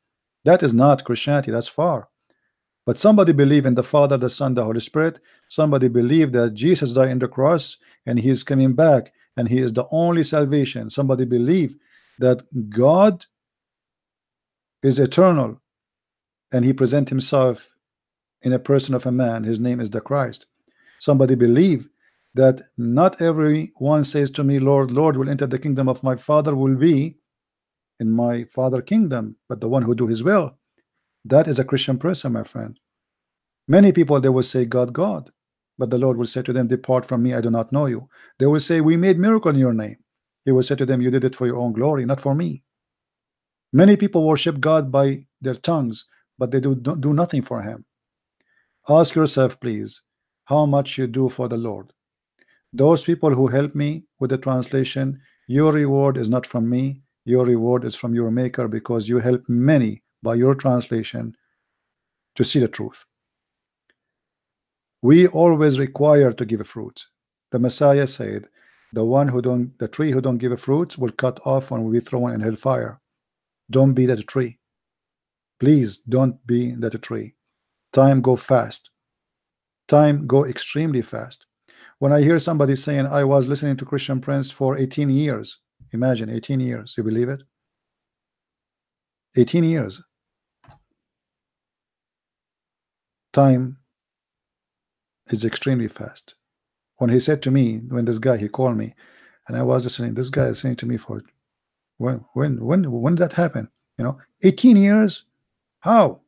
That is not Christianity. That's far. But somebody believe in the Father, the Son, the Holy Spirit. Somebody believe that Jesus died on the cross and he is coming back and he is the only salvation. Somebody believe that God is eternal and he present himself in a person of a man. His name is the Christ. Somebody believe that not everyone says to me, Lord, Lord, will enter the kingdom of my Father, will be in my Father kingdom, but the one who do his will. That is a Christian person, my friend. Many people, they will say God, God, but the Lord will say to them, depart from me, I do not know you. They will say, we made miracle in your name. He will say to them, you did it for your own glory, not for me. Many people worship God by their tongues, but they do nothing for him. Ask yourself, please, how much you do for the Lord. Those people who help me with the translation, your reward is not from me, your reward is from your maker, because you help many by your translation to see the truth. We always require to give fruit. The Messiah said, the tree who don't give fruits will cut off and will be thrown in hellfire. Don't be that tree. Please don't be that tree. Time go fast. Time go extremely fast. When I hear somebody saying, I was listening to Christian Prince for 18 years. Imagine 18 years. You believe it? 18 years. Time is extremely fast. When he said to me, when this guy, he called me, and I was listening, this guy is saying to me for, when did that happen? 18 years? How?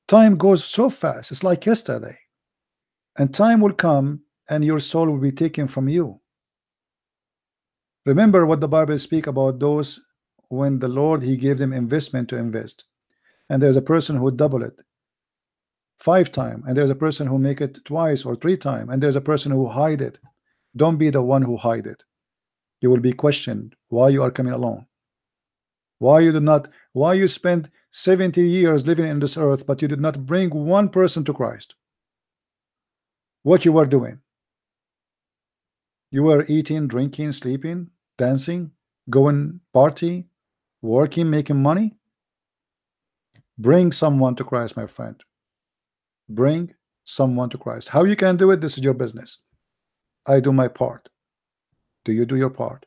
Time goes so fast. It's like yesterday. And time will come and your soul will be taken from you. Remember what the Bible speaks about those when the Lord, he gave them investment to invest. And there's a person who double it 5 times, and there's a person who make it twice or 3 times, and there's a person who hide it. Don't be the one who hide it. You will be questioned why you are coming along. Why you spent 70 years living in this earth, but you did not bring one person to Christ. What you were doing? You were eating, drinking, sleeping, dancing, going party, working, making money. Bring someone to Christ, my friend. Bring someone to Christ. How you can do it, this is your business. I do my part. Do you do your part?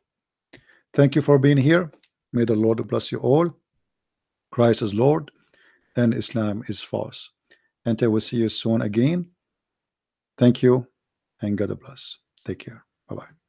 Thank you for being here. May the Lord bless you all. Christ is Lord and Islam is false. And I will see you soon again. Thank you and God bless. Take care. Bye-bye.